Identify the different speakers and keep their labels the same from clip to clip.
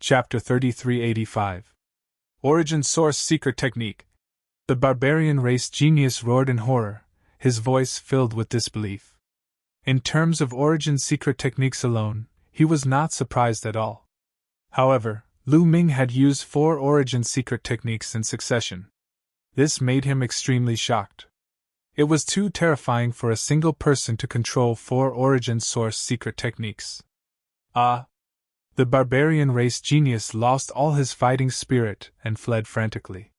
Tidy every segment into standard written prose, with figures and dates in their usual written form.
Speaker 1: Chapter 3385. Origin Source Secret Technique. The barbarian race genius roared in horror, his voice filled with disbelief. In terms of origin secret techniques alone, he was not surprised at all. However, Lu Ming had used 4 origin secret techniques in succession. This made him extremely shocked. It was too terrifying for a single person to control 4 origin source secret techniques. The barbarian race genius lost all his fighting spirit and fled frantically.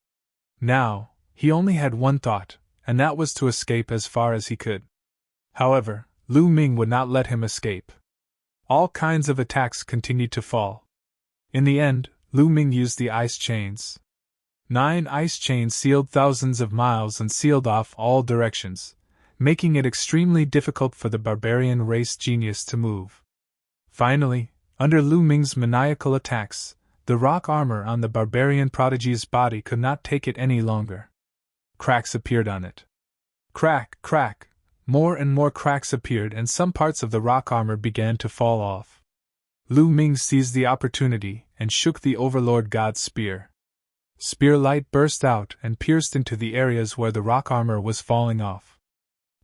Speaker 1: Now, he only had one thought, and that was to escape as far as he could. However, Lu Ming would not let him escape. All kinds of attacks continued to fall. In the end, Lu Ming used the ice chains. 9 ice chains sealed thousands of miles and sealed off all directions, making it extremely difficult for the barbarian race genius to move. Finally, under Lu Ming's maniacal attacks, the rock armor on the barbarian prodigy's body could not take it any longer. Cracks appeared on it. Crack, crack! More and more cracks appeared and some parts of the rock armor began to fall off. Lu Ming seized the opportunity and shook the Overlord God's spear. Spear light burst out and pierced into the areas where the rock armor was falling off.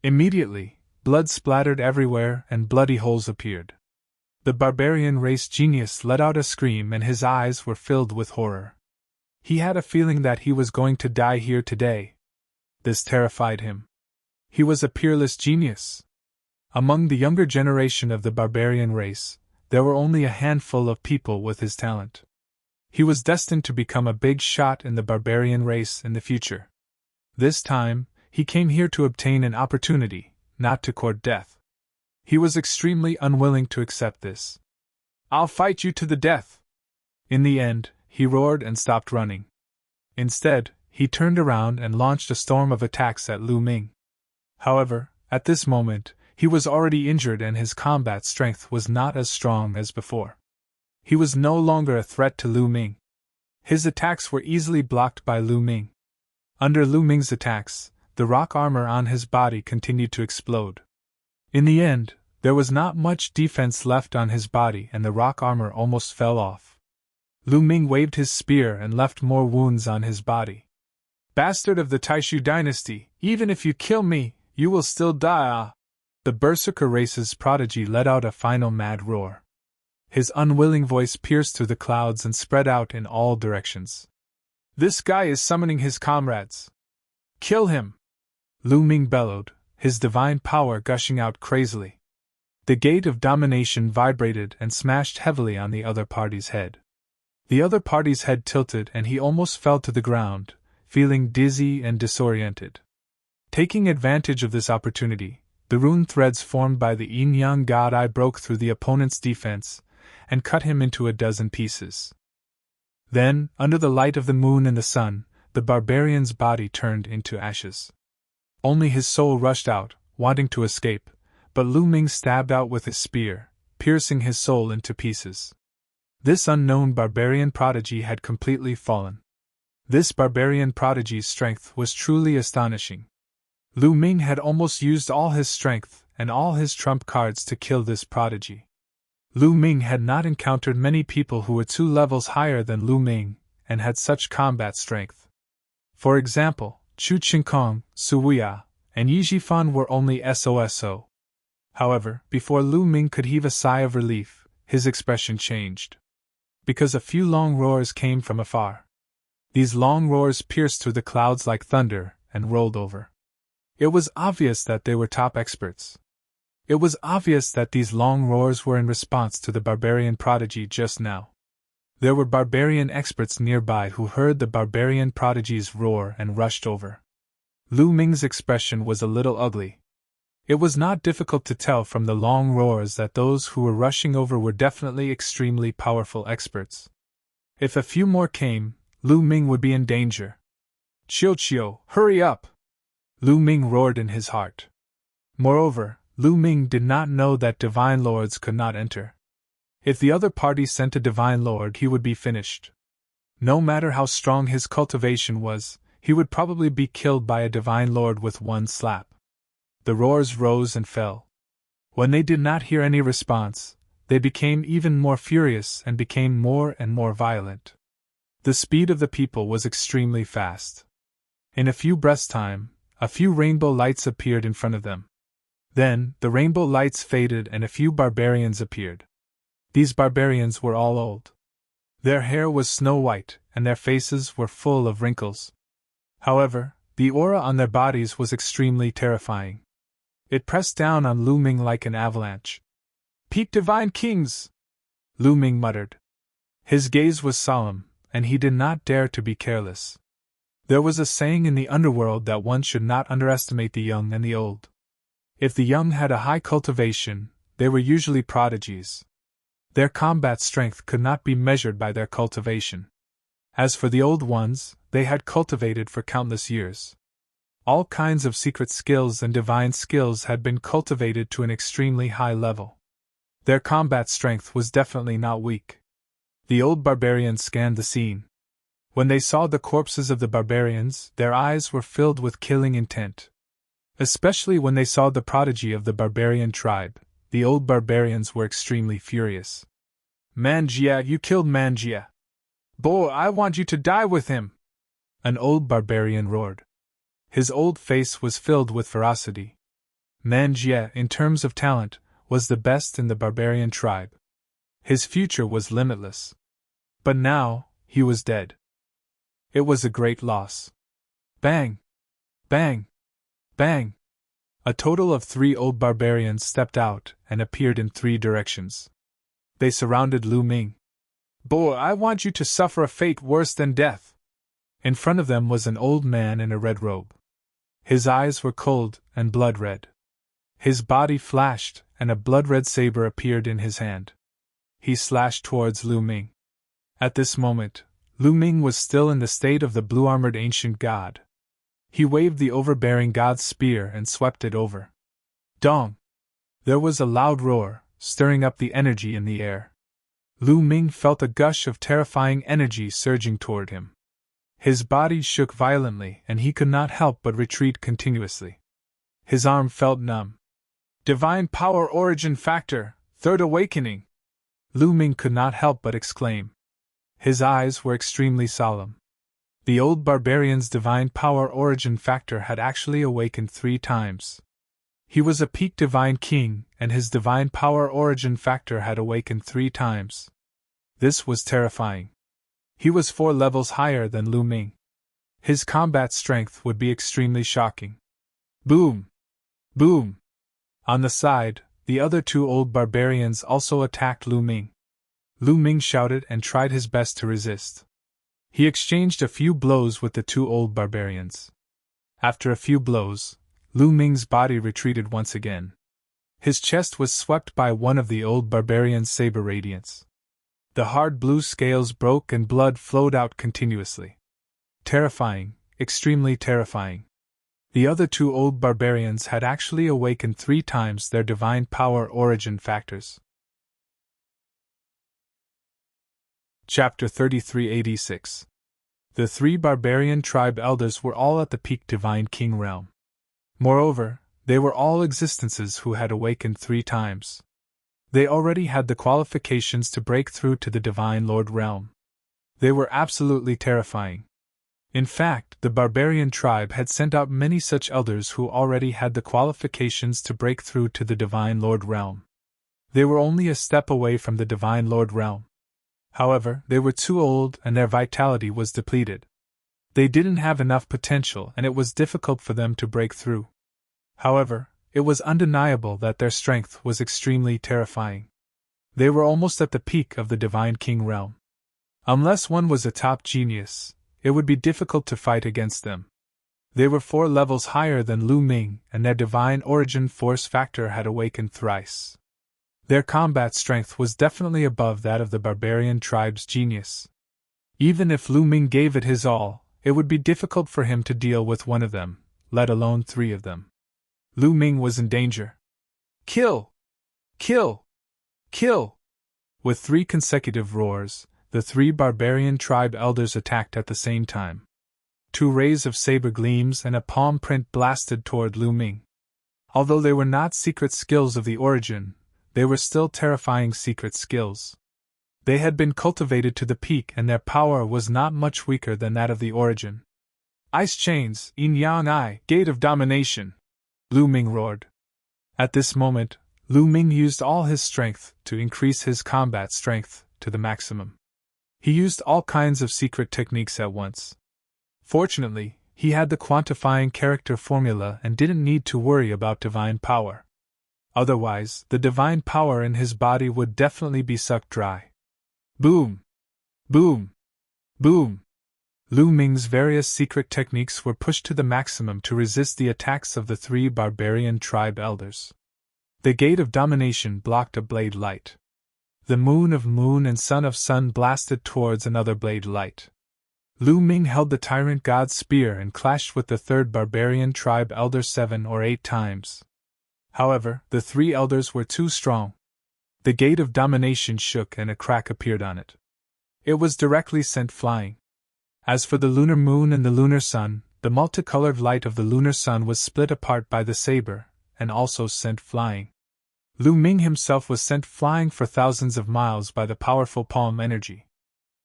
Speaker 1: Immediately, blood splattered everywhere and bloody holes appeared. The barbarian race genius let out a scream and his eyes were filled with horror. He had a feeling that he was going to die here today. This terrified him. He was a peerless genius. Among the younger generation of the barbarian race, there were only a handful of people with his talent. He was destined to become a big shot in the barbarian race in the future. This time, he came here to obtain an opportunity, not to court death. He was extremely unwilling to accept this. "I'll fight you to the death!" In the end, he roared and stopped running. Instead, he turned around and launched a storm of attacks at Lu Ming. However, at this moment, he was already injured and his combat strength was not as strong as before. He was no longer a threat to Lu Ming. His attacks were easily blocked by Lu Ming. Under Lu Ming's attacks, the rock armor on his body continued to explode. In the end, there was not much defense left on his body and the rock armor almost fell off. Lu Ming waved his spear and left more wounds on his body. "Bastard of the Taishu dynasty, even if you kill me, you will still die!" The berserker race's prodigy let out a final mad roar. His unwilling voice pierced through the clouds and spread out in all directions. "This guy is summoning his comrades! Kill him!" Lu Ming bellowed, his divine power gushing out crazily. The gate of domination vibrated and smashed heavily on the other party's head. The other party's head tilted and he almost fell to the ground, feeling dizzy and disoriented. Taking advantage of this opportunity, the rune threads formed by the yin-yang god eye broke through the opponent's defense and cut him into a dozen pieces. Then, under the light of the moon and the sun, the barbarian's body turned into ashes. Only his soul rushed out, wanting to escape, but Lu Ming stabbed out with his spear, piercing his soul into pieces. This unknown barbarian prodigy had completely fallen. This barbarian prodigy's strength was truly astonishing. Lu Ming had almost used all his strength and all his trump cards to kill this prodigy. Lu Ming had not encountered many people who were 2 levels higher than Lu Ming and had such combat strength. For example, Chu Qingkong, Su Wuya, and Yi Jifan were only SOSO. However, before Lu Ming could heave a sigh of relief, his expression changed. Because a few long roars came from afar. These long roars pierced through the clouds like thunder and rolled over. It was obvious that they were top experts. It was obvious that these long roars were in response to the barbarian prodigy just now. There were barbarian experts nearby who heard the barbarian prodigy's roar and rushed over. Lu Ming's expression was a little ugly. It was not difficult to tell from the long roars that those who were rushing over were definitely extremely powerful experts. If a few more came, Lu Ming would be in danger. "Chiu, hurry up!" Lu Ming roared in his heart. Moreover, Lu Ming did not know that divine lords could not enter. If the other party sent a divine lord, he would be finished. No matter how strong his cultivation was, he would probably be killed by a divine lord with one slap. The roars rose and fell. When they did not hear any response, they became even more furious and became more and more violent. The speed of the people was extremely fast. In a few breaths' time, a few rainbow lights appeared in front of them. Then, the rainbow lights faded and a few barbarians appeared. These barbarians were all old. Their hair was snow white, and their faces were full of wrinkles. However, the aura on their bodies was extremely terrifying. It pressed down on Lu Ming like an avalanche. "Peak Divine Kings!" Lu Ming muttered. His gaze was solemn, and he did not dare to be careless. There was a saying in the underworld that one should not underestimate the young and the old. If the young had a high cultivation, they were usually prodigies. Their combat strength could not be measured by their cultivation. As for the old ones, they had cultivated for countless years. All kinds of secret skills and divine skills had been cultivated to an extremely high level. Their combat strength was definitely not weak. The old barbarians scanned the scene. When they saw the corpses of the barbarians, their eyes were filled with killing intent. Especially when they saw the prodigy of the barbarian tribe, the old barbarians were extremely furious. "Manjia, you killed Manjia! Boy, I want you to die with him!" An old barbarian roared. His old face was filled with ferocity. Manjia, in terms of talent, was the best in the barbarian tribe. His future was limitless. But now, he was dead. It was a great loss. Bang! Bang! Bang! A total of 3 old barbarians stepped out and appeared in 3 directions. They surrounded Lu Ming. "Boy, I want you to suffer a fate worse than death!" In front of them was an old man in a red robe. His eyes were cold and blood red. His body flashed, and a blood-red saber appeared in his hand. He slashed towards Lu Ming. At this moment, Lu Ming was still in the state of the blue-armored ancient god. He waved the overbearing god's spear and swept it over. Dong! There was a loud roar, stirring up the energy in the air. Lu Ming felt a gush of terrifying energy surging toward him. His body shook violently and he could not help but retreat continuously. His arm felt numb. "Divine Power Origin Factor, Third Awakening!" Lu Ming could not help but exclaim. His eyes were extremely solemn. The old barbarian's divine power origin factor had actually awakened 3 times. He was a peak divine king, and his divine power origin factor had awakened 3 times. This was terrifying. He was 4 levels higher than Lu Ming. His combat strength would be extremely shocking. Boom! Boom! On the side, the other 2 old barbarians also attacked Lu Ming. Lu Ming shouted and tried his best to resist. He exchanged a few blows with the 2 old barbarians. After a few blows, Lu Ming's body retreated once again. His chest was swept by one of the old barbarians' saber radiance. The hard blue scales broke and blood flowed out continuously. Terrifying, extremely terrifying. The other 2 old barbarians had actually awakened 3 times their divine power origin factors. Chapter 3386. The 3 barbarian tribe elders were all at the peak divine king realm. Moreover, they were all existences who had awakened 3 times. They already had the qualifications to break through to the divine lord realm. They were absolutely terrifying. In fact, the barbarian tribe had sent out many such elders who already had the qualifications to break through to the divine lord realm. They were only a step away from the divine lord realm. However, they were too old and their vitality was depleted. They didn't have enough potential and it was difficult for them to break through. However, it was undeniable that their strength was extremely terrifying. They were almost at the peak of the divine king realm. Unless one was a top genius, it would be difficult to fight against them. They were 4 levels higher than Lu Ming and their divine origin force factor had awakened thrice. Their combat strength was definitely above that of the barbarian tribe's genius. Even if Lu Ming gave it his all, it would be difficult for him to deal with one of them, let alone 3 of them. Lu Ming was in danger. Kill! Kill! Kill! With 3 consecutive roars, the 3 barbarian tribe elders attacked at the same time. 2 rays of saber gleams and a palm print blasted toward Lu Ming. Although they were not secret skills of the origin, they were still terrifying secret skills. They had been cultivated to the peak and their power was not much weaker than that of the origin. Ice chains, yin yang I, gate of domination, Lu Ming roared. At this moment, Lu Ming used all his strength to increase his combat strength to the maximum. He used all kinds of secret techniques at once. Fortunately, he had the quantifying character formula and didn't need to worry about divine power. Otherwise, the divine power in his body would definitely be sucked dry. Boom! Boom! Boom! Lu Ming's various secret techniques were pushed to the maximum to resist the attacks of the three barbarian tribe elders. The gate of domination blocked a blade light. The moon of moon and sun of sun blasted towards another blade light. Lu Ming held the tyrant god's spear and clashed with the third barbarian tribe elder 7 or 8 times. However, the 3 elders were too strong. The gate of domination shook and a crack appeared on it. It was directly sent flying. As for the lunar moon and the lunar sun, the multicolored light of the lunar sun was split apart by the saber, and also sent flying. Lu Ming himself was sent flying for thousands of miles by the powerful palm energy.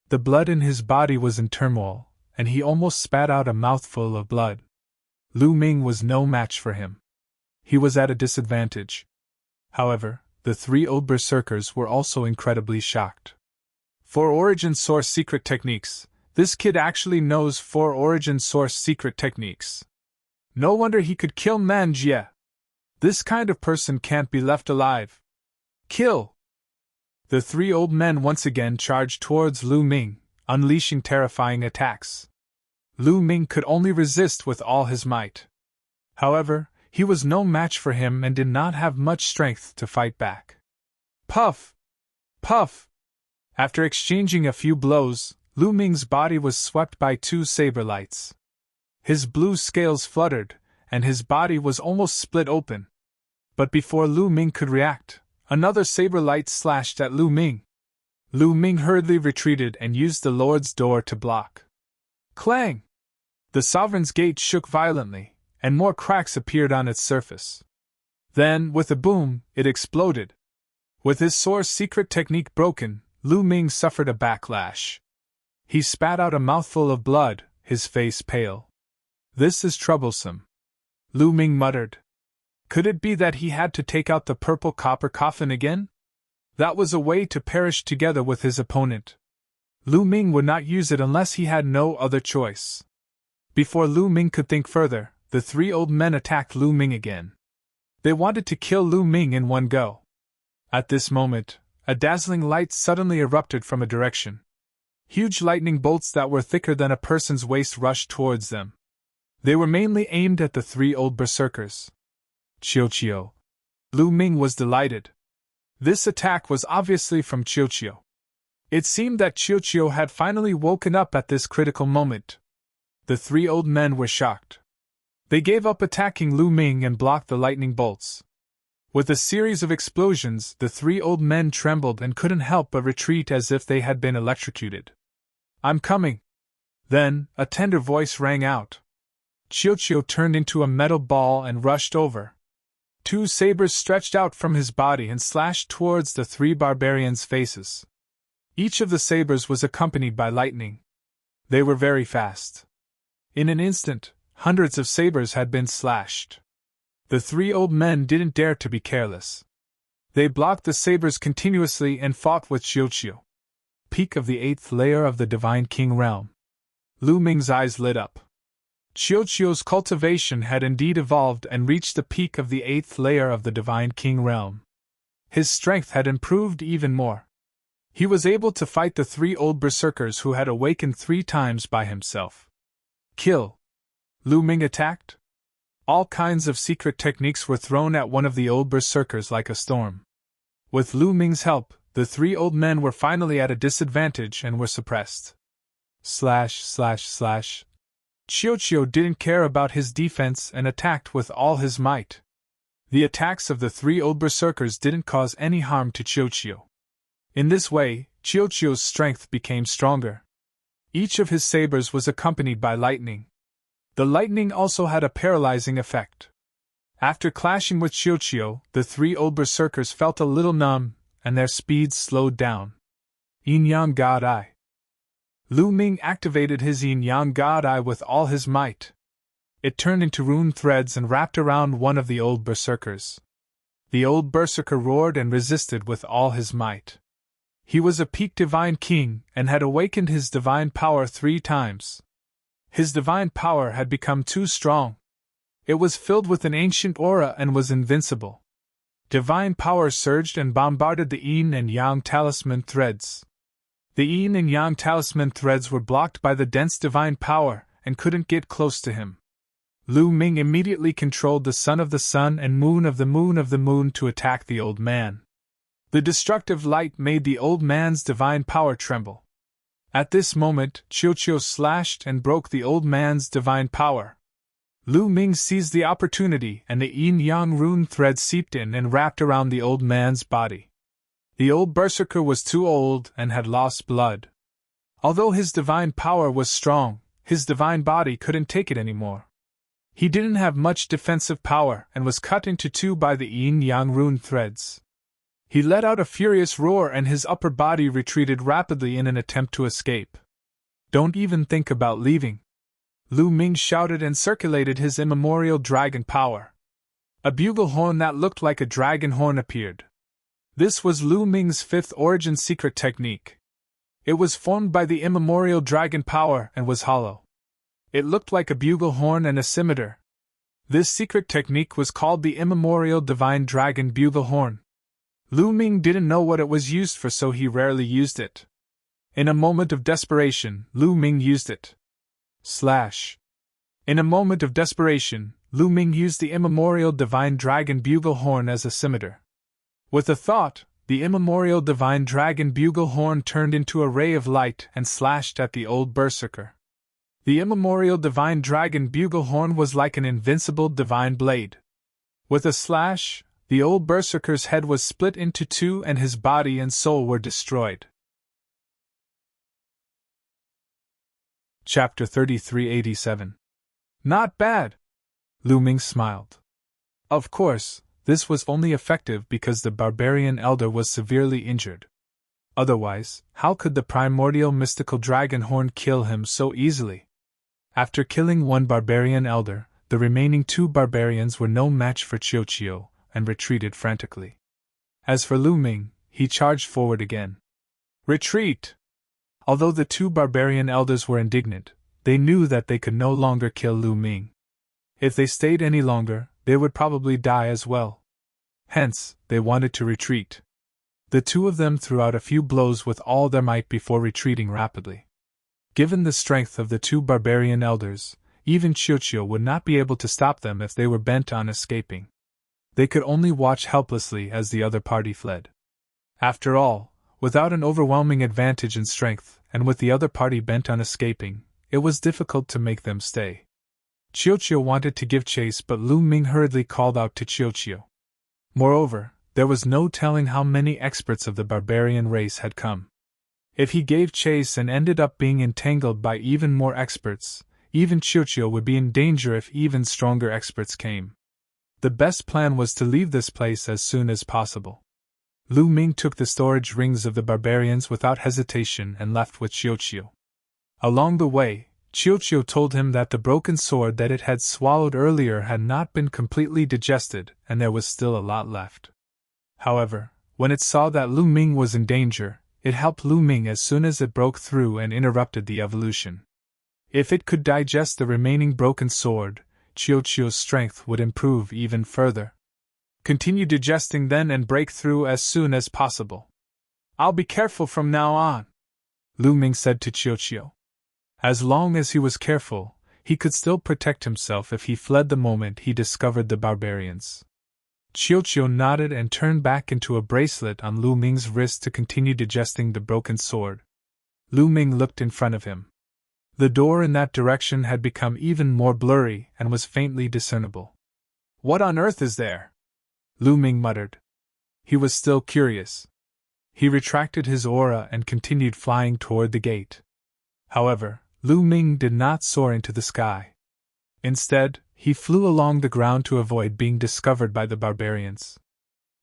Speaker 1: The blood in his body was in turmoil, and he almost spat out a mouthful of blood. Lu Ming was no match for him. He was at a disadvantage. However, the 3 old berserkers were also incredibly shocked. 4 origin source secret techniques. This kid actually knows 4 origin source secret techniques. No wonder he could kill Manjie. This kind of person can't be left alive. Kill! The 3 old men once again charged towards Lu Ming, unleashing terrifying attacks. Lu Ming could only resist with all his might. However, he was no match for him and did not have much strength to fight back. Puff! Puff! After exchanging a few blows, Lu Ming's body was swept by 2 saber lights. His blue scales fluttered, and his body was almost split open. But before Lu Ming could react, another saber light slashed at Lu Ming. Lu Ming hurriedly retreated and used the Lord's door to block. Clang! The Sovereign's gate shook violently, and more cracks appeared on its surface. Then, with a boom, it exploded. With his source secret technique broken, Lu Ming suffered a backlash. He spat out a mouthful of blood, his face pale. This is troublesome, Lu Ming muttered. Could it be that he had to take out the purple copper coffin again? That was a way to perish together with his opponent. Lu Ming would not use it unless he had no other choice. Before Lu Ming could think further, the 3 old men attacked Lu Ming again. They wanted to kill Lu Ming in one go. At this moment, a dazzling light suddenly erupted from a direction. Huge lightning bolts that were thicker than a person's waist rushed towards them. They were mainly aimed at the 3 old berserkers. Chiu-Chiu. Lu Ming was delighted. This attack was obviously from Chiu-Chiu. It seemed that Chiu-Chiu had finally woken up at this critical moment. The 3 old men were shocked. They gave up attacking Lu Ming and blocked the lightning bolts. With a series of explosions, the 3 old men trembled and couldn't help but retreat as if they had been electrocuted. I'm coming. Then, a tender voice rang out. Chiu-Chiu turned into a metal ball and rushed over. 2 sabers stretched out from his body and slashed towards the 3 barbarians' faces. Each of the sabers was accompanied by lightning. They were very fast. In an instant, hundreds of sabers had been slashed. The 3 old men didn't dare to be careless. They blocked the sabers continuously and fought with Chiu-Chiu. Peak of the 8th layer of the Divine King realm. Lu Ming's eyes lit up. Chiu-Chiu's cultivation had indeed evolved and reached the peak of the 8th layer of the Divine King realm. His strength had improved even more. He was able to fight the 3 old berserkers who had awakened 3 times by himself. Kill! Lu Ming attacked. All kinds of secret techniques were thrown at one of the old berserkers like a storm. With Lu Ming's help, the 3 old men were finally at a disadvantage and were suppressed. Chiu-Chiu didn't care about his defense and attacked with all his might. The attacks of the 3 old berserkers didn't cause any harm to Chiu-Chiu. In this way, Chiu-Chiu's strength became stronger. Each of his sabers was accompanied by lightning. The lightning also had a paralyzing effect. After clashing with Qiuqiu, the three old berserkers felt a little numb, and their speed slowed down. Yin-Yang God Eye. Lu Ming activated his Yin-Yang God Eye with all his might. It turned into rune threads and wrapped around one of the old berserkers. The old berserker roared and resisted with all his might. He was a peak divine king and had awakened his divine power 3 times. His divine power had become too strong. It was filled with an ancient aura and was invincible. Divine power surged and bombarded the Yin and Yang talisman threads. The Yin and Yang talisman threads were blocked by the dense divine power and couldn't get close to him. Lu Ming immediately controlled the sun of the sun and moon of the moon of the moon to attack the old man. The destructive light made the old man's divine power tremble. At this moment, Qiuqiu slashed and broke the old man's divine power. Lu Ming seized the opportunity and the yin-yang rune thread seeped in and wrapped around the old man's body. The old berserker was too old and had lost blood. Although his divine power was strong, his divine body couldn't take it anymore. He didn't have much defensive power and was cut into 2 by the yin-yang rune threads. He let out a furious roar and his upper body retreated rapidly in an attempt to escape. "Don't even think about leaving," Lu Ming shouted and circulated his immemorial dragon power. A bugle horn that looked like a dragon horn appeared. This was Lu Ming's 5th origin secret technique. It was formed by the immemorial dragon power and was hollow. It looked like a bugle horn and a scimitar. This secret technique was called the immemorial divine dragon bugle horn. Lu Ming didn't know what it was used for, so he rarely used it. In a moment of desperation, Lu Ming used it. In a moment of desperation, Lu Ming used the immemorial divine dragon bugle horn as a scimitar. With a thought, the immemorial divine dragon bugle horn turned into a ray of light and slashed at the old berserker. The immemorial divine dragon bugle horn was like an invincible divine blade. With a slash, the old berserker's head was split into 2 and his body and soul were destroyed. Chapter 3387. Not bad! Lu Ming smiled. Of course, this was only effective because the barbarian elder was severely injured. Otherwise, how could the primordial mystical dragon horn kill him so easily? After killing 1 barbarian elder, the remaining 2 barbarians were no match for Qiuqiu and retreated frantically. As for Lu Ming, he charged forward again. Retreat! Although the 2 barbarian elders were indignant, they knew that they could no longer kill Lu Ming. If they stayed any longer, they would probably die as well. Hence, they wanted to retreat. The 2 of them threw out a few blows with all their might before retreating rapidly. Given the strength of the 2 barbarian elders, even Qiuqiu would not be able to stop them if they were bent on escaping. They could only watch helplessly as the other party fled. After all, without an overwhelming advantage in strength, and with the other party bent on escaping, it was difficult to make them stay. Qiuqiu wanted to give chase, but Lu Ming hurriedly called out to Qiuqiu. Moreover, there was no telling how many experts of the barbarian race had come. If he gave chase and ended up being entangled by even more experts, even Qiuqiu would be in danger if even stronger experts came. The best plan was to leave this place as soon as possible. Lu Ming took the storage rings of the barbarians without hesitation and left with Qiuqiu. Along the way, Qiuqiu told him that the broken sword that it had swallowed earlier had not been completely digested and there was still a lot left. However, when it saw that Lu Ming was in danger, it helped Lu Ming as soon as it broke through and interrupted the evolution. If it could digest the remaining broken sword, Qiuqiu's strength would improve even further. Continue digesting then and break through as soon as possible. I'll be careful from now on, Lu Ming said to Qiuqiu. As long as he was careful, he could still protect himself if he fled the moment he discovered the barbarians. Qiuqiu nodded and turned back into a bracelet on Lu Ming's wrist to continue digesting the broken sword. Lu Ming looked in front of him. The door in that direction had become even more blurry and was faintly discernible. What on earth is there? Lu Ming muttered. He was still curious. He retracted his aura and continued flying toward the gate. However, Lu Ming did not soar into the sky. Instead, he flew along the ground to avoid being discovered by the barbarians.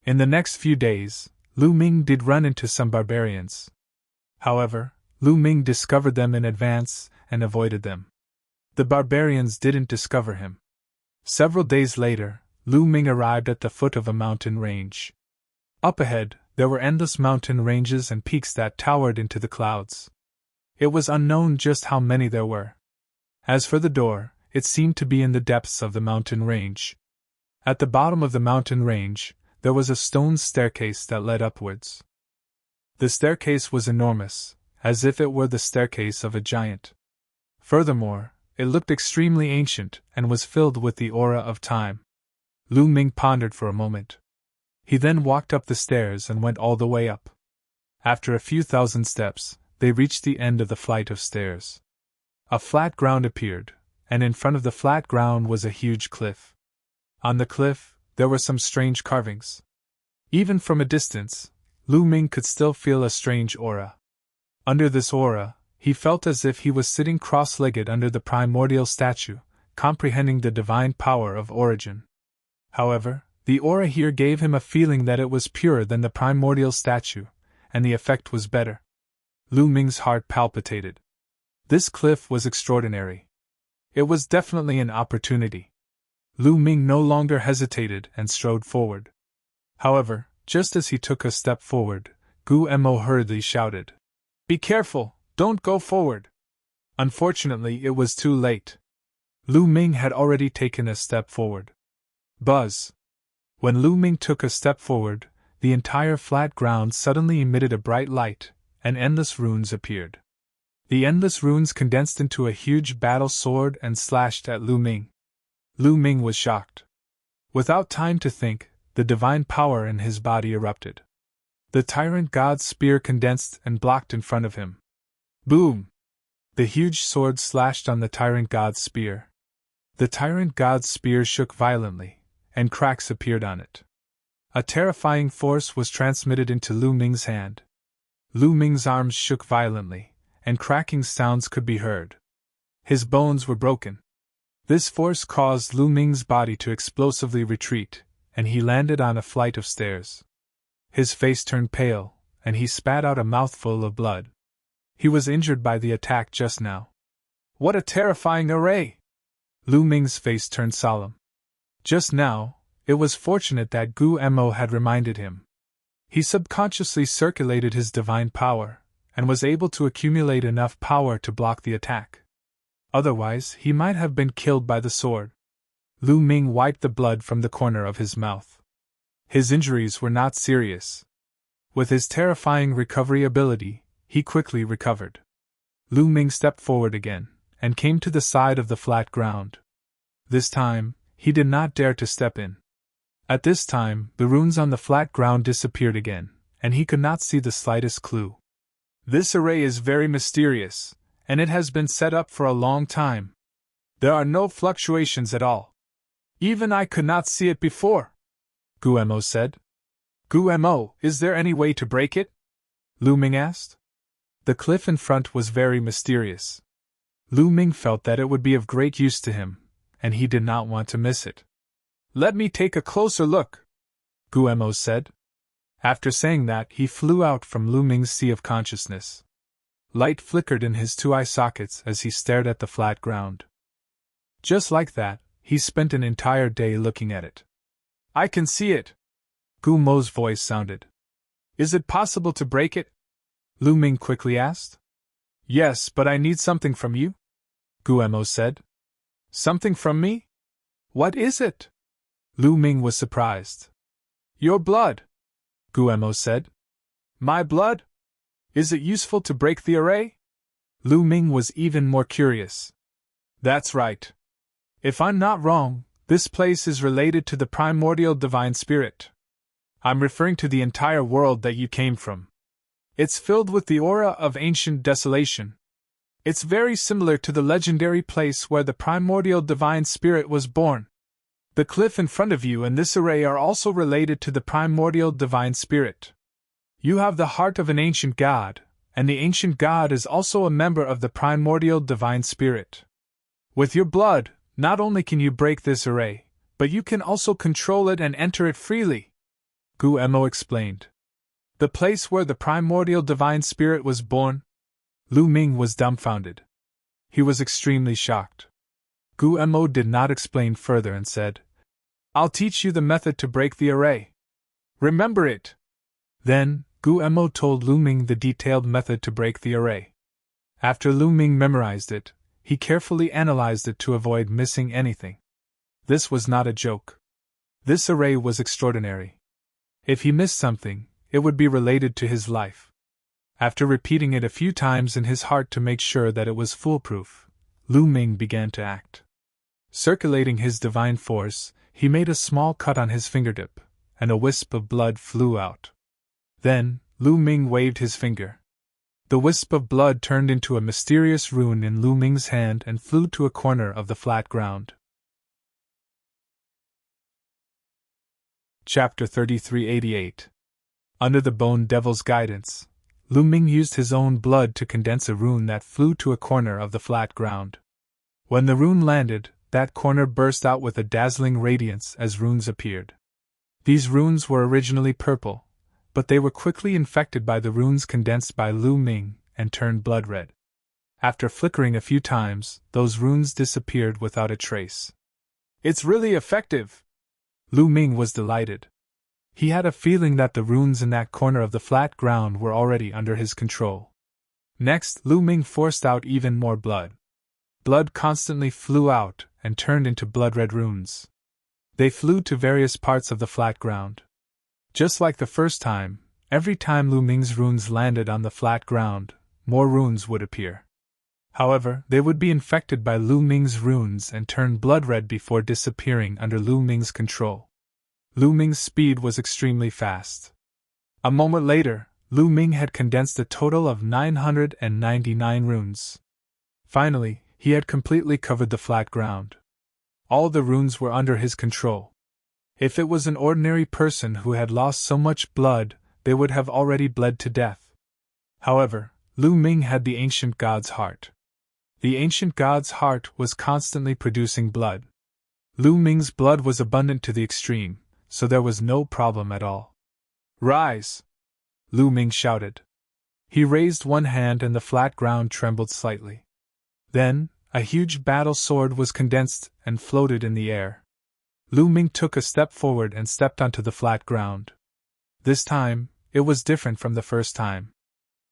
Speaker 1: In the next few days, Lu Ming did run into some barbarians. However, Lu Ming discovered them in advance and avoided them. The barbarians didn't discover him. Several days later, Lu Ming arrived at the foot of a mountain range. Up ahead, there were endless mountain ranges and peaks that towered into the clouds. It was unknown just how many there were. As for the door, it seemed to be in the depths of the mountain range. At the bottom of the mountain range, there was a stone staircase that led upwards. The staircase was enormous, as if it were the staircase of a giant. Furthermore, it looked extremely ancient and was filled with the aura of time. Lu Ming pondered for a moment. He then walked up the stairs and went all the way up. After a few thousand steps, they reached the end of the flight of stairs. A flat ground appeared, and in front of the flat ground was a huge cliff. On the cliff, there were some strange carvings. Even from a distance, Lu Ming could still feel a strange aura. Under this aura, he felt as if he was sitting cross-legged under the primordial statue, comprehending the divine power of origin. However, the aura here gave him a feeling that it was purer than the primordial statue, and the effect was better. Lu Ming's heart palpitated. This cliff was extraordinary. It was definitely an opportunity. Lu Ming no longer hesitated and strode forward. However, just as he took a step forward, Gu Mo hurriedly shouted, "Be careful, don't go forward!" Unfortunately, it was too late. Lu Ming had already taken a step forward. Buzz! When Lu Ming took a step forward, the entire flat ground suddenly emitted a bright light, and endless runes appeared. The endless runes condensed into a huge battle sword and slashed at Lu Ming. Lu Ming was shocked. Without time to think, the divine power in his body erupted. The tyrant god's spear condensed and blocked in front of him. Boom! The huge sword slashed on the tyrant god's spear. The tyrant god's spear shook violently, and cracks appeared on it. A terrifying force was transmitted into Lu Ming's hand. Lu Ming's arms shook violently, and cracking sounds could be heard. His bones were broken. This force caused Lu Ming's body to explosively retreat, and he landed on a flight of stairs. His face turned pale, and he spat out a mouthful of blood. He was injured by the attack just now. What a terrifying array! Lu Ming's face turned solemn. Just now, it was fortunate that Gu Mo had reminded him. He subconsciously circulated his divine power, and was able to accumulate enough power to block the attack. Otherwise, he might have been killed by the sword. Lu Ming wiped the blood from the corner of his mouth. His injuries were not serious. With his terrifying recovery ability, he quickly recovered. Lu Ming stepped forward again, and came to the side of the flat ground. This time, he did not dare to step in. At this time, the runes on the flat ground disappeared again, and he could not see the slightest clue. This array is very mysterious, and it has been set up for a long time. There are no fluctuations at all. Even I could not see it before, Gu Mo said. Gu Mo, is there any way to break it? Lu Ming asked. The cliff in front was very mysterious. Lu Ming felt that it would be of great use to him, and he did not want to miss it. Let me take a closer look, Gu Mo said. After saying that, he flew out from Lu Ming's sea of consciousness. Light flickered in his two eye sockets as he stared at the flat ground. Just like that, he spent an entire day looking at it. I can see it, Gu Mo's voice sounded. Is it possible to break it? Lu Ming quickly asked. Yes, but I need something from you, Gu Mo said. Something from me? What is it? Lu Ming was surprised. Your blood, Gu Mo said. My blood? Is it useful to break the array? Lu Ming was even more curious. That's right. If I'm not wrong, this place is related to the primordial divine spirit. I'm referring to the entire world that you came from. It's filled with the aura of ancient desolation. It's very similar to the legendary place where the primordial divine spirit was born. The cliff in front of you and this array are also related to the primordial divine spirit. You have the heart of an ancient god, and the ancient god is also a member of the primordial divine spirit. With your blood, Not only can you break this array, but you can also control it and enter it freely, Gu Mo explained. The place where the primordial divine spirit was born? Lu Ming was dumbfounded. He was extremely shocked. Gu Mo did not explain further and said, I'll teach you the method to break the array. Remember it. Then, Gu Mo told Lu Ming the detailed method to break the array. After Lu Ming memorized it, he carefully analyzed it to avoid missing anything. This was not a joke. This array was extraordinary. If he missed something, it would be related to his life. After repeating it a few times in his heart to make sure that it was foolproof, Lu Ming began to act. Circulating his divine force, he made a small cut on his fingertip, and a wisp of blood flew out. Then, Lu Ming waved his finger. The wisp of blood turned into a mysterious rune in Lu Ming's hand and flew to a corner of the flat ground. Chapter 3388. Under the Bone Devil's guidance, Lu Ming used his own blood to condense a rune that flew to a corner of the flat ground. When the rune landed, that corner burst out with a dazzling radiance as runes appeared. These runes were originally purple, but they were quickly infected by the runes condensed by Lu Ming and turned blood red. After flickering a few times, those runes disappeared without a trace. It's really effective! Lu Ming was delighted. He had a feeling that the runes in that corner of the flat ground were already under his control. Next, Lu Ming forced out even more blood. Blood constantly flew out and turned into blood-red runes. They flew to various parts of the flat ground. Just like the first time, every time Lu Ming's runes landed on the flat ground, more runes would appear. However, they would be infected by Lu Ming's runes and turn blood-red before disappearing under Lu Ming's control. Lu Ming's speed was extremely fast. A moment later, Lu Ming had condensed a total of 999 runes. Finally, he had completely covered the flat ground. All the runes were under his control. If it was an ordinary person who had lost so much blood, they would have already bled to death. However, Lu Ming had the ancient god's heart. The ancient god's heart was constantly producing blood. Lu Ming's blood was abundant to the extreme, so there was no problem at all. Rise! Lu Ming shouted. He raised one hand and the flat ground trembled slightly. Then, a huge battle sword was condensed and floated in the air. Lu Ming took a step forward and stepped onto the flat ground. This time, it was different from the first time.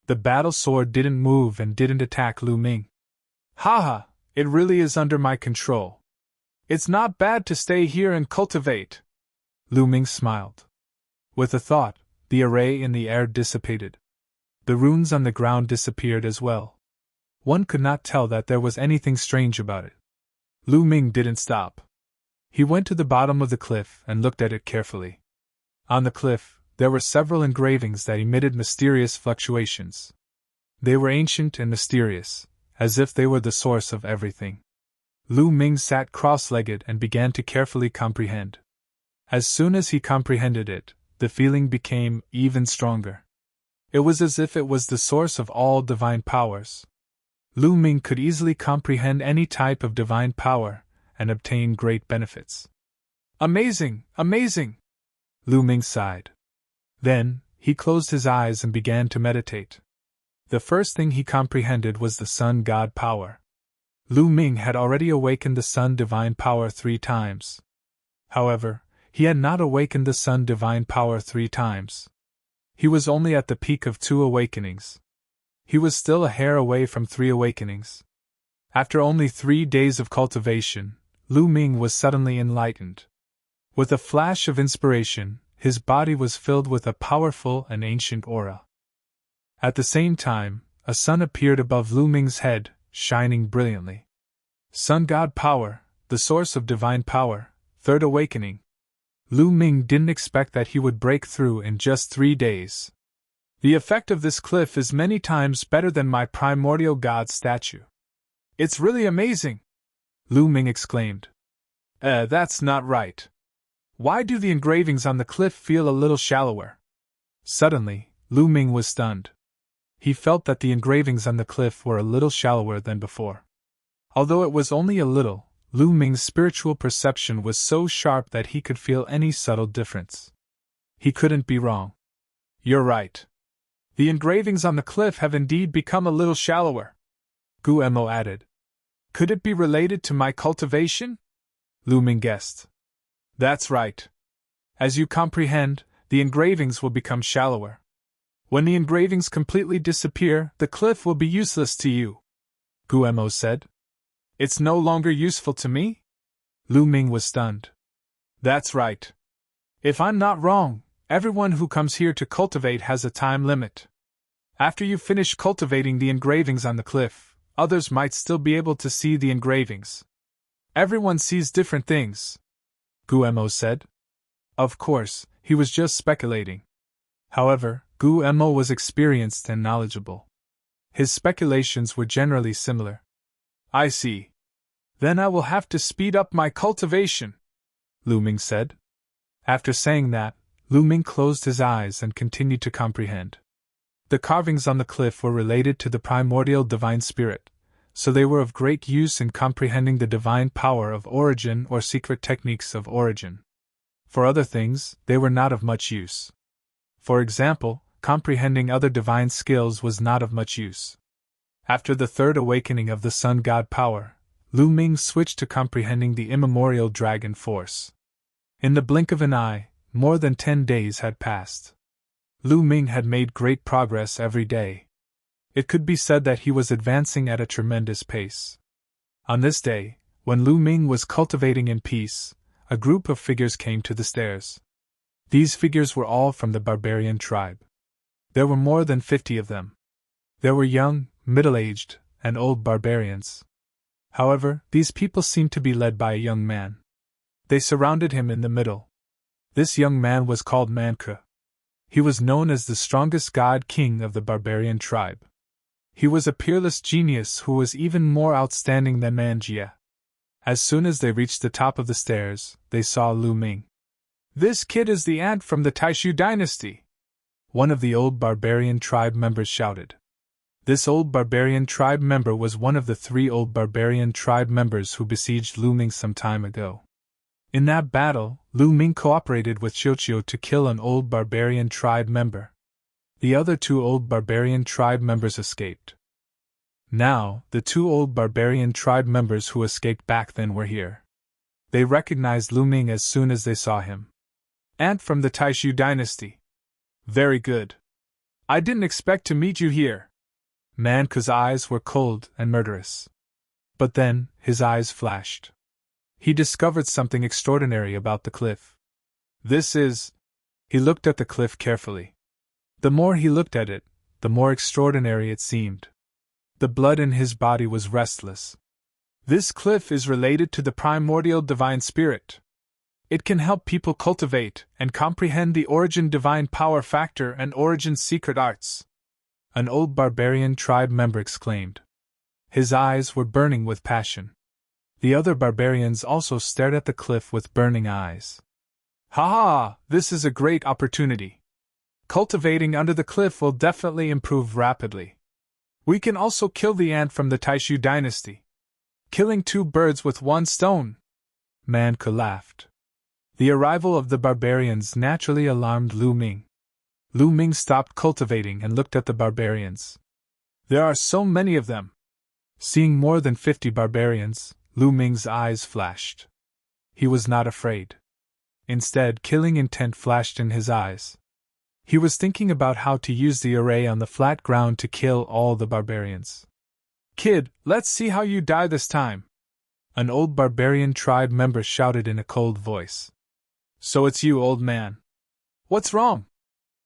Speaker 1: The battle sword didn't move and didn't attack Lu Ming. Haha, it really is under my control. It's not bad to stay here and cultivate. Lu Ming smiled. With a thought, the array in the air dissipated. The runes on the ground disappeared as well. One could not tell that there was anything strange about it. Lu Ming didn't stop. He went to the bottom of the cliff and looked at it carefully. On the cliff, there were several engravings that emitted mysterious fluctuations. They were ancient and mysterious, as if they were the source of everything. Lu Ming sat cross-legged and began to carefully comprehend. As soon as he comprehended it, the feeling became even stronger. It was as if it was the source of all divine powers. Lu Ming could easily comprehend any type of divine power and obtain great benefits. Amazing! Amazing! Lu Ming sighed. Then, he closed his eyes and began to meditate. The first thing he comprehended was the sun god power. Lu Ming had already awakened the sun divine power 3 times. However, he had not awakened the sun divine power 3 times. He was only at the peak of 2 awakenings. He was still a hair away from 3 awakenings. After only 3 days of cultivation, Lu Ming was suddenly enlightened. With a flash of inspiration, his body was filled with a powerful and ancient aura. At the same time, a sun appeared above Lu Ming's head, shining brilliantly. Sun God power, the source of divine power, 3rd awakening. Lu Ming didn't expect that he would break through in just 3 days. The effect of this cliff is many times better than my primordial god statue. It's really amazing! Lu Ming exclaimed. That's not right. Why do the engravings on the cliff feel a little shallower? Suddenly, Lu Ming was stunned. He felt that the engravings on the cliff were a little shallower than before. Although it was only a little, Lu Ming's spiritual perception was so sharp that he could feel any subtle difference. He couldn't be wrong. You're right. The engravings on the cliff have indeed become a little shallower, Guemo added. Could it be related to my cultivation? Lu Ming guessed. That's right. As you comprehend, the engravings will become shallower. When the engravings completely disappear, the cliff will be useless to you, Guemo said. It's no longer useful to me? Lu Ming was stunned. That's right. If I'm not wrong, everyone who comes here to cultivate has a time limit. After you finish cultivating the engravings on the cliff, others might still be able to see the engravings. Everyone sees different things, Guemo said. Of course, he was just speculating. However, Guemo was experienced and knowledgeable. His speculations were generally similar. I see. Then I will have to speed up my cultivation, Lu Ming said. After saying that, Lu Ming closed his eyes and continued to comprehend. The carvings on the cliff were related to the primordial divine spirit, so they were of great use in comprehending the divine power of origin or secret techniques of origin. For other things, they were not of much use. For example, comprehending other divine skills was not of much use. After the third awakening of the sun god power, Lu Ming switched to comprehending the immemorial dragon force. In the blink of an eye, more than 10 days had passed. Lu Ming had made great progress every day. It could be said that he was advancing at a tremendous pace. On this day, when Lu Ming was cultivating in peace, a group of figures came to the stairs. These figures were all from the barbarian tribe. There were more than 50 of them. There were young, middle-aged, and old barbarians. However, these people seemed to be led by a young man. They surrounded him in the middle. This young man was called Manke. He was known as the strongest god king of the barbarian tribe. He was a peerless genius who was even more outstanding than Manjia. As soon as they reached the top of the stairs, they saw Lu Ming. This kid is the ant from the Taishu dynasty, one of the old barbarian tribe members shouted. This old barbarian tribe member was one of the 3 old barbarian tribe members who besieged Lu Ming some time ago. In that battle, Lu Ming cooperated with Xiuqiu to kill an old barbarian tribe member. The other 2 old barbarian tribe members escaped. Now, the 2 old barbarian tribe members who escaped back then were here. They recognized Lu Ming as soon as they saw him. Ant from the Taishu dynasty. Very good. I didn't expect to meet you here. Manke's eyes were cold and murderous. But then, his eyes flashed. He discovered something extraordinary about the cliff. This is... He looked at the cliff carefully. The more he looked at it, the more extraordinary it seemed. The blood in his body was restless. This cliff is related to the primordial divine spirit. It can help people cultivate and comprehend the origin divine power factor and origin secret arts. An old barbarian tribe member exclaimed. His eyes were burning with passion. The other barbarians also stared at the cliff with burning eyes. Ha ha! This is a great opportunity. Cultivating under the cliff will definitely improve rapidly. We can also kill the ant from the Taishu dynasty. Killing 2 birds with 1 stone. Manke laughed. The arrival of the barbarians naturally alarmed Lu Ming. Lu Ming stopped cultivating and looked at the barbarians. There are so many of them. Seeing more than 50 barbarians, Lu Ming's eyes flashed. He was not afraid. Instead, killing intent flashed in his eyes. He was thinking about how to use the array on the flat ground to kill all the barbarians. Kid, let's see how you die this time. An old barbarian tribe member shouted in a cold voice. So it's you, old man. What's wrong?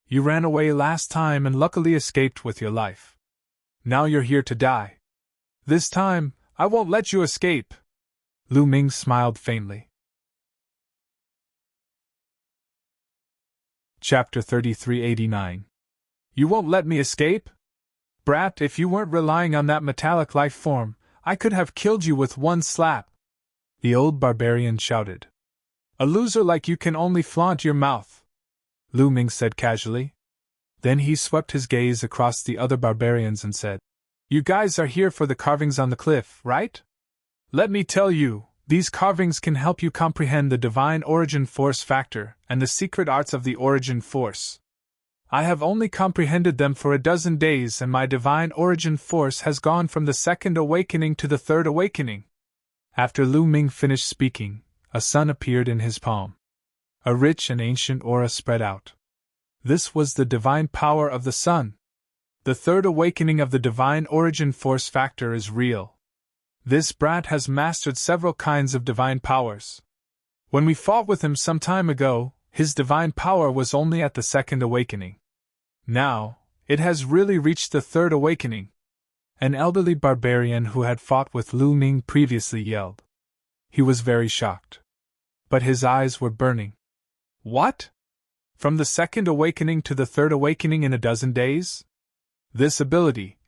Speaker 1: You ran away last time and luckily escaped with your life. Now you're here to die. This time, I won't let you escape. Lu Ming smiled faintly. Chapter 3389. You won't let me escape? Brat, if you weren't relying on that metallic life form, I could have killed you with 1 slap. The old barbarian shouted. A loser like you can only flaunt your mouth, Lu Ming said casually. Then he swept his gaze across the other barbarians and said, You guys are here for the carvings on the cliff, right? Let me tell you, These carvings can help you comprehend the divine origin force factor and the secret arts of the origin force. I have only comprehended them for 12 days, and my divine origin force has gone from the second awakening to the third awakening. After Lu Ming finished speaking, a sun appeared in his palm. A rich and ancient aura spread out. This was the divine power of the sun. The third awakening of the divine origin force factor is real. This brat has mastered several kinds of divine powers. When we fought with him some time ago, his divine power was only at the second awakening. Now, it has really reached the third awakening. An elderly barbarian who had fought with Lu Ming previously yelled. He was very shocked. But his eyes were burning. What? From the second awakening to the third awakening in 12 days? This ability.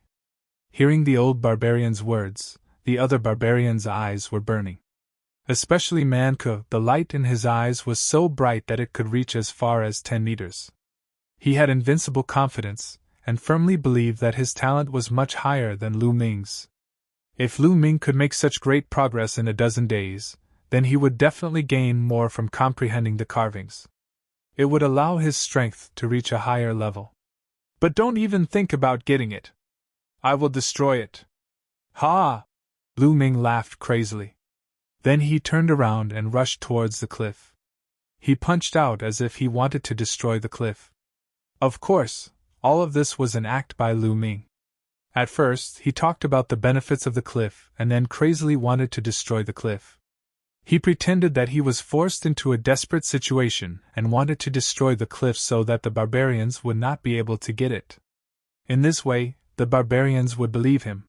Speaker 1: Hearing the old barbarian's words, the other barbarian's eyes were burning. Especially Manke, the light in his eyes was so bright that it could reach as far as 10 meters. He had invincible confidence, and firmly believed that his talent was much higher than Lu Ming's. If Lu Ming could make such great progress in 12 days, then he would definitely gain more from comprehending the carvings. It would allow his strength to reach a higher level. But don't even think about getting it. I will destroy it. Ha! Lu Ming laughed crazily. Then he turned around and rushed towards the cliff. He punched out as if he wanted to destroy the cliff. Of course, all of this was an act by Lu Ming. At first, he talked about the benefits of the cliff and then crazily wanted to destroy the cliff. He pretended that he was forced into a desperate situation and wanted to destroy the cliff so that the barbarians would not be able to get it. In this way, the barbarians would believe him.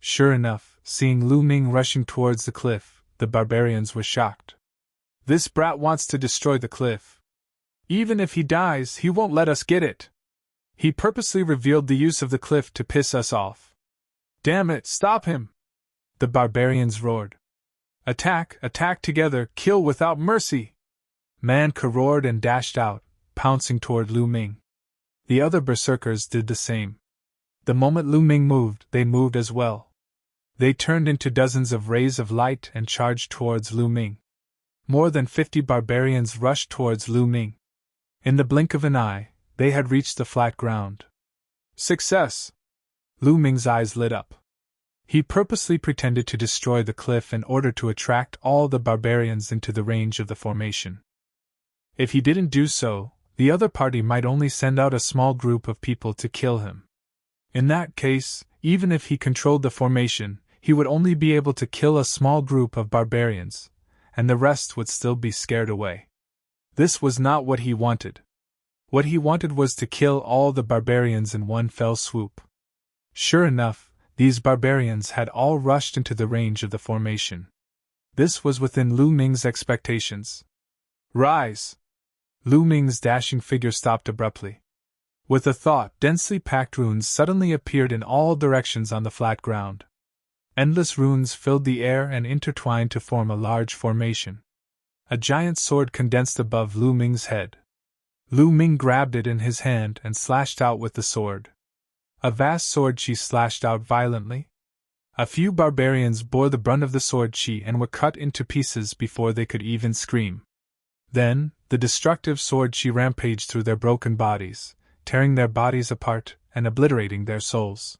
Speaker 1: Sure enough, seeing Lu Ming rushing towards the cliff, the barbarians were shocked. This brat wants to destroy the cliff. Even if he dies, he won't let us get it. He purposely revealed the use of the cliff to piss us off. Damn it, stop him! The barbarians roared. Attack, attack together, kill without mercy! Manke roared and dashed out, pouncing toward Lu Ming. The other berserkers did the same. The moment Lu Ming moved, they moved as well. They turned into dozens of rays of light and charged towards Lu Ming. More than 50 barbarians rushed towards Lu Ming. In the blink of an eye, they had reached the flat ground. Success! Lu Ming's eyes lit up. He purposely pretended to destroy the cliff in order to attract all the barbarians into the range of the formation. If he didn't do so, the other party might only send out a small group of people to kill him. In that case, even if he controlled the formation, he would only be able to kill a small group of barbarians, and the rest would still be scared away. This was not what he wanted. What he wanted was to kill all the barbarians in one fell swoop. Sure enough, these barbarians had all rushed into the range of the formation. This was within Lu Ming's expectations. Rise! Lu Ming's dashing figure stopped abruptly. With a thought, densely packed runes suddenly appeared in all directions on the flat ground. Endless runes filled the air and intertwined to form a large formation. A giant sword condensed above Lu Ming's head. Lu Ming grabbed it in his hand and slashed out with the sword. A vast sword chi slashed out violently. A few barbarians bore the brunt of the sword chi and were cut into pieces before they could even scream. Then, the destructive sword chi rampaged through their broken bodies, tearing their bodies apart and obliterating their souls.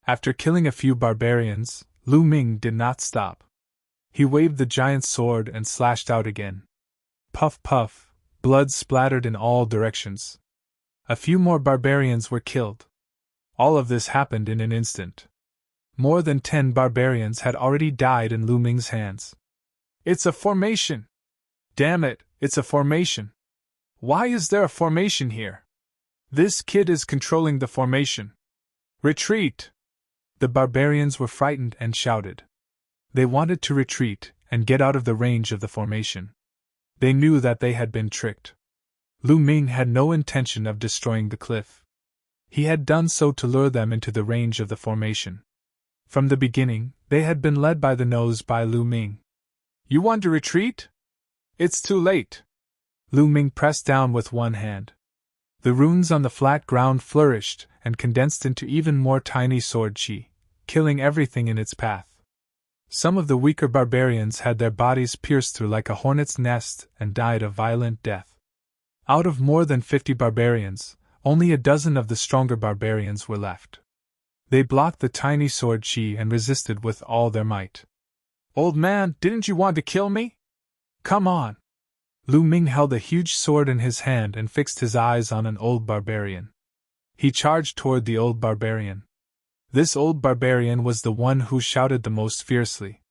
Speaker 1: After killing a few barbarians, Lu Ming did not stop. He waved the giant sword and slashed out again. Puff puff, blood splattered in all directions. A few more barbarians were killed. All of this happened in an instant. More than 10 barbarians had already died in Lu Ming's hands. It's a formation! Damn it, it's a formation! Why is there a formation here? This kid is controlling the formation. Retreat! The barbarians were frightened and shouted. They wanted to retreat and get out of the range of the formation. They knew that they had been tricked. Lu Ming had no intention of destroying the cliff. He had done so to lure them into the range of the formation. From the beginning, they had been led by the nose by Lu Ming. You want to retreat? It's too late. Lu Ming pressed down with one hand. The runes on the flat ground flourished and condensed into even more tiny sword chi, killing everything in its path. Some of the weaker barbarians had their bodies pierced through like a hornet's nest and died a violent death. Out of more than 50 barbarians, only a dozen of the stronger barbarians were left. They blocked the tiny sword Qi and resisted with all their might. "Old man, didn't you want to kill me? Come on!" Lu Ming held a huge sword in his hand and fixed his eyes on an old barbarian. He charged toward the old barbarian. This old barbarian was the one who shouted the most fiercely.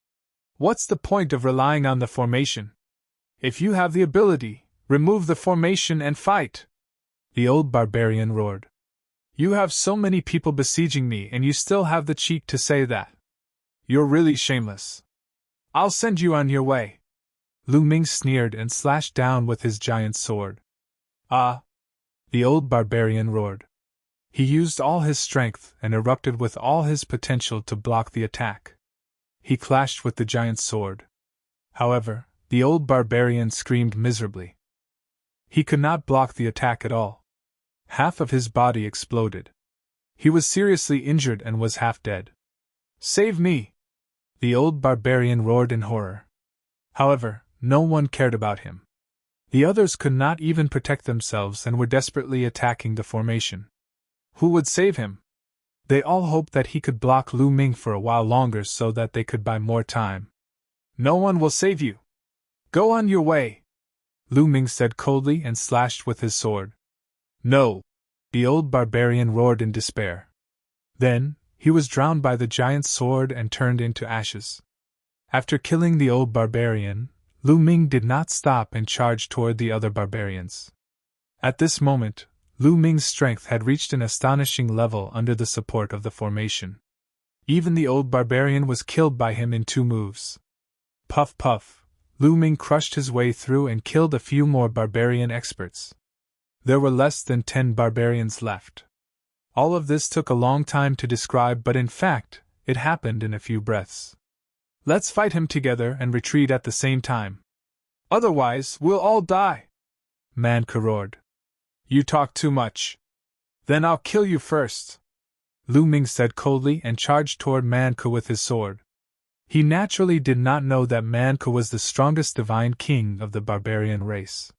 Speaker 1: "What's the point of relying on the formation? If you have the ability, remove the formation and fight!" The old barbarian roared. "You have so many people besieging me and you still have the cheek to say that. You're really shameless. I'll send you on your way." Lu Ming sneered and slashed down with his giant sword. "Ah!" the old barbarian roared. He used all his strength and erupted with all his potential to block the attack. He clashed with the giant sword. However, the old barbarian screamed miserably. He could not block the attack at all. Half of his body exploded. He was seriously injured and was half dead. "Save me!" the old barbarian roared in horror. However, no one cared about him. The others could not even protect themselves and were desperately attacking the formation. Who would save him? They all hoped that he could block Lu Ming for a while longer so that they could buy more time. "No one will save you. Go on your way," Lu Ming said coldly and slashed with his sword. "No!" the old barbarian roared in despair. Then, he was drowned by the giant sword and turned into ashes. After killing the old barbarian, Lu Ming did not stop and charged toward the other barbarians. At this moment, Lu Ming's strength had reached an astonishing level under the support of the formation. Even the old barbarian was killed by him in 2 moves. Puff puff, Lu Ming crushed his way through and killed a few more barbarian experts. There were less than 10 barbarians left. All of this took a long time to describe, but in fact, it happened in a few breaths. "Let's fight him together and retreat at the same time. Otherwise, we'll all die," Manka roared. "You talk too much. Then I'll kill you first," Lu Ming said coldly and charged toward Manka with his sword. He naturally did not know that Manka was the strongest divine king of the barbarian race.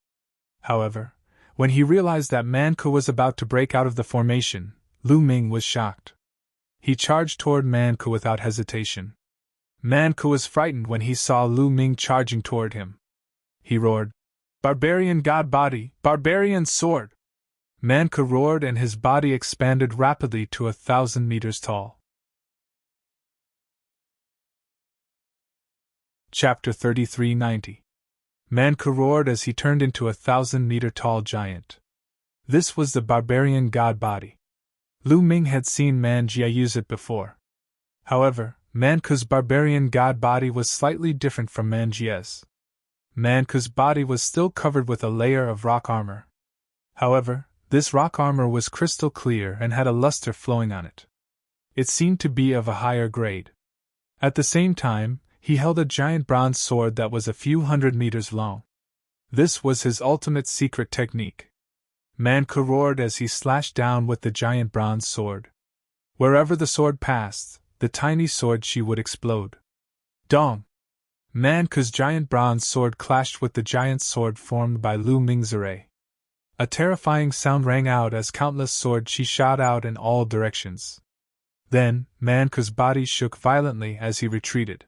Speaker 1: However, when he realized that Manka was about to break out of the formation, Lu Ming was shocked. He charged toward Manka without hesitation. Manka was frightened when he saw Lu Ming charging toward him. He roared, "Barbarian god body, barbarian sword!" Manka roared and his body expanded rapidly to 1,000 meters tall. Chapter 3390. Manka roared as he turned into a 1,000-meter-tall giant. This was the barbarian god body. Lu Ming had seen Manjia use it before. However, Manka's barbarian god body was slightly different from Manjia's. Manka's body was still covered with a layer of rock armor. However, this rock armor was crystal clear and had a luster flowing on it. It seemed to be of a higher grade. At the same time, he held a giant bronze sword that was a few hundred meters long. This was his ultimate secret technique. Manka roared as he slashed down with the giant bronze sword. Wherever the sword passed, the tiny sword she would explode. Dong! Manka's giant bronze sword clashed with the giant sword formed by Lu Ming's array. A terrifying sound rang out as countless swords she shot out in all directions. Then, Manka's body shook violently as he retreated.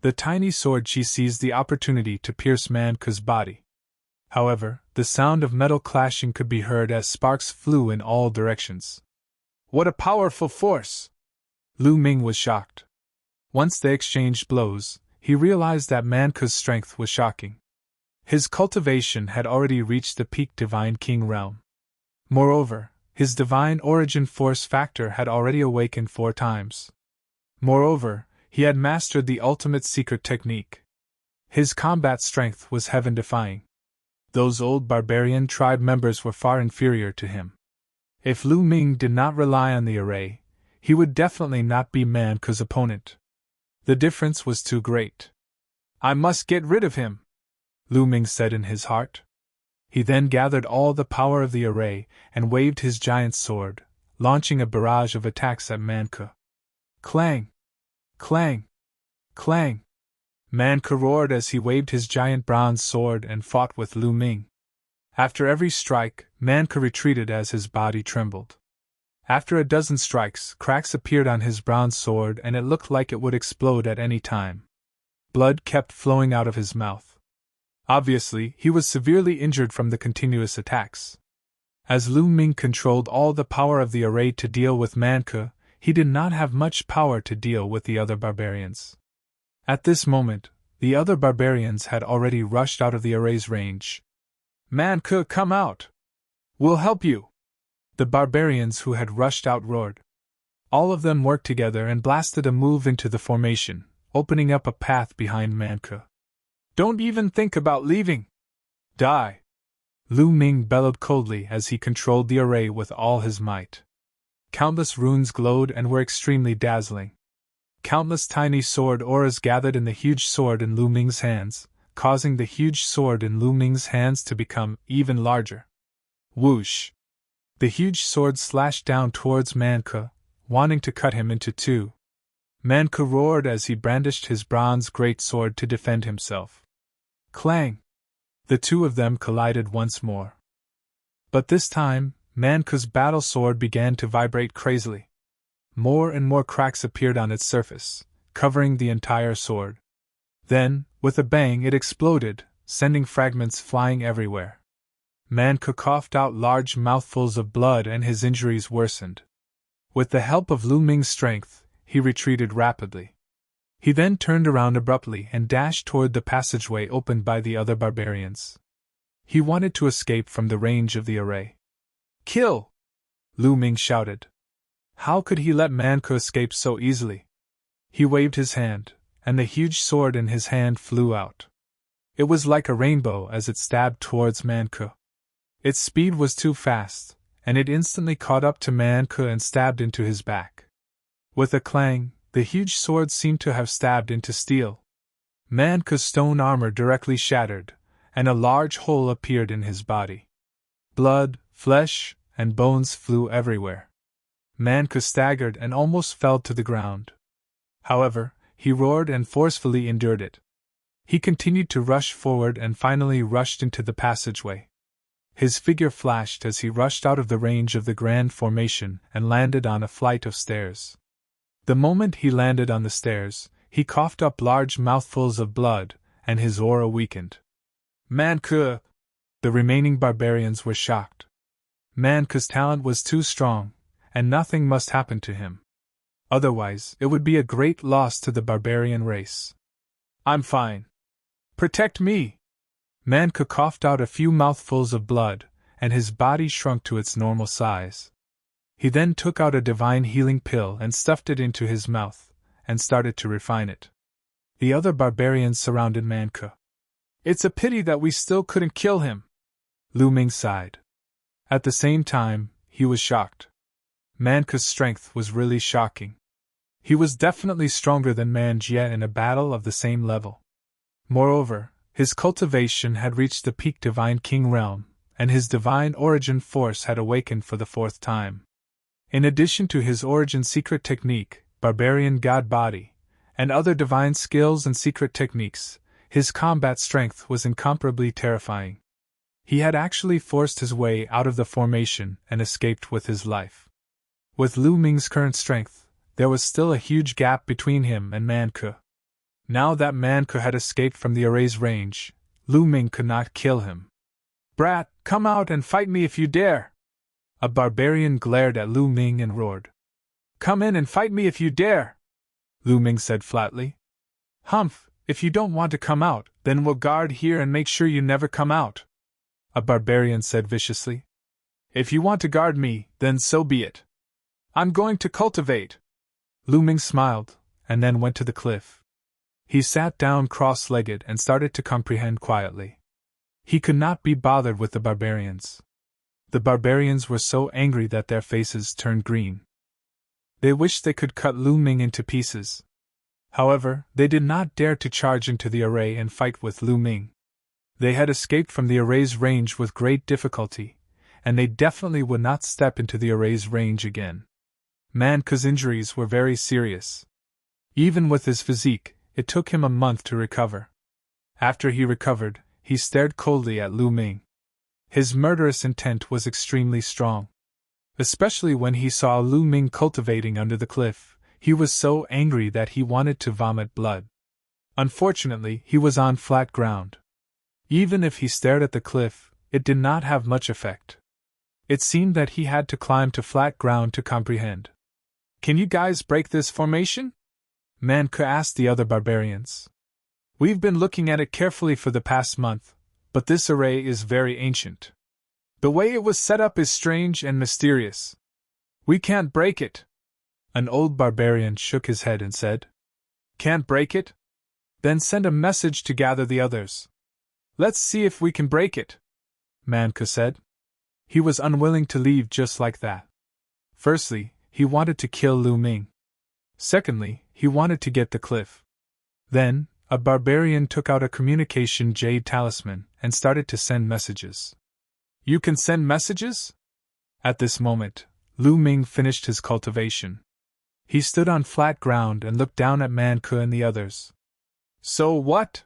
Speaker 1: The tiny sword she seized the opportunity to pierce Manka's body. However, the sound of metal clashing could be heard as sparks flew in all directions. "What a powerful force!" Lu Ming was shocked. Once they exchanged blows, he realized that Manka's strength was shocking. His cultivation had already reached the peak divine king realm. Moreover, his divine origin force factor had already awakened 4 times. Moreover, he had mastered the ultimate secret technique. His combat strength was heaven-defying. Those old barbarian tribe members were far inferior to him. If Lu Ming did not rely on the array, he would definitely not be Manka's opponent. The difference was too great. "I must get rid of him," Lu Ming said in his heart. He then gathered all the power of the array and waved his giant sword, launching a barrage of attacks at Manka. Clang! Clang! Clang! Manke roared as he waved his giant bronze sword and fought with Lu Ming. After every strike, Manke retreated as his body trembled. After a dozen strikes, cracks appeared on his bronze sword and it looked like it would explode at any time. Blood kept flowing out of his mouth. Obviously, he was severely injured from the continuous attacks. As Lu Ming controlled all the power of the array to deal with Manke, he did not have much power to deal with the other barbarians. At this moment, the other barbarians had already rushed out of the array's range. Manke, come out! We'll help you! The barbarians who had rushed out roared. All of them worked together and blasted a move into the formation, opening up a path behind Manke. Don't even think about leaving! Die! Lu Ming bellowed coldly as he controlled the array with all his might. Countless runes glowed and were extremely dazzling. Countless tiny sword auras gathered in the huge sword in Lu Ming's hands, causing the huge sword in Lu Ming's hands to become even larger. Whoosh! The huge sword slashed down towards Manke, wanting to cut him into two. Manke roared as he brandished his bronze greatsword to defend himself. Clang! The two of them collided once more. But this time, Manke's battle sword began to vibrate crazily. More and more cracks appeared on its surface, covering the entire sword. Then, with a bang, it exploded, sending fragments flying everywhere. Manke coughed out large mouthfuls of blood and his injuries worsened. With the help of Lu Ming's strength, he retreated rapidly. He then turned around abruptly and dashed toward the passageway opened by the other barbarians. He wanted to escape from the range of the array. Kill! Lu Ming shouted. How could he let Manke escape so easily? He waved his hand, and the huge sword in his hand flew out. It was like a rainbow as it stabbed towards Manke. Its speed was too fast, and it instantly caught up to Manke and stabbed into his back. With a clang, the huge sword seemed to have stabbed into steel. Manke's stone armor directly shattered, and a large hole appeared in his body. Blood, flesh, and bones flew everywhere. Manke staggered and almost fell to the ground. However, he roared and forcefully endured it. He continued to rush forward and finally rushed into the passageway. His figure flashed as he rushed out of the range of the grand formation and landed on a flight of stairs. The moment he landed on the stairs, he coughed up large mouthfuls of blood, and his aura weakened. Manke! The remaining barbarians were shocked. Manke's talent was too strong, and nothing must happen to him. Otherwise, it would be a great loss to the barbarian race. I'm fine. Protect me! Manke coughed out a few mouthfuls of blood, and his body shrunk to its normal size. He then took out a divine healing pill and stuffed it into his mouth, and started to refine it. The other barbarians surrounded Manke. It's a pity that we still couldn't kill him, Lu Ming sighed. At the same time, he was shocked. Manke's strength was really shocking. He was definitely stronger than Man Jie in a battle of the same level. Moreover, his cultivation had reached the peak Divine King realm, and his divine origin force had awakened for the fourth time. In addition to his origin secret technique, barbarian god body, and other divine skills and secret techniques, his combat strength was incomparably terrifying. He had actually forced his way out of the formation and escaped with his life. With Lu Ming's current strength, there was still a huge gap between him and Manke. Now that Manke had escaped from the array's range, Lu Ming could not kill him. Brat, come out and fight me if you dare! A barbarian glared at Lu Ming and roared. Come in and fight me if you dare! Lu Ming said flatly. Humph, if you don't want to come out, then we'll guard here and make sure you never come out, a barbarian said viciously. If you want to guard me, then so be it. I'm going to cultivate. Lu Ming smiled, and then went to the cliff. He sat down cross-legged and started to comprehend quietly. He could not be bothered with the barbarians. The barbarians were so angry that their faces turned green. They wished they could cut Lu Ming into pieces. However, they did not dare to charge into the array and fight with Lu Ming. They had escaped from the array's range with great difficulty, and they definitely would not step into the array's range again. Manke's injuries were very serious. Even with his physique, it took him a month to recover. After he recovered, he stared coldly at Lu Ming. His murderous intent was extremely strong. Especially when he saw Lu Ming cultivating under the cliff, he was so angry that he wanted to vomit blood. Unfortunately, he was on flat ground. Even if he stared at the cliff, it did not have much effect. It seemed that he had to climb to flat ground to comprehend. "Can you guys break this formation?" Manke asked the other barbarians. "We've been looking at it carefully for the past month, but this array is very ancient. The way it was set up is strange and mysterious. We can't break it." An old barbarian shook his head and said, "Can't break it? Then send a message to gather the others. Let's see if we can break it," Manke said. He was unwilling to leave just like that. Firstly, he wanted to kill Lu Ming. Secondly, he wanted to get the cliff. Then, a barbarian took out a communication jade talisman and started to send messages. "You can send messages?" At this moment, Lu Ming finished his cultivation. He stood on flat ground and looked down at Manke and the others. "So what?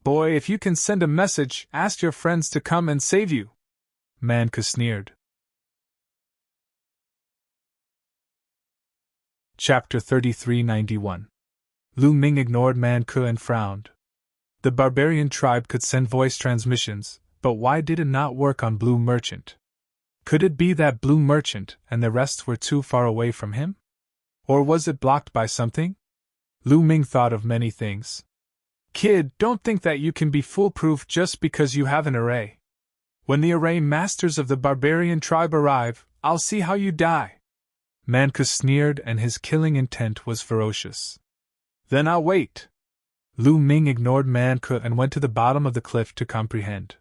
Speaker 1: Boy, if you can send a message, ask your friends to come and save you," Manke sneered. Chapter 3391. Lu Ming ignored Manke and frowned. The barbarian tribe could send voice transmissions, but why did it not work on Blue Merchant? Could it be that Blue Merchant and the rest were too far away from him? Or was it blocked by something? Lu Ming thought of many things. "Kid, don't think that you can be foolproof just because you have an array. When the array masters of the barbarian tribe arrive, I'll see how you die." Manke sneered, and his killing intent was ferocious. "Then I'll wait." Lu Ming ignored Manke and went to the bottom of the cliff to comprehend.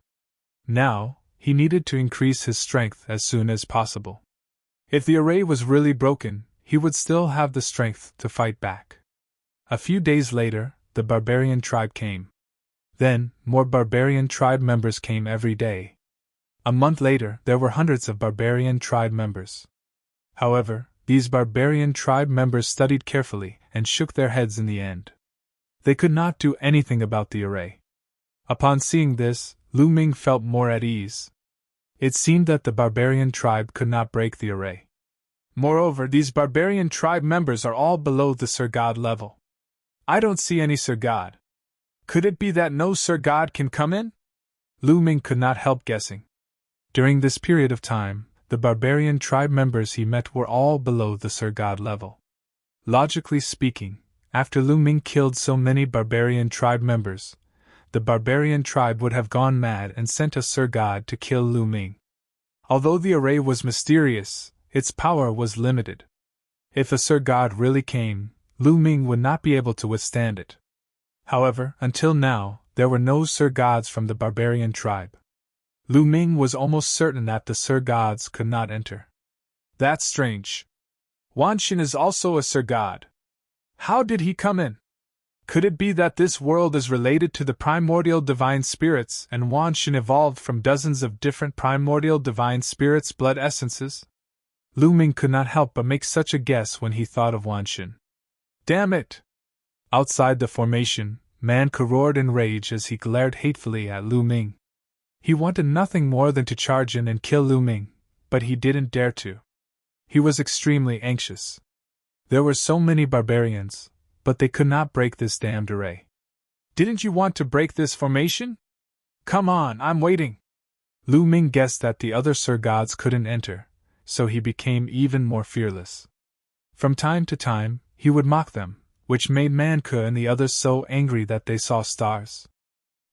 Speaker 1: Now, he needed to increase his strength as soon as possible. If the array was really broken, he would still have the strength to fight back. A few days later, the barbarian tribe came. Then, more barbarian tribe members came every day. A month later, there were hundreds of barbarian tribe members. However, these barbarian tribe members studied carefully and shook their heads in the end. They could not do anything about the array. Upon seeing this, Lu Ming felt more at ease. It seemed that the barbarian tribe could not break the array. Moreover, these barbarian tribe members are all below the Sir God level. I don't see any Sir God. Could it be that no Sir God can come in? Lu Ming could not help guessing. During this period of time, the barbarian tribe members he met were all below the Sir God level. Logically speaking, after Lu Ming killed so many barbarian tribe members, the barbarian tribe would have gone mad and sent a Sir God to kill Lu Ming. Although the array was mysterious, its power was limited. If a Sir God really came, Lu Ming would not be able to withstand it. However, until now, there were no Sir Gods from the barbarian tribe. Lu Ming was almost certain that the Sir Gods could not enter. That's strange. Wan Xin is also a Sir God. How did he come in? Could it be that this world is related to the primordial divine spirits and Wan Xin evolved from dozens of different primordial divine spirits' blood essences? Lu Ming could not help but make such a guess when he thought of Wan Xin. Damn it! Outside the formation, Manke roared in rage as he glared hatefully at Lu Ming. He wanted nothing more than to charge in and kill Lu Ming, but he didn't dare to. He was extremely anxious. There were so many barbarians, but they could not break this damned array. Didn't you want to break this formation? Come on, I'm waiting. Lu Ming guessed that the other Sir Gods couldn't enter, so he became even more fearless. From time to time, he would mock them, which made Manke and the others so angry that they saw stars.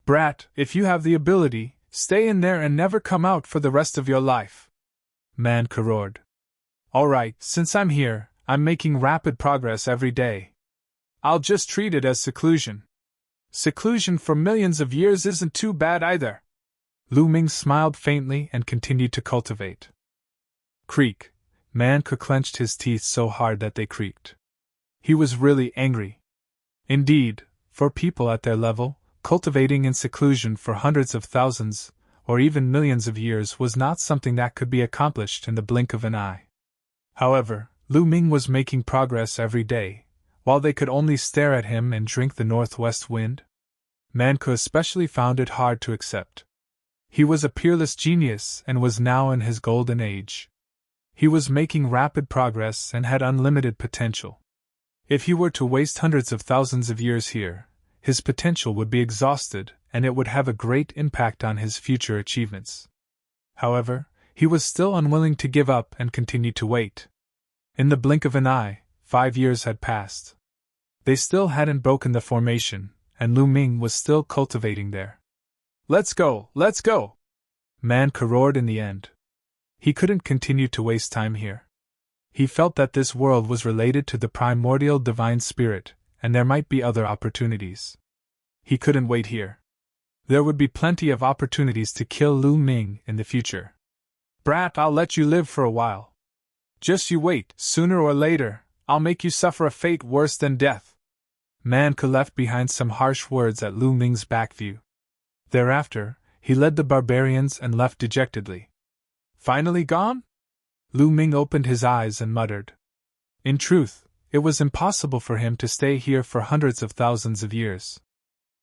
Speaker 1: Brat, if you have the ability, stay in there and never come out for the rest of your life. Manke roared. All right, since I'm here, I'm making rapid progress every day. I'll just treat it as seclusion. Seclusion for millions of years isn't too bad either. Lu Ming smiled faintly and continued to cultivate. Creak. Manke clenched his teeth so hard that they creaked. He was really angry. Indeed, for people at their level, cultivating in seclusion for hundreds of thousands, or even millions of years was not something that could be accomplished in the blink of an eye. However, Lu Ming was making progress every day, while they could only stare at him and drink the northwest wind? Manku especially found it hard to accept. He was a peerless genius and was now in his golden age. He was making rapid progress and had unlimited potential. If he were to waste hundreds of thousands of years here, his potential would be exhausted and it would have a great impact on his future achievements. However, he was still unwilling to give up and continued to wait. In the blink of an eye, 5 years had passed. They still hadn't broken the formation, and Lu Ming was still cultivating there. Let's go, let's go! Manku roared in the end. He couldn't continue to waste time here. He felt that this world was related to the primordial divine spirit, and there might be other opportunities. He couldn't wait here. There would be plenty of opportunities to kill Lu Ming in the future. Brat, I'll let you live for a while. Just you wait, sooner or later, I'll make you suffer a fate worse than death. Manku left behind some harsh words at Lu Ming's back view. Thereafter, he led the barbarians and left dejectedly. Finally gone? Lu Ming opened his eyes and muttered. In truth, it was impossible for him to stay here for hundreds of thousands of years.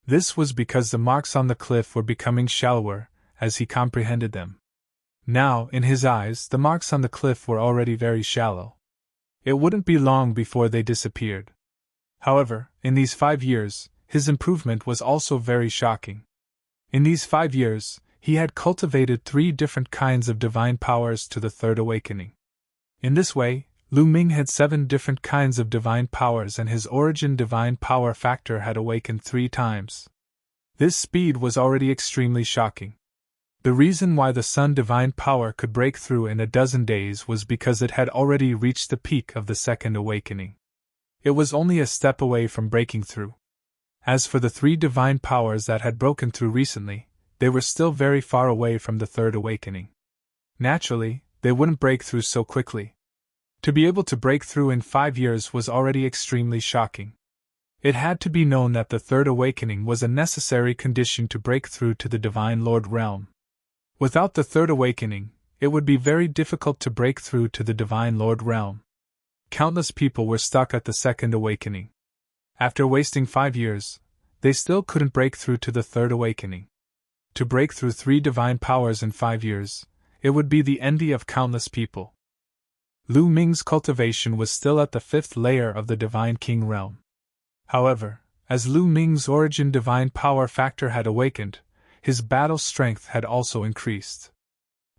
Speaker 1: This was because the marks on the cliff were becoming shallower, as he comprehended them. Now, in his eyes, the marks on the cliff were already very shallow. It wouldn't be long before they disappeared. However, in these 5 years, his improvement was also very shocking. In these 5 years, he had cultivated 3 different kinds of divine powers to the third awakening. In this way, Lu Ming had 7 different kinds of divine powers and his origin divine power factor had awakened 3 times. This speed was already extremely shocking. The reason why the Sun divine power could break through in a dozen days was because it had already reached the peak of the second awakening. It was only a step away from breaking through. As for the 3 divine powers that had broken through recently, they were still very far away from the third awakening. Naturally, they wouldn't break through so quickly. To be able to break through in 5 years was already extremely shocking. It had to be known that the third awakening was a necessary condition to break through to the Divine Lord realm. Without the third awakening, it would be very difficult to break through to the Divine Lord realm. Countless people were stuck at the second awakening. After wasting 5 years, they still couldn't break through to the third awakening. To break through 3 divine powers in 5 years, it would be the envy of countless people. Lu Ming's cultivation was still at the 5th layer of the Divine King realm. However, as Lu Ming's origin divine power factor had awakened, his battle strength had also increased.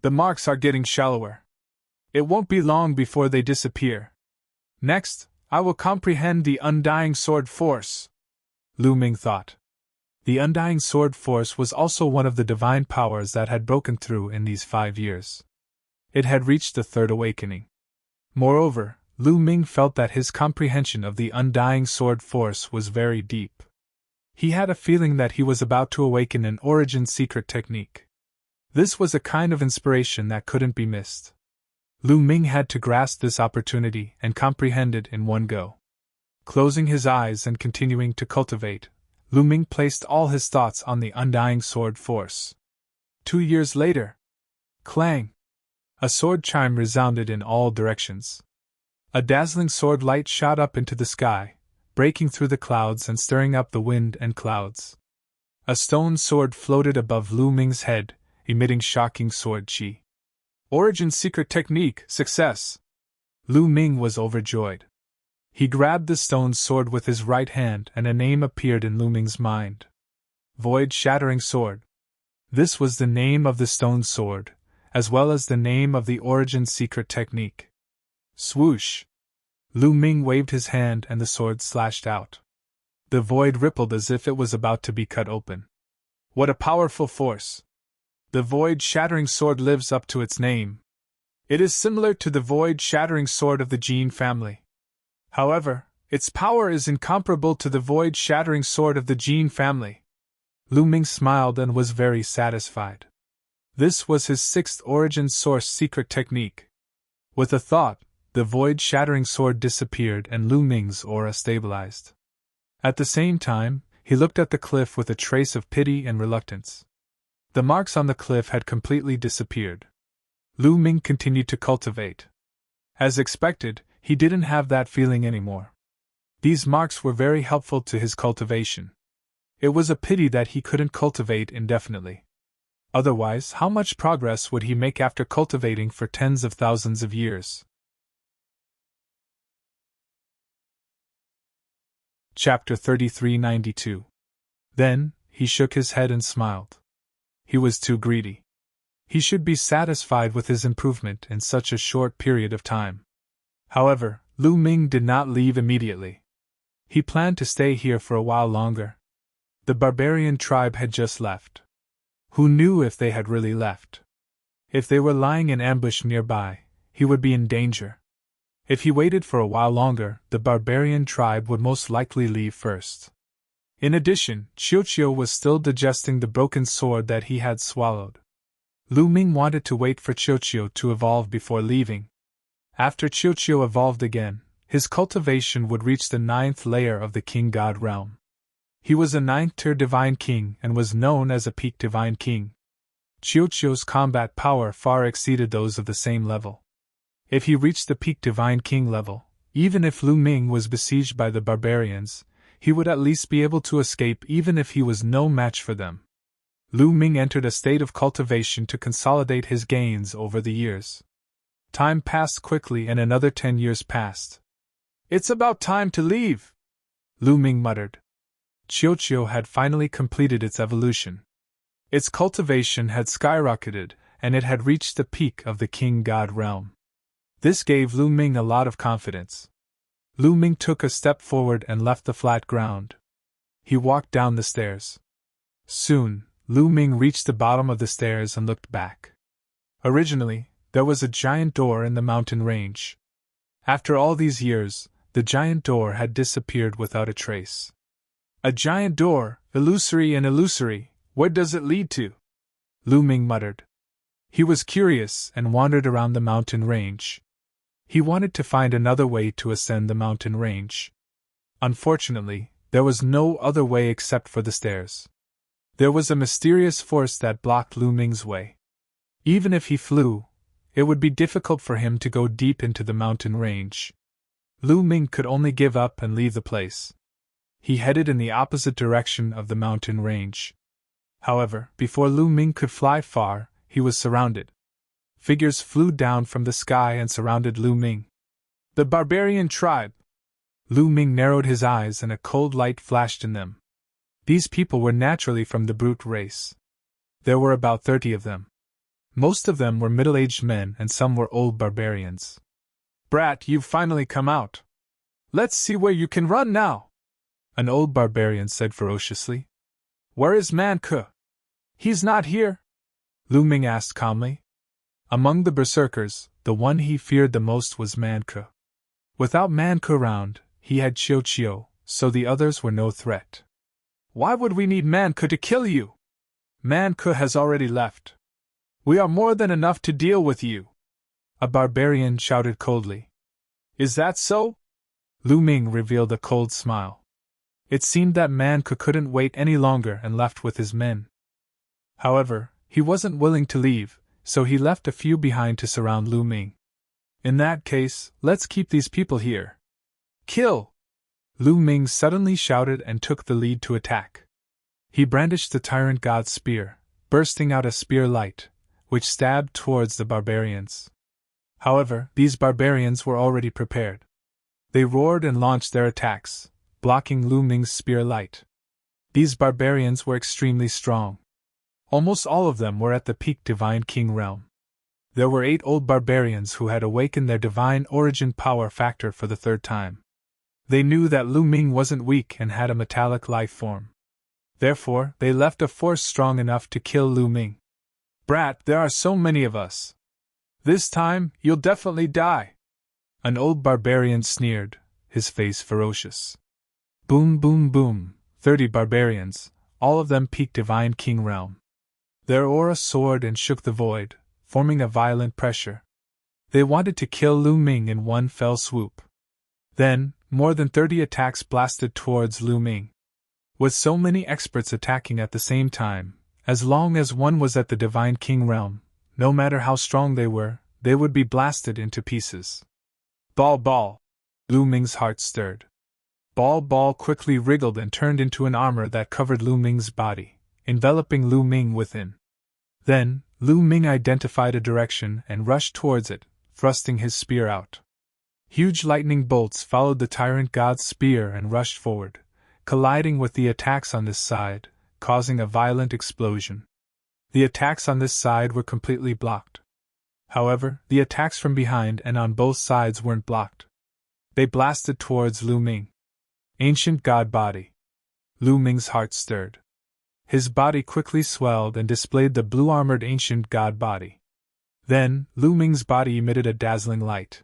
Speaker 1: The marks are getting shallower. It won't be long before they disappear. Next, I will comprehend the undying sword force, Lu Ming thought. The undying sword force was also one of the divine powers that had broken through in these 5 years. It had reached the third awakening. Moreover, Lu Ming felt that his comprehension of the undying sword force was very deep. He had a feeling that he was about to awaken an origin secret technique. This was a kind of inspiration that couldn't be missed. Lu Ming had to grasp this opportunity and comprehend it in one go. Closing his eyes and continuing to cultivate, Lu Ming placed all his thoughts on the undying sword force. 2 years later, clang! A sword chime resounded in all directions. A dazzling sword light shot up into the sky, breaking through the clouds and stirring up the wind and clouds. A stone sword floated above Lu Ming's head, emitting shocking sword chi. Origin secret technique, success! Lu Ming was overjoyed. He grabbed the stone sword with his right hand and a name appeared in Lu Ming's mind. Void Shattering Sword. This was the name of the stone sword, as well as the name of the origin secret technique. Swoosh! Lu Ming waved his hand and the sword slashed out. The void rippled as if it was about to be cut open. What a powerful force! The Void Shattering Sword lives up to its name. It is similar to the Void Shattering Sword of the Jin family. However, its power is incomparable to the Void Shattering Sword of the Jin family. Lu Ming smiled and was very satisfied. This was his 6th origin source secret technique. With a thought, the Void Shattering Sword disappeared and Lu Ming's aura stabilized. At the same time, he looked at the cliff with a trace of pity and reluctance. The marks on the cliff had completely disappeared. Lu Ming continued to cultivate. As expected, he didn't have that feeling anymore. These marks were very helpful to his cultivation. It was a pity that he couldn't cultivate indefinitely. Otherwise, how much progress would he make after cultivating for tens of thousands of years? Chapter 3392. Then, he shook his head and smiled. He was too greedy. He should be satisfied with his improvement in such a short period of time. However, Lu Ming did not leave immediately. He planned to stay here for a while longer. The barbarian tribe had just left. Who knew if they had really left? If they were lying in ambush nearby, he would be in danger. If he waited for a while longer, the barbarian tribe would most likely leave first. In addition, Qiuqiu was still digesting the broken sword that he had swallowed. Lu Ming wanted to wait for Qiuqiu to evolve before leaving. After Qiuqiu evolved again, his cultivation would reach the 9th layer of the King God realm. He was a 9th-tier Divine King and was known as a Peak Divine King. Qiuqiu's combat power far exceeded those of the same level. If he reached the Peak Divine King level, even if Lu Ming was besieged by the barbarians, he would at least be able to escape even if he was no match for them. Lu Ming entered a state of cultivation to consolidate his gains over the years. Time passed quickly and another 10 years passed. "It's about time to leave," Lu Ming muttered. Qiuqiu had finally completed its evolution. Its cultivation had skyrocketed, and it had reached the peak of the King God realm. This gave Lu Ming a lot of confidence. Lu Ming took a step forward and left the flat ground. He walked down the stairs. Soon, Lu Ming reached the bottom of the stairs and looked back. Originally, there was a giant door in the mountain range. After all these years, the giant door had disappeared without a trace. A giant door, illusory and illusory, where does it lead to? Lu Ming muttered. He was curious and wandered around the mountain range. He wanted to find another way to ascend the mountain range. Unfortunately, there was no other way except for the stairs. There was a mysterious force that blocked Lu Ming's way. Even if he flew, it would be difficult for him to go deep into the mountain range. Lu Ming could only give up and leave the place. He headed in the opposite direction of the mountain range. However, before Lu Ming could fly far, he was surrounded. Figures flew down from the sky and surrounded Lu Ming. The barbarian tribe! Lu Ming narrowed his eyes and a cold light flashed in them. These people were naturally from the brute race. There were about 30 of them. Most of them were middle-aged men and some were old barbarians. "Brat, you've finally come out. Let's see where you can run now," an old barbarian said ferociously. "Where is Man Ke?" "He's not here," Lu Ming asked calmly. Among the berserkers, the one he feared the most was Man Ke. Without Man Ke around, he had Qiuqiu, so the others were no threat. "Why would we need Man Ke to kill you? Man Ke has already left. We are more than enough to deal with you," a barbarian shouted coldly. "Is that so?" Lu Ming revealed a cold smile. It seemed that Man Ke couldn't wait any longer and left with his men. However, he wasn't willing to leave, so he left a few behind to surround Lu Ming. "In that case, let's keep these people here." "Kill!" Lu Ming suddenly shouted and took the lead to attack. He brandished the tyrant god's spear, bursting out a spear light, which stabbed towards the barbarians. However, these barbarians were already prepared. They roared and launched their attacks, blocking Lu Ming's spear light. These barbarians were extremely strong. Almost all of them were at the Peak Divine King realm. There were 8 old barbarians who had awakened their divine origin power factor for the 3rd time. They knew that Lu Ming wasn't weak and had a metallic life form. Therefore, they left a force strong enough to kill Lu Ming. "Brat, there are so many of us. This time, you'll definitely die," an old barbarian sneered, his face ferocious. Boom, boom, boom, 30 barbarians, all of them Peak Divine King realm. Their aura soared and shook the void, forming a violent pressure. They wanted to kill Lu Ming in one fell swoop. Then, more than 30 attacks blasted towards Lu Ming. With so many experts attacking at the same time, as long as one was at the Divine King realm, no matter how strong they would be blasted into pieces. Ball, ball! Lu Ming's heart stirred. Ball quickly wriggled and turned into an armor that covered Lu Ming's body, enveloping Lu Ming within. Then, Lu Ming identified a direction and rushed towards it, thrusting his spear out. Huge lightning bolts followed the tyrant god's spear and rushed forward, colliding with the attacks on this side, causing a violent explosion. The attacks on this side were completely blocked. However, the attacks from behind and on both sides weren't blocked. They blasted towards Lu Ming. Ancient god body. Lu Ming's heart stirred. His body quickly swelled and displayed the blue-armored ancient god body. Then, Lu Ming's body emitted a dazzling light.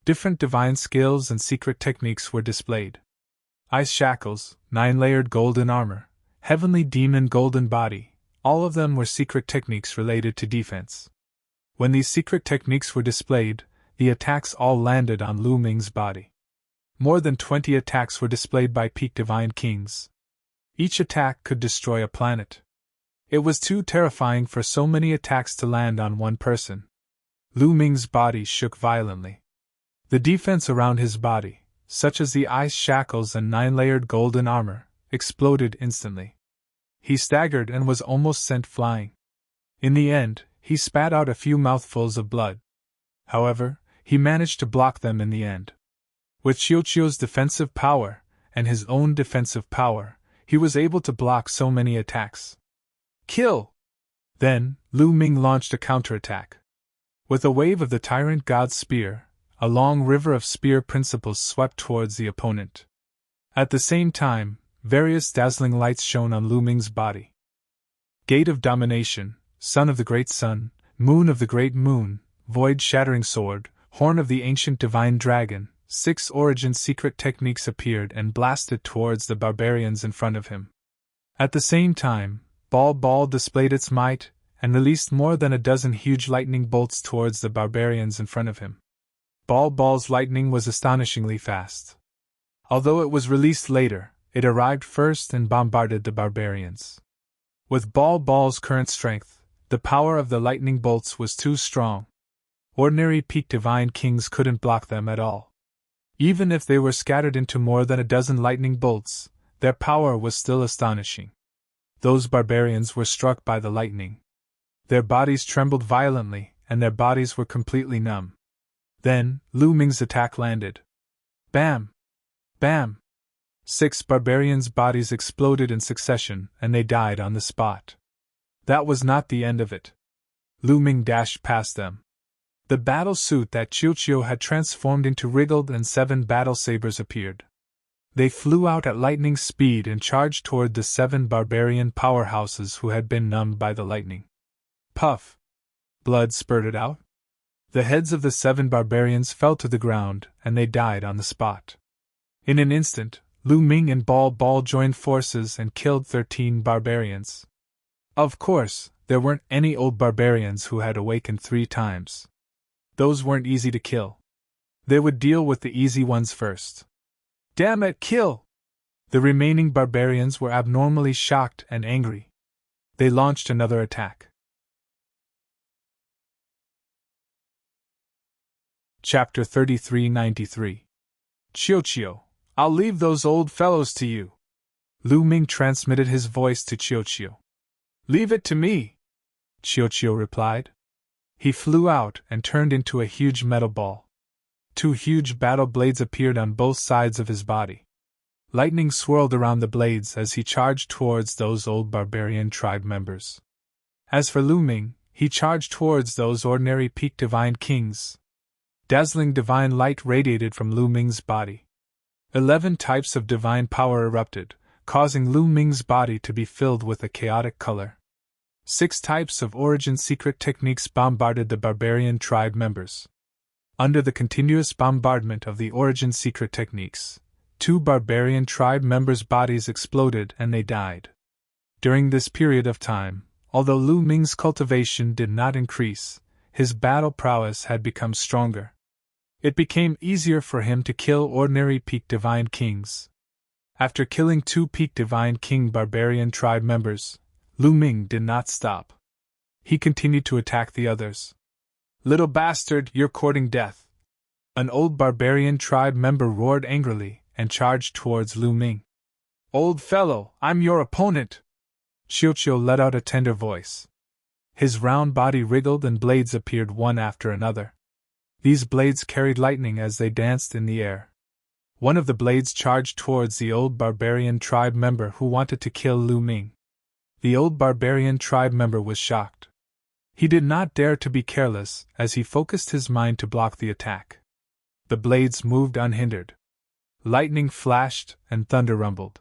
Speaker 1: Different divine skills and secret techniques were displayed. Ice shackles, 9-layered golden armor, heavenly demon golden body, all of them were secret techniques related to defense. When these secret techniques were displayed, the attacks all landed on Lu Ming's body. More than 20 attacks were displayed by peak divine kings. Each attack could destroy a planet. It was too terrifying for so many attacks to land on one person. Lu Ming's body shook violently. The defense around his body, such as the ice shackles and 9-layered golden armor, exploded instantly. He staggered and was almost sent flying. In the end, he spat out a few mouthfuls of blood. However, he managed to block them in the end. With Qiuqiu's defensive power, and his own defensive power, he was able to block so many attacks. Kill! Then, Lu Ming launched a counterattack. With a wave of the tyrant god's spear, a long river of spear principles swept towards the opponent. At the same time, various dazzling lights shone on Lu Ming's body. Gate of Domination, Sun of the Great Sun, Moon of the Great Moon, Void-Shattering Sword, Horn of the Ancient Divine Dragon, 6 origin secret techniques appeared and blasted towards the barbarians in front of him. At the same time, Ball displayed its might, and released more than a dozen huge lightning bolts towards the barbarians in front of him. Ball's lightning was astonishingly fast. Although it was released later, it arrived first and bombarded the barbarians. With Ball's current strength, the power of the lightning bolts was too strong. Ordinary peak divine kings couldn't block them at all. Even if they were scattered into more than a dozen lightning bolts, their power was still astonishing. Those barbarians were struck by the lightning. Their bodies trembled violently, and their bodies were completely numb. Then, Lu Ming's attack landed. Bam! Bam! 6 barbarians' bodies exploded in succession, and they died on the spot. That was not the end of it. Lu Ming dashed past them. The battle suit that Qiuqiu had transformed into wriggled and 7 battle sabers appeared. They flew out at lightning speed and charged toward the 7 barbarian powerhouses who had been numbed by the lightning. Puff! Blood spurted out. The heads of the 7 barbarians fell to the ground, and they died on the spot. In an instant, Lu Ming and Ball joined forces and killed 13 barbarians. Of course, there weren't any old barbarians who had awakened 3 times. Those weren't easy to kill. They would deal with the easy ones first. Damn it, kill! The remaining barbarians were abnormally shocked and angry. They launched another attack. Chapter 3393. Qiuqiu, I'll leave those old fellows to you. Lu Ming transmitted his voice to Qiuqiu. Leave it to me, Qiuqiu replied. He flew out and turned into a huge metal ball. 2 huge battle blades appeared on both sides of his body. Lightning swirled around the blades as he charged towards those old barbarian tribe members. As for Lu Ming, he charged towards those ordinary peak divine kings. Dazzling divine light radiated from Lu Ming's body. 11 types of divine power erupted, causing Lu Ming's body to be filled with a chaotic color. 6 types of origin secret techniques bombarded the barbarian tribe members. Under the continuous bombardment of the origin secret techniques, 2 barbarian tribe members' bodies exploded and they died. During this period of time, although Lu Ming's cultivation did not increase, his battle prowess had become stronger. It became easier for him to kill ordinary peak divine kings. After killing 2 peak divine king barbarian tribe members, Lu Ming did not stop. He continued to attack the others. Little bastard, you're courting death! An old barbarian tribe member roared angrily, and charged towards Lu Ming. "Old fellow, I'm your opponent!" Qiuqiu let out a tender voice. His round body wriggled and blades appeared one after another. These blades carried lightning as they danced in the air. One of the blades charged towards the old barbarian tribe member who wanted to kill Lu Ming. The old barbarian tribe member was shocked. He did not dare to be careless as he focused his mind to block the attack. The blades moved unhindered. Lightning flashed and thunder rumbled.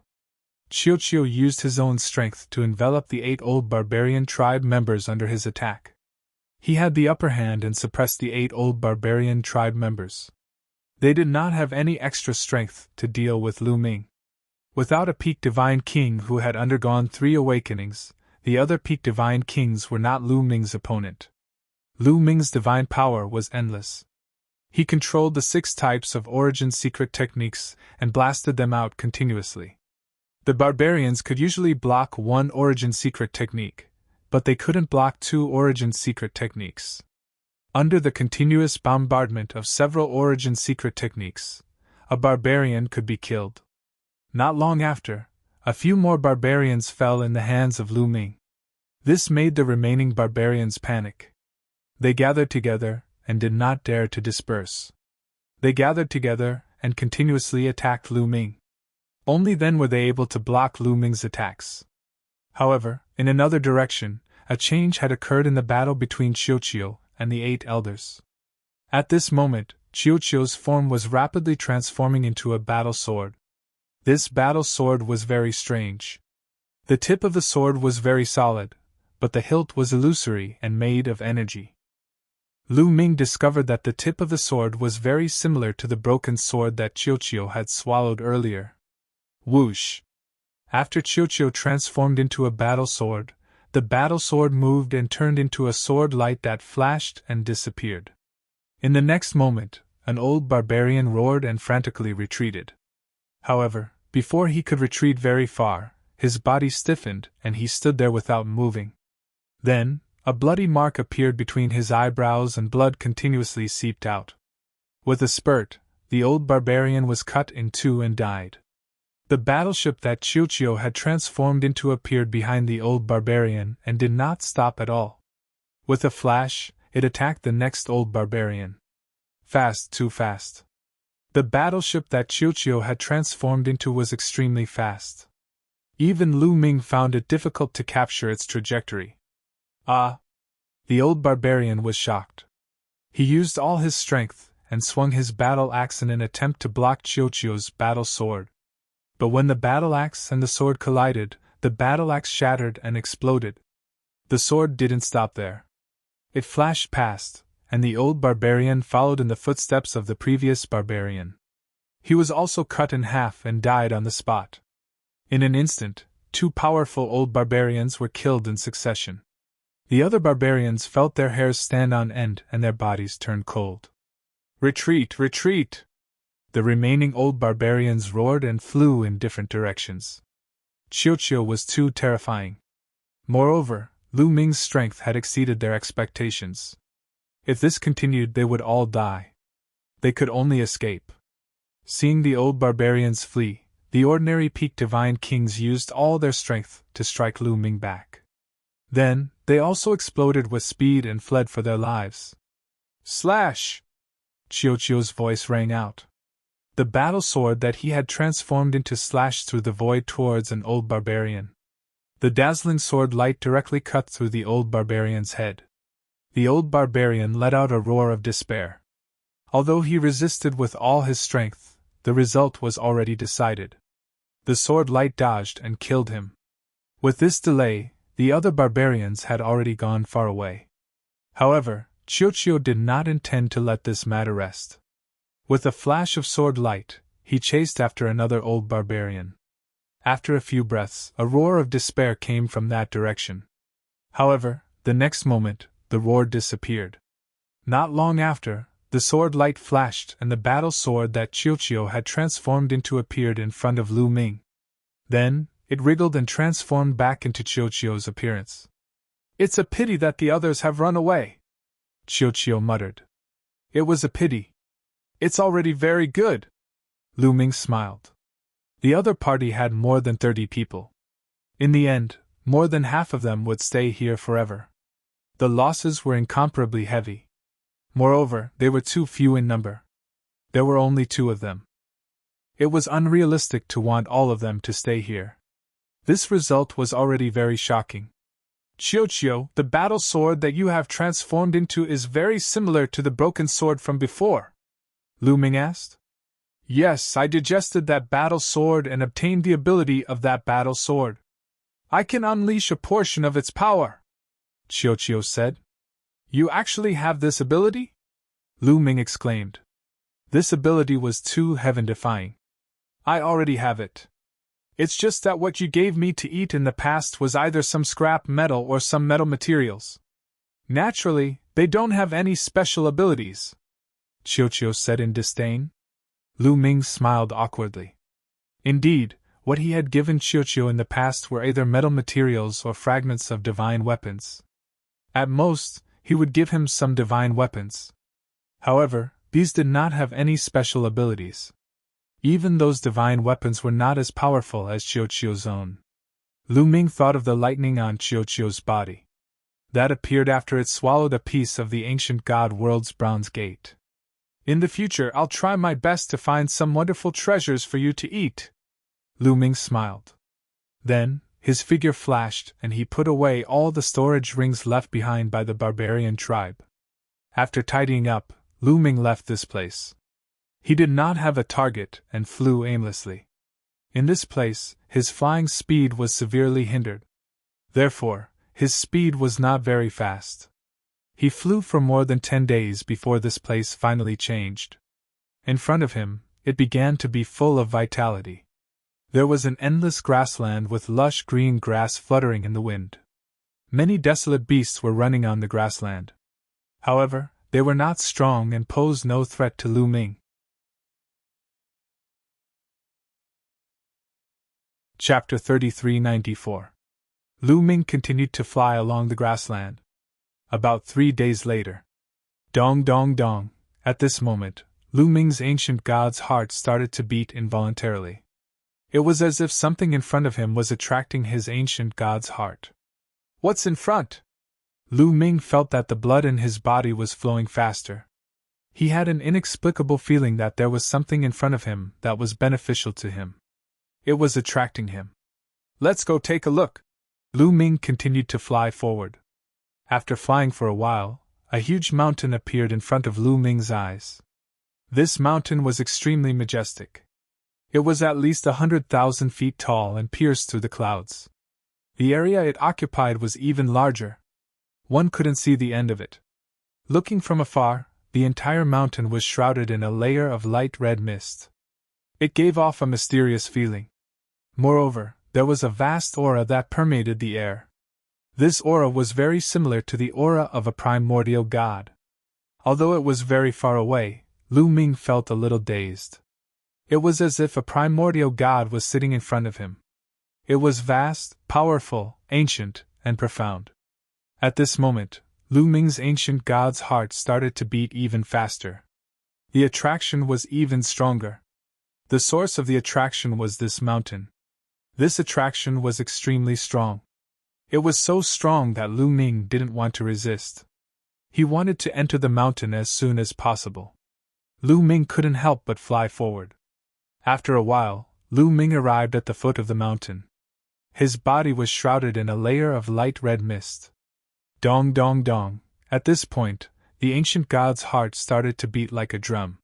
Speaker 1: Qiuqiu used his own strength to envelop the 8 old barbarian tribe members under his attack. He had the upper hand and suppressed the 8 old barbarian tribe members. They did not have any extra strength to deal with Lu Ming. Without a peak divine king who had undergone 3 awakenings, the other peak divine kings were not Lu Ming's opponent. Lu Ming's divine power was endless. He controlled the 6 types of origin secret techniques and blasted them out continuously. The barbarians could usually block 1 origin secret technique, but they couldn't block 2 origin secret techniques. Under the continuous bombardment of several origin secret techniques, a barbarian could be killed. Not long after, a few more barbarians fell in the hands of Lu Ming. This made the remaining barbarians panic. They gathered together and did not dare to disperse. They gathered together and continuously attacked Lu Ming. Only then were they able to block Lu Ming's attacks. However, in another direction, a change had occurred in the battle between Qiuqiu and the 8 elders. At this moment, Qiuqiu's form was rapidly transforming into a battle sword. This battle sword was very strange. The tip of the sword was very solid, but the hilt was illusory and made of energy. Lu Ming discovered that the tip of the sword was very similar to the broken sword that Qiuqiu had swallowed earlier. Whoosh! After Qiuqiu transformed into a battle sword, the battle sword moved and turned into a sword light that flashed and disappeared. In the next moment, an old barbarian roared and frantically retreated. However, before he could retreat very far, his body stiffened and he stood there without moving. Then, a bloody mark appeared between his eyebrows and blood continuously seeped out. With a spurt, the old barbarian was cut in 2 and died. The battleship that Qiuqiu had transformed into appeared behind the old barbarian and did not stop at all. With a flash, it attacked the next old barbarian. Fast, too fast. The battleship that Qiuqiu had transformed into was extremely fast. Even Lu Ming found it difficult to capture its trajectory. Ah! The old barbarian was shocked. He used all his strength and swung his battle axe in an attempt to block Qiuqiu's battle sword. But when the battle axe and the sword collided, the battle axe shattered and exploded. The sword didn't stop there. It flashed past, and the old barbarian followed in the footsteps of the previous barbarian. He was also cut in half and died on the spot. In an instant, 2 powerful old barbarians were killed in succession. The other barbarians felt their hairs stand on end and their bodies turn cold. "Retreat! Retreat!" The remaining old barbarians roared and flew in different directions. Qiuqiu was too terrifying. Moreover, Lu Ming's strength had exceeded their expectations. If this continued, they would all die. They could only escape. Seeing the old barbarians flee, the ordinary peak divine kings used all their strength to strike Lu Ming back. Then, they also exploded with speed and fled for their lives. Slash! Qiuqiu's voice rang out. The battle sword that he had transformed into slashed through the void towards an old barbarian. The dazzling sword light directly cut through the old barbarian's head. The old barbarian let out a roar of despair. Although he resisted with all his strength, the result was already decided. The sword light dodged and killed him. With this delay, the other barbarians had already gone far away. However, Qiuqiu did not intend to let this matter rest. With a flash of sword light, he chased after another old barbarian. After a few breaths, a roar of despair came from that direction. However, the next moment, the roar disappeared. Not long after, the sword light flashed and the battle sword that Qiuqiu had transformed into appeared in front of Lu Ming. Then, it wriggled and transformed back into Qiuqiu's appearance. "It's a pity that the others have run away," Qiuqiu muttered. "It was a pity. It's already very good." Lu Ming smiled. The other party had more than 30 people. In the end, more than half of them would stay here forever. The losses were incomparably heavy. Moreover, they were too few in number. There were only 2 of them. It was unrealistic to want all of them to stay here. This result was already very shocking. Qiuqiu, the battle sword that you have transformed into is very similar to the broken sword from before, Lu Ming asked. Yes, I digested that battle sword and obtained the ability of that battle sword. I can unleash a portion of its power, Qiuqiu said. You actually have this ability? Lu Ming exclaimed. This ability was too heaven-defying. I already have it. It's just that what you gave me to eat in the past was either some scrap metal or some metal materials. Naturally, they don't have any special abilities, Qiuqiu said in disdain. Lu Ming smiled awkwardly. Indeed, what he had given Qiuqiu in the past were either metal materials or fragments of divine weapons. At most, he would give him some divine weapons. However, these did not have any special abilities. Even those divine weapons were not as powerful as Qiuqiu's own. Lu Ming thought of the lightning on Qiuqiu's body. That appeared after it swallowed a piece of the ancient god world's bronze gate. In the future, I'll try my best to find some wonderful treasures for you to eat. Lu Ming smiled. Then, his figure flashed and he put away all the storage rings left behind by the barbarian tribe. After tidying up, Lu Ming left this place. He did not have a target and flew aimlessly. In this place, his flying speed was severely hindered. Therefore, his speed was not very fast. He flew for more than 10 days before this place finally changed. In front of him, it began to be full of vitality. There was an endless grassland with lush green grass fluttering in the wind. Many desolate beasts were running on the grassland. However, they were not strong and posed no threat to Lu Ming. Chapter 3394. Lu Ming continued to fly along the grassland. About 3 days later. Dong dong dong. At this moment, Lu Ming's ancient god's heart started to beat involuntarily. It was as if something in front of him was attracting his ancient god's heart. What's in front? Lu Ming felt that the blood in his body was flowing faster. He had an inexplicable feeling that there was something in front of him that was beneficial to him. It was attracting him. Let's go take a look. Lu Ming continued to fly forward. After flying for a while, a huge mountain appeared in front of Lu Ming's eyes. This mountain was extremely majestic. It was at least 100,000 feet tall and pierced through the clouds. The area it occupied was even larger. One couldn't see the end of it. Looking from afar, the entire mountain was shrouded in a layer of light red mist. It gave off a mysterious feeling. Moreover, there was a vast aura that permeated the air. This aura was very similar to the aura of a primordial god. Although it was very far away, Lu Ming felt a little dazed. It was as if a primordial god was sitting in front of him. It was vast, powerful, ancient, and profound. At this moment, Lu Ming's ancient god's heart started to beat even faster. The attraction was even stronger. The source of the attraction was this mountain. This attraction was extremely strong. It was so strong that Lu Ming didn't want to resist. He wanted to enter the mountain as soon as possible. Lu Ming couldn't help but fly forward. After a while, Lu Ming arrived at the foot of the mountain. His body was shrouded in a layer of light red mist. Dong dong dong. At this point, the ancient god's heart started to beat like a drum.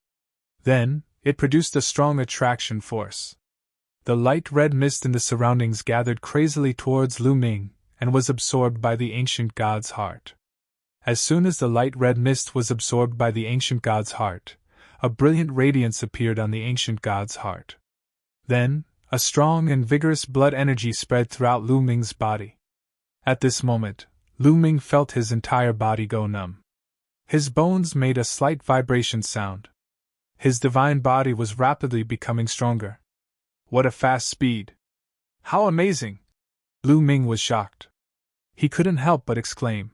Speaker 1: Then, it produced a strong attraction force. The light red mist in the surroundings gathered crazily towards Lu Ming and was absorbed by the ancient god's heart. As soon as the light red mist was absorbed by the ancient god's heart, a brilliant radiance appeared on the ancient god's heart. Then, a strong and vigorous blood energy spread throughout Lu Ming's body. At this moment, Lu Ming felt his entire body go numb. His bones made a slight vibration sound. His divine body was rapidly becoming stronger. What a fast speed! How amazing! Lu Ming was shocked. He couldn't help but exclaim.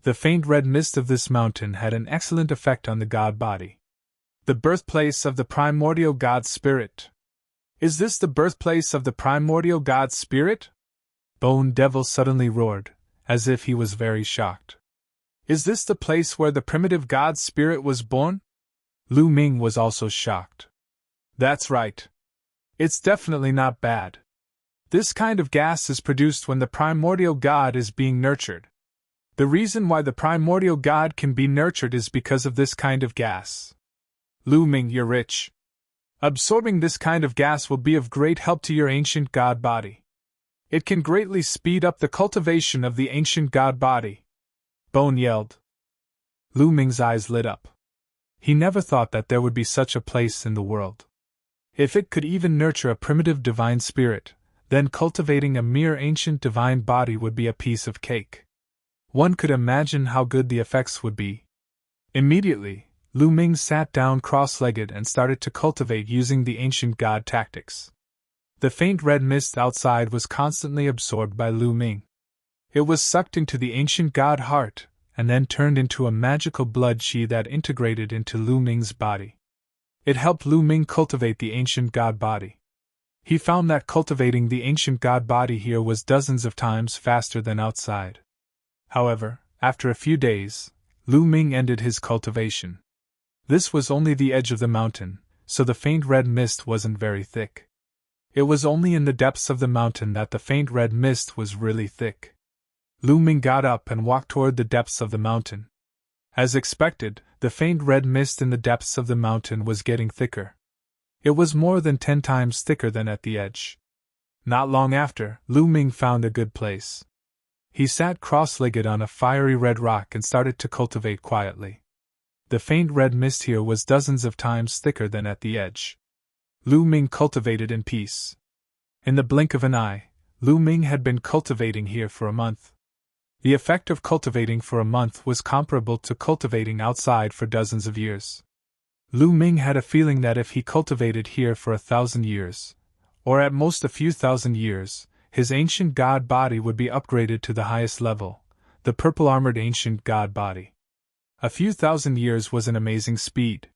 Speaker 1: The faint red mist of this mountain had an excellent effect on the god body. The birthplace of the primordial god spirit. Is this the birthplace of the primordial god spirit? Bone Devil suddenly roared, as if he was very shocked. Is this the place where the primitive god spirit was born? Lu Ming was also shocked. That's right. It's definitely not bad. This kind of gas is produced when the primordial god is being nurtured. The reason why the primordial god can be nurtured is because of this kind of gas. Lu Ming, you're rich. Absorbing this kind of gas will be of great help to your ancient god body. It can greatly speed up the cultivation of the ancient god body. Bone yelled. Lu Ming's eyes lit up. He never thought that there would be such a place in the world. If it could even nurture a primitive divine spirit, then cultivating a mere ancient divine body would be a piece of cake. One could imagine how good the effects would be. Immediately, Lu Ming sat down cross-legged and started to cultivate using the ancient god tactics. The faint red mist outside was constantly absorbed by Lu Ming. It was sucked into the ancient god heart, and then turned into a magical blood chi that integrated into Lu Ming's body. It helped Lu Ming cultivate the ancient god body. He found that cultivating the ancient god body here was dozens of times faster than outside. However, after a few days, Lu Ming ended his cultivation. This was only the edge of the mountain, so the faint red mist wasn't very thick. It was only in the depths of the mountain that the faint red mist was really thick. Lu Ming got up and walked toward the depths of the mountain. As expected, the faint red mist in the depths of the mountain was getting thicker. It was more than 10 times thicker than at the edge. Not long after, Lu Ming found a good place. He sat cross-legged on a fiery red rock and started to cultivate quietly. The faint red mist here was dozens of times thicker than at the edge. Lu Ming cultivated in peace. In the blink of an eye, Lu Ming had been cultivating here for a month. The effect of cultivating for a month was comparable to cultivating outside for dozens of years. Lu Ming had a feeling that if he cultivated here for 1,000 years, or at most a few thousand years, his ancient god body would be upgraded to the highest level, the purple-armored ancient god body. A few thousand years was an amazing speed.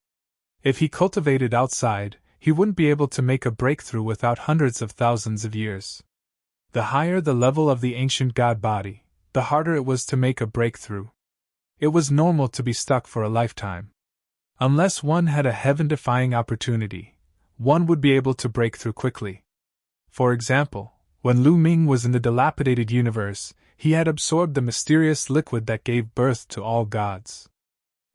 Speaker 1: If he cultivated outside, he wouldn't be able to make a breakthrough without hundreds of thousands of years. The higher the level of the ancient god body, the harder it was to make a breakthrough. It was normal to be stuck for a lifetime. Unless one had a heaven-defying opportunity, one would be able to break through quickly. For example, when Lu Ming was in the dilapidated universe, he had absorbed the mysterious liquid that gave birth to all gods.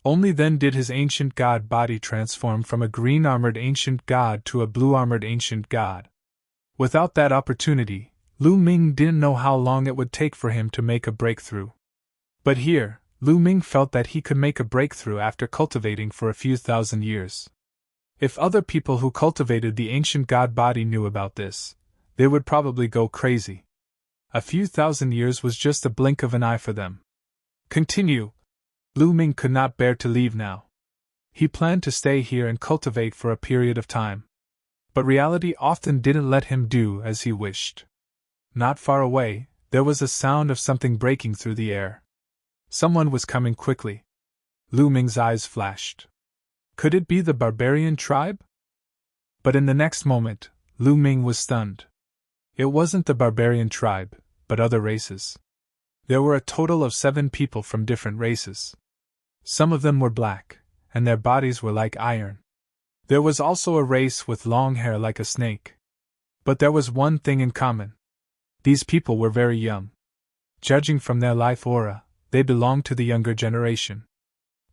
Speaker 1: Only then did his ancient god body transform from a green-armored ancient god to a blue-armored ancient god. Without that opportunity, Lu Ming didn't know how long it would take for him to make a breakthrough. But here, Lu Ming felt that he could make a breakthrough after cultivating for a few thousand years. If other people who cultivated the ancient god body knew about this, they would probably go crazy. A few thousand years was just a blink of an eye for them. Continue. Lu Ming could not bear to leave now. He planned to stay here and cultivate for a period of time. But reality often didn't let him do as he wished. Not far away, there was a sound of something breaking through the air. Someone was coming quickly. Lu Ming's eyes flashed. Could it be the barbarian tribe? But in the next moment, Lu Ming was stunned. It wasn't the barbarian tribe, but other races. There were a total of 7 people from different races. Some of them were black, and their bodies were like iron. There was also a race with long hair like a snake. But there was one thing in common. These people were very young. Judging from their life aura, they belonged to the younger generation.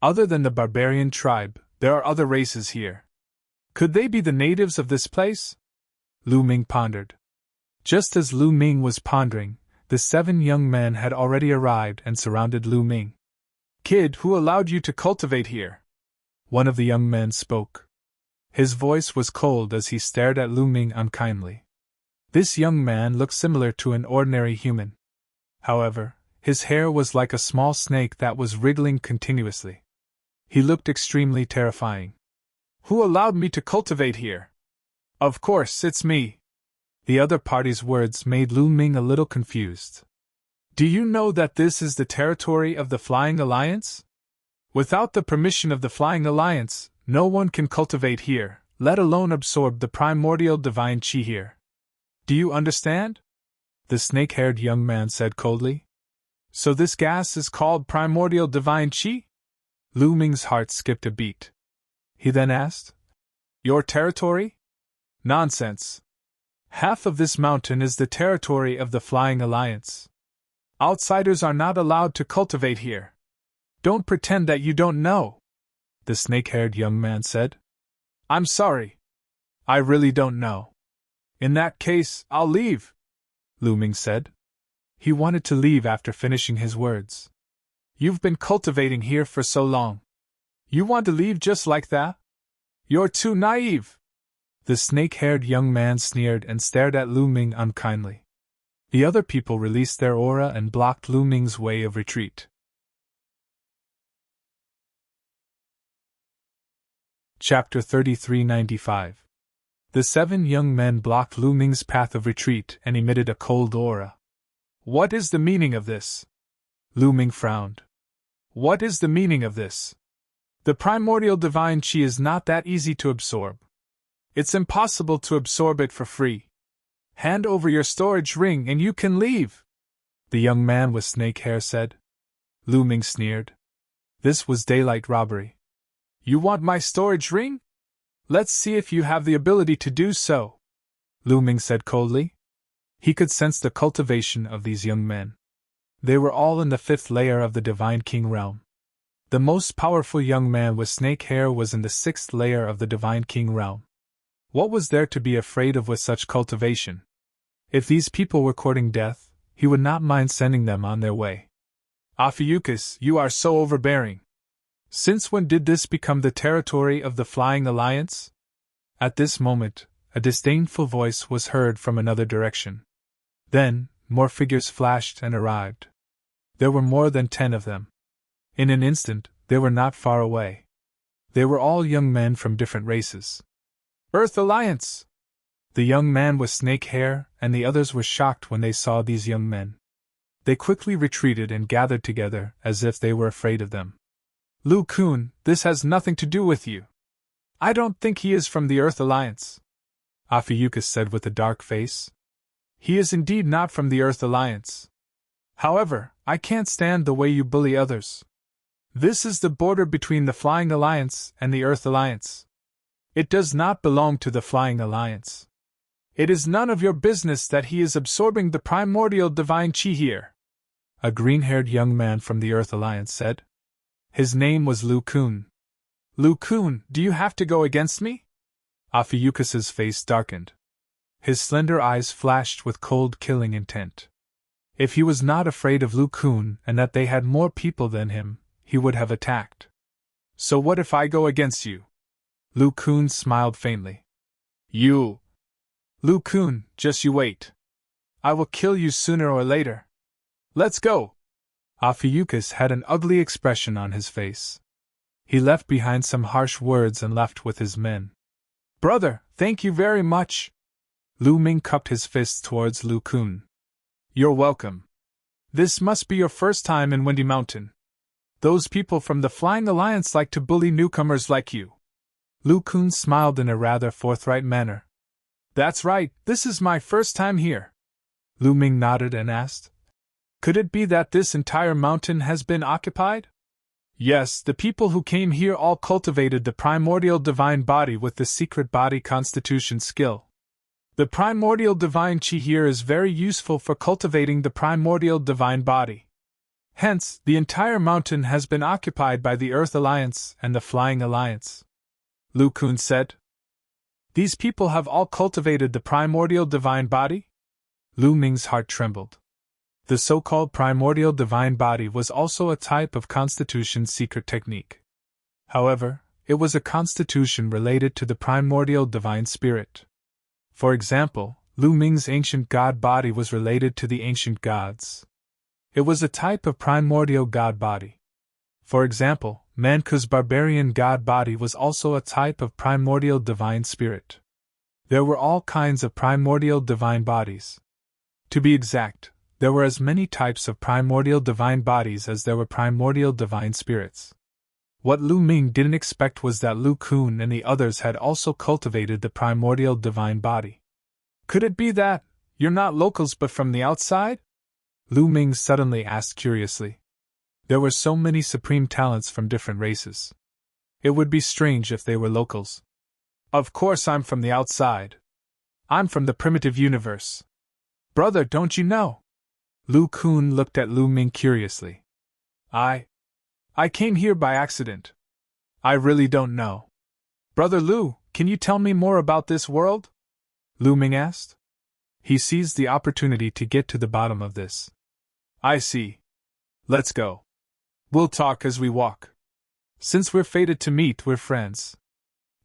Speaker 1: Other than the barbarian tribe, there are other races here. Could they be the natives of this place? Lu Ming pondered. Just as Lu Ming was pondering, the 7 young men had already arrived and surrounded Lu Ming. Kid, who allowed you to cultivate here? One of the young men spoke. His voice was cold as he stared at Lu Ming unkindly. This young man looked similar to an ordinary human. However, his hair was like a small snake that was wriggling continuously. He looked extremely terrifying. Who allowed me to cultivate here? Of course, it's me. The other party's words made Lu Ming a little confused. Do you know that this is the territory of the Flying Alliance? Without the permission of the Flying Alliance, No one can cultivate here, let alone absorb the primordial divine chi here. Do you understand? The snake-haired young man said coldly. So this gas is called primordial divine chi? Lu Ming's heart skipped a beat. He then asked, Your territory? Nonsense. Half of this mountain is the territory of the Flying Alliance. Outsiders are not allowed to cultivate here. Don't pretend that you don't know, the snake-haired young man said. I'm sorry. I really don't know. In that case, I'll leave, Lu Ming said. He wanted to leave after finishing his words. You've been cultivating here for so long. You want to leave just like that? You're too naive. The snake-haired young man sneered and stared at Lu Ming unkindly. The other people released their aura and blocked Lu Ming's way of retreat. Chapter 3395. The 7 young men blocked Lu Ming's path of retreat and emitted a cold aura. What is the meaning of this? Lu Ming frowned. What is the meaning of this? The primordial divine chi is not that easy to absorb. It's impossible to absorb it for free. Hand over your storage ring and you can leave, the young man with snake hair said. Lu Ming sneered. This was daylight robbery. You want my storage ring? Let's see if you have the ability to do so, Lu Ming said coldly. He could sense the cultivation of these young men. They were all in the 5th layer of the Divine King realm. The most powerful young man with snake hair was in the 6th layer of the Divine King realm. What was there to be afraid of with such cultivation? If these people were courting death, he would not mind sending them on their way. Ophiuchus, you are so overbearing. Since when did this become the territory of the Flying Alliance? At this moment, a disdainful voice was heard from another direction. Then, more figures flashed and arrived. There were more than 10 of them. In an instant, they were not far away. They were all young men from different races. Earth Alliance! The young man with snake hair and the others were shocked when they saw these young men. They quickly retreated and gathered together as if they were afraid of them. Lu Kun, this has nothing to do with you. I don't think he is from the Earth Alliance, Ophiuchus said with a dark face. He is indeed not from the Earth Alliance. However, I can't stand the way you bully others. This is the border between the Flying Alliance and the Earth Alliance. It does not belong to the Flying Alliance. It is none of your business that he is absorbing the primordial divine chi here, a green-haired young man from the Earth Alliance said. His name was Lu Kun. Lu Kun, do you have to go against me? Ophiuchus's face darkened. His slender eyes flashed with cold killing intent. If he was not afraid of Lu Kun and that they had more people than him, he would have attacked. So what if I go against you? Lu Kun smiled faintly. You! Lu Kun, just you wait. I will kill you sooner or later. Let's go! Ophiuchus had an ugly expression on his face. He left behind some harsh words and left with his men. Brother, thank you very much. Lu Ming cupped his fists towards Lu Kun. You're welcome. This must be your first time in Windy Mountain. Those people from the Flying Alliance like to bully newcomers like you. Lu Kun smiled in a rather forthright manner. That's right, this is my first time here. Lu Ming nodded and asked, could it be that this entire mountain has been occupied? Yes, the people who came here all cultivated the primordial divine body with the secret body constitution skill. The primordial divine chi here is very useful for cultivating the primordial divine body. Hence, the entire mountain has been occupied by the Earth Alliance and the Flying Alliance. Lu Kun said. These people have all cultivated the primordial divine body? Lu Ming's heart trembled. The so-called primordial divine body was also a type of constitution secret technique. However, it was a constitution related to the primordial divine spirit. For example, Lu Ming's ancient god body was related to the ancient gods. It was a type of primordial god body. For example, Manku's barbarian god body was also a type of primordial divine spirit. There were all kinds of primordial divine bodies. To be exact, there were as many types of primordial divine bodies as there were primordial divine spirits. What Lu Ming didn't expect was that Lu Kun and the others had also cultivated the primordial divine body. Could it be that you're not locals but from the outside? Lu Ming suddenly asked curiously. There were so many supreme talents from different races. It would be strange if they were locals. Of course I'm from the outside. I'm from the primitive universe. Brother, don't you know? Lu Kun looked at Lu Ming curiously. I came here by accident. I really don't know. Brother Lu, can you tell me more about this world? Lu Ming asked. He seized the opportunity to get to the bottom of this. I see. Let's go. We'll talk as we walk. Since we're fated to meet, we're friends.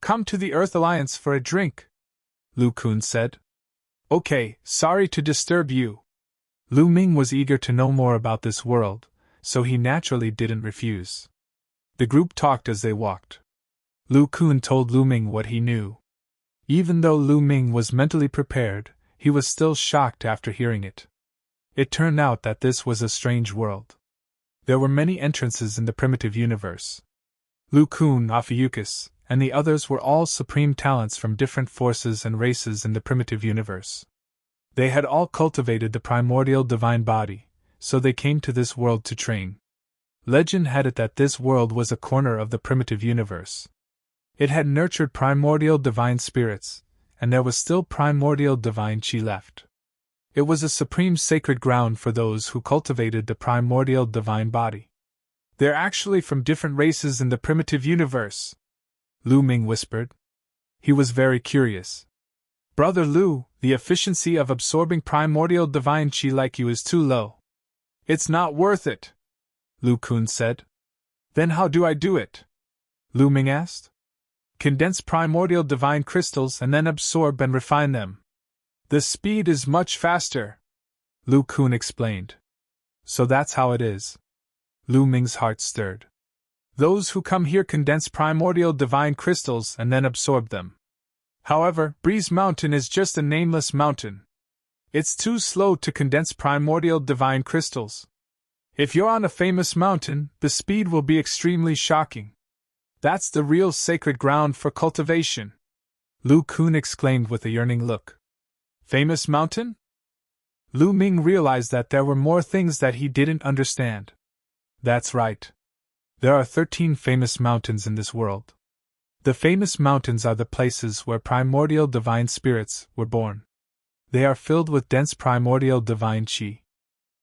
Speaker 1: Come to the Earth Alliance for a drink, Lu Kun said. Okay, sorry to disturb you. Lu Ming was eager to know more about this world, so he naturally didn't refuse. The group talked as they walked. Lu Kun told Lu Ming what he knew. Even though Lu Ming was mentally prepared, he was still shocked after hearing it. It turned out that this was a strange world. There were many entrances in the primitive universe. Lu Kun, Ophiuchus, and the others were all supreme talents from different forces and races in the primitive universe. They had all cultivated the primordial divine body, so they came to this world to train. Legend had it that this world was a corner of the primitive universe. It had nurtured primordial divine spirits, and there was still primordial divine chi left. It was a supreme sacred ground for those who cultivated the primordial divine body. They're actually from different races in the primitive universe, Lu Ming whispered. He was very curious. Brother Lu, the efficiency of absorbing primordial divine chi like you is too low. It's not worth it, Lu Kun said. Then how do I do it? Lu Ming asked. Condense primordial divine crystals and then absorb and refine them. The speed is much faster, Lu Kun explained. So that's how it is. Lu Ming's heart stirred. Those who come here condense primordial divine crystals and then absorb them. However, Breeze Mountain is just a nameless mountain. It's too slow to condense primordial divine crystals. If you're on a famous mountain, the speed will be extremely shocking. That's the real sacred ground for cultivation, Lu Kun exclaimed with a yearning look. Famous mountain? Lu Ming realized that there were more things that he didn't understand. That's right. There are 13 famous mountains in this world. The famous mountains are the places where primordial divine spirits were born. They are filled with dense primordial divine chi.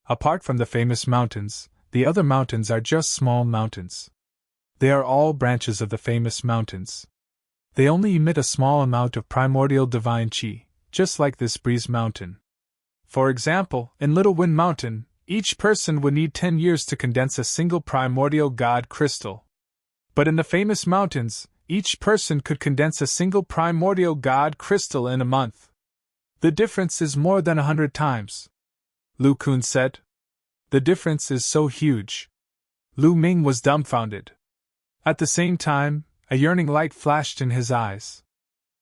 Speaker 1: Apart from the famous mountains, the other mountains are just small mountains. They are all branches of the famous mountains. They only emit a small amount of primordial divine chi, just like this Breeze Mountain. For example, in Little Wind Mountain, each person would need 10 years to condense a single primordial god crystal. But in the famous mountains, each person could condense a single primordial god crystal in a month. The difference is more than 100 times, Lu Kun said. The difference is so huge. Lu Ming was dumbfounded. At the same time, a yearning light flashed in his eyes.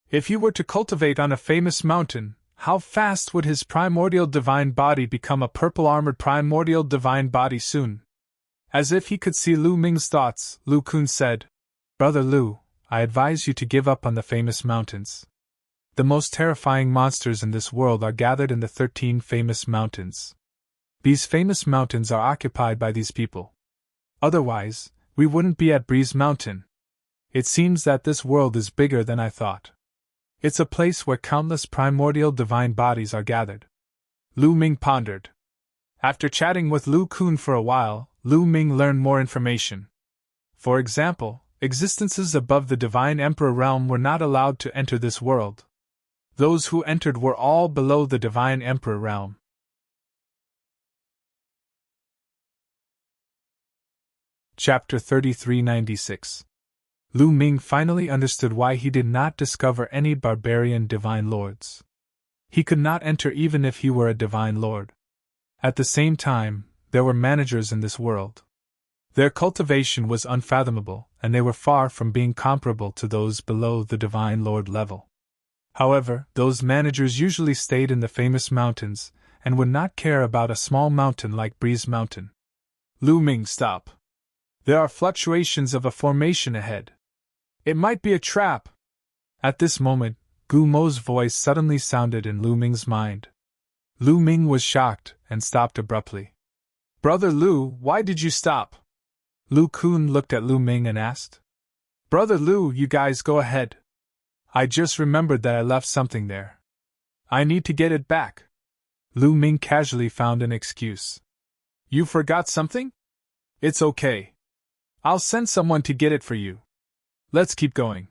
Speaker 1: If he were to cultivate on a famous mountain, how fast would his primordial divine body become a purple-armored primordial divine body soon? As if he could see Lu Ming's thoughts, Lu Kun said, Brother Lu, I advise you to give up on the famous mountains. The most terrifying monsters in this world are gathered in the 13 famous mountains. These famous mountains are occupied by these people. Otherwise, we wouldn't be at Breeze Mountain. It seems that this world is bigger than I thought. It's a place where countless primordial divine bodies are gathered. Lu Ming pondered. After chatting with Lu Kun for a while, Lu Ming learned more information. For example, existences above the Divine Emperor realm were not allowed to enter this world. Those who entered were all below the Divine Emperor realm. Chapter 3396. Lu Ming finally understood why he did not discover any barbarian divine lords. He could not enter even if he were a divine lord. At the same time, there were managers in this world. Their cultivation was unfathomable, and they were far from being comparable to those below the divine lord level. However, those managers usually stayed in the famous mountains, and would not care about a small mountain like Breeze Mountain. Lu Ming, stop. There are fluctuations of a formation ahead. It might be a trap. At this moment, Gu Mo's voice suddenly sounded in Lu Ming's mind. Lu Ming was shocked and stopped abruptly. Brother Lu, why did you stop? Lu Kun looked at Lu Ming and asked. Brother Lu, you guys go ahead. I just remembered that I left something there. I need to get it back. Lu Ming casually found an excuse. You forgot something? It's okay. I'll send someone to get it for you. Let's keep going.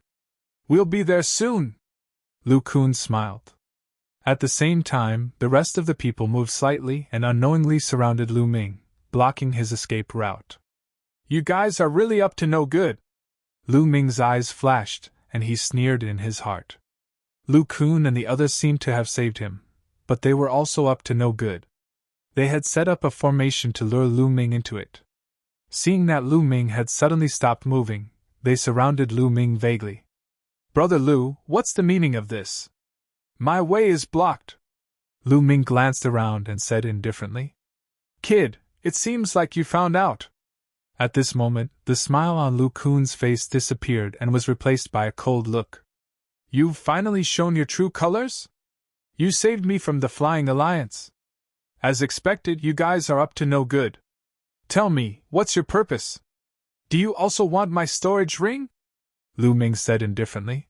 Speaker 1: We'll be there soon. Lu Kun smiled. At the same time, the rest of the people moved slightly and unknowingly surrounded Lu Ming, blocking his escape route. You guys are really up to no good. Lu Ming's eyes flashed, and he sneered in his heart. Lu Kun and the others seemed to have saved him, but they were also up to no good. They had set up a formation to lure Lu Ming into it. Seeing that Lu Ming had suddenly stopped moving, they surrounded Lu Ming vaguely. Brother Lu, what's the meaning of this? My way is blocked. Lu Ming glanced around and said indifferently. Kid, it seems like you found out. At this moment, the smile on Lu Kun's face disappeared and was replaced by a cold look. You've finally shown your true colors? You saved me from the Flying Alliance. As expected, you guys are up to no good. Tell me, what's your purpose? Do you also want my storage ring? Lu Ming said indifferently.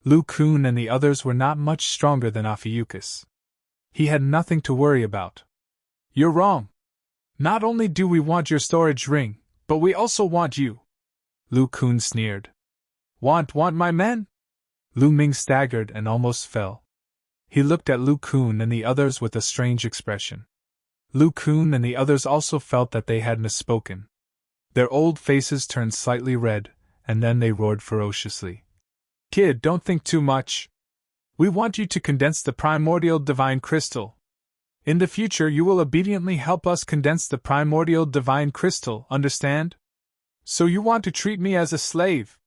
Speaker 1: Lu Kun and the others were not much stronger than Ophiuchus. He had nothing to worry about. You're wrong. Not only do we want your storage ring, but we also want you. Lu Kun sneered. Want my men? Lu Ming staggered and almost fell. He looked at Lu Kun and the others with a strange expression. Lu Kun and the others also felt that they had misspoken. Their old faces turned slightly red, and then they roared ferociously. Kid, don't think too much. We want you to condense the primordial divine crystal. In the future you will obediently help us condense the primordial divine crystal, understand? So you want to treat me as a slave?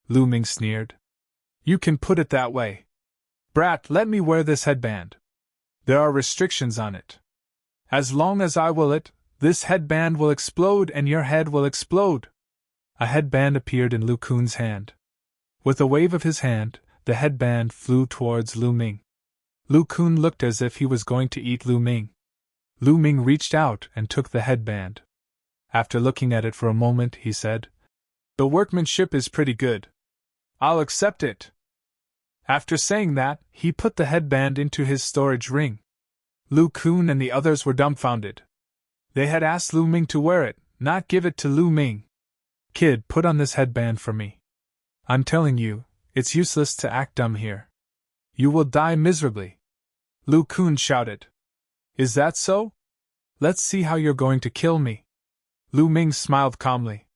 Speaker 1: Lu Ming sneered. You can put it that way. Brat, let me wear this headband. There are restrictions on it. As long as I will it, this headband will explode and your head will explode. A headband appeared in Lu Kun's hand. With a wave of his hand, the headband flew towards Lu Ming. Lu Kun looked as if he was going to eat Lu Ming. Lu Ming reached out and took the headband. After looking at it for a moment, he said, The workmanship is pretty good. I'll accept it. After saying that, he put the headband into his storage ring. Lu Kun and the others were dumbfounded. They had asked Lu Ming to wear it, not give it to Lu Ming. Kid, put on this headband for me. I'm telling you, it's useless to act dumb here. You will die miserably. Lu Kun shouted. Is that so? Let's see how you're going to kill me. Lu Ming smiled calmly.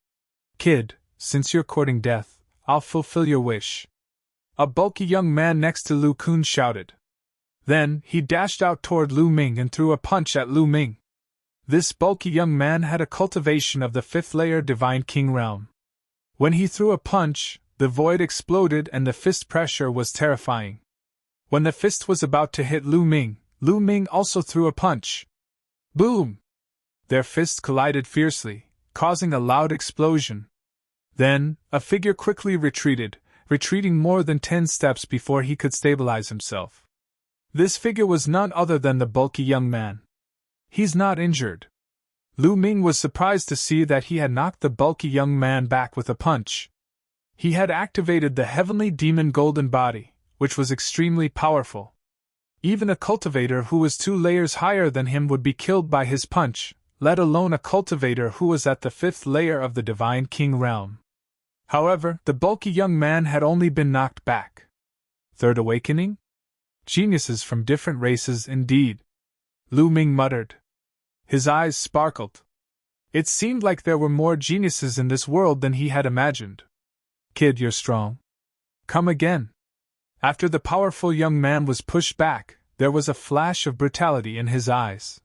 Speaker 1: Kid, since you're courting death, I'll fulfill your wish. A bulky young man next to Lu Kun shouted. Then, he dashed out toward Lu Ming and threw a punch at Lu Ming. This bulky young man had a cultivation of the 5th layer Divine King realm. When he threw a punch, the void exploded and the fist pressure was terrifying. When the fist was about to hit Lu Ming also threw a punch. Boom! Their fists collided fiercely, causing a loud explosion. Then, a figure quickly retreating more than 10 steps before he could stabilize himself. This figure was none other than the bulky young man. He's not injured. Lu Ming was surprised to see that he had knocked the bulky young man back with a punch. He had activated the heavenly demon golden body, which was extremely powerful. Even a cultivator who was 2 layers higher than him would be killed by his punch, let alone a cultivator who was at the 5th layer of the Divine King realm. However, the bulky young man had only been knocked back. Third awakening? Geniuses from different races indeed. Lu Ming muttered. His eyes sparkled. It seemed like there were more geniuses in this world than he had imagined. Kid, you're strong. Come again. After the powerful young man was pushed back, there was a flash of brutality in his eyes.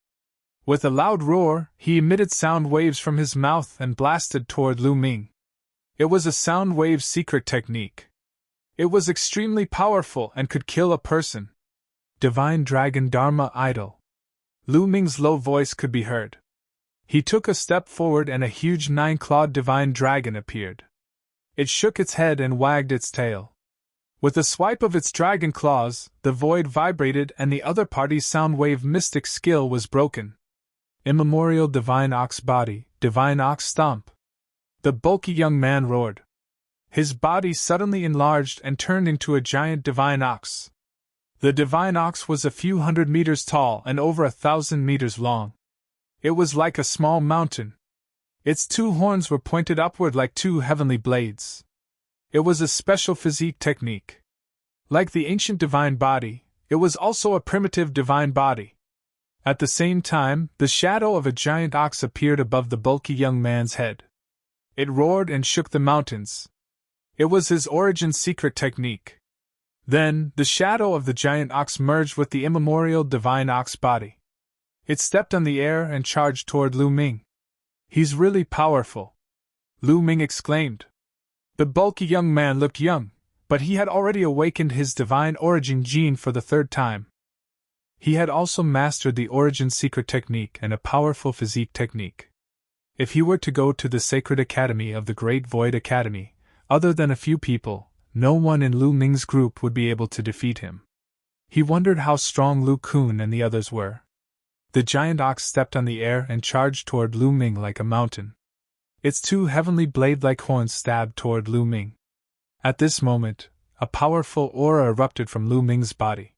Speaker 1: With a loud roar, he emitted sound waves from his mouth and blasted toward Lu Ming. It was a sound wave secret technique. It was extremely powerful and could kill a person. Divine Dragon Dharma Idol. Lu Ming's low voice could be heard. He took a step forward and a huge 9-clawed divine dragon appeared. It shook its head and wagged its tail. With a swipe of its dragon claws, the void vibrated and the other party's soundwave mystic skill was broken. Immemorial divine ox body, divine ox stomp. The bulky young man roared. His body suddenly enlarged and turned into a giant divine ox. The divine ox was a few hundred meters tall and over 1,000 meters long. It was like a small mountain. Its 2 horns were pointed upward like 2 heavenly blades. It was a special physique technique. Like the ancient divine body, it was also a primitive divine body. At the same time, the shadow of a giant ox appeared above the bulky young man's head. It roared and shook the mountains. It was his origin secret technique. Then, the shadow of the giant ox merged with the immemorial divine ox body. It stepped on the air and charged toward Lu Ming. "He's really powerful," Lu Ming exclaimed. The bulky young man looked young, but he had already awakened his divine origin gene for the 3rd time. He had also mastered the origin secret technique and a powerful physique technique. If he were to go to the sacred academy of the Great Void Academy, other than a few people, no one in Lu Ming's group would be able to defeat him. He wondered how strong Lu Kun and the others were. The giant ox stepped on the air and charged toward Lu Ming like a mountain. Its 2 heavenly blade-like horns stabbed toward Lu Ming. At this moment, a powerful aura erupted from Lu Ming's body.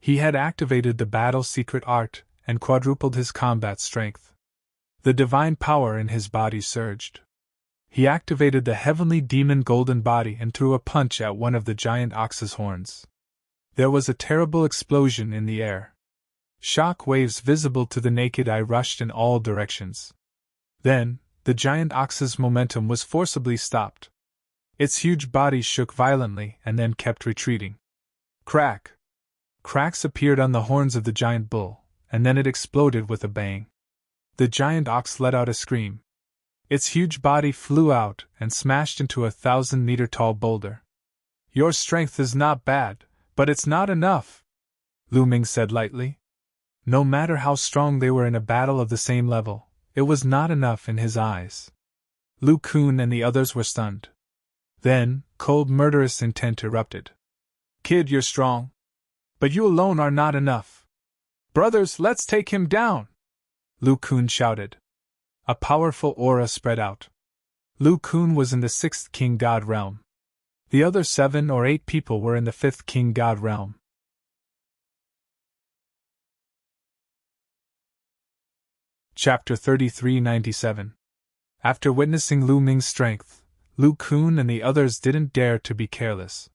Speaker 1: He had activated the battle secret art and quadrupled his combat strength. The divine power in his body surged. He activated the heavenly demon golden body and threw a punch at one of the giant ox's horns. There was a terrible explosion in the air. Shock waves visible to the naked eye rushed in all directions. Then, the giant ox's momentum was forcibly stopped. Its huge body shook violently and then kept retreating. Crack! Cracks appeared on the horns of the giant bull, and then it exploded with a bang. The giant ox let out a scream. Its huge body flew out and smashed into a 1,000-meter-tall boulder. "Your strength is not bad, but it's not enough," Lu Ming said lightly. No matter how strong they were in a battle of the same level, it was not enough in his eyes. Lu Kun and the others were stunned. Then, cold murderous intent erupted. "Kid, you're strong. But you alone are not enough. Brothers, let's take him down!" Lu Kun shouted. A powerful aura spread out. Lu Kun was in the 6th King God realm. The other 7 or 8 people were in the 5th King God realm. Chapter 3397. After witnessing Lu Ming's strength, Lu Kun and the others didn't dare to be careless.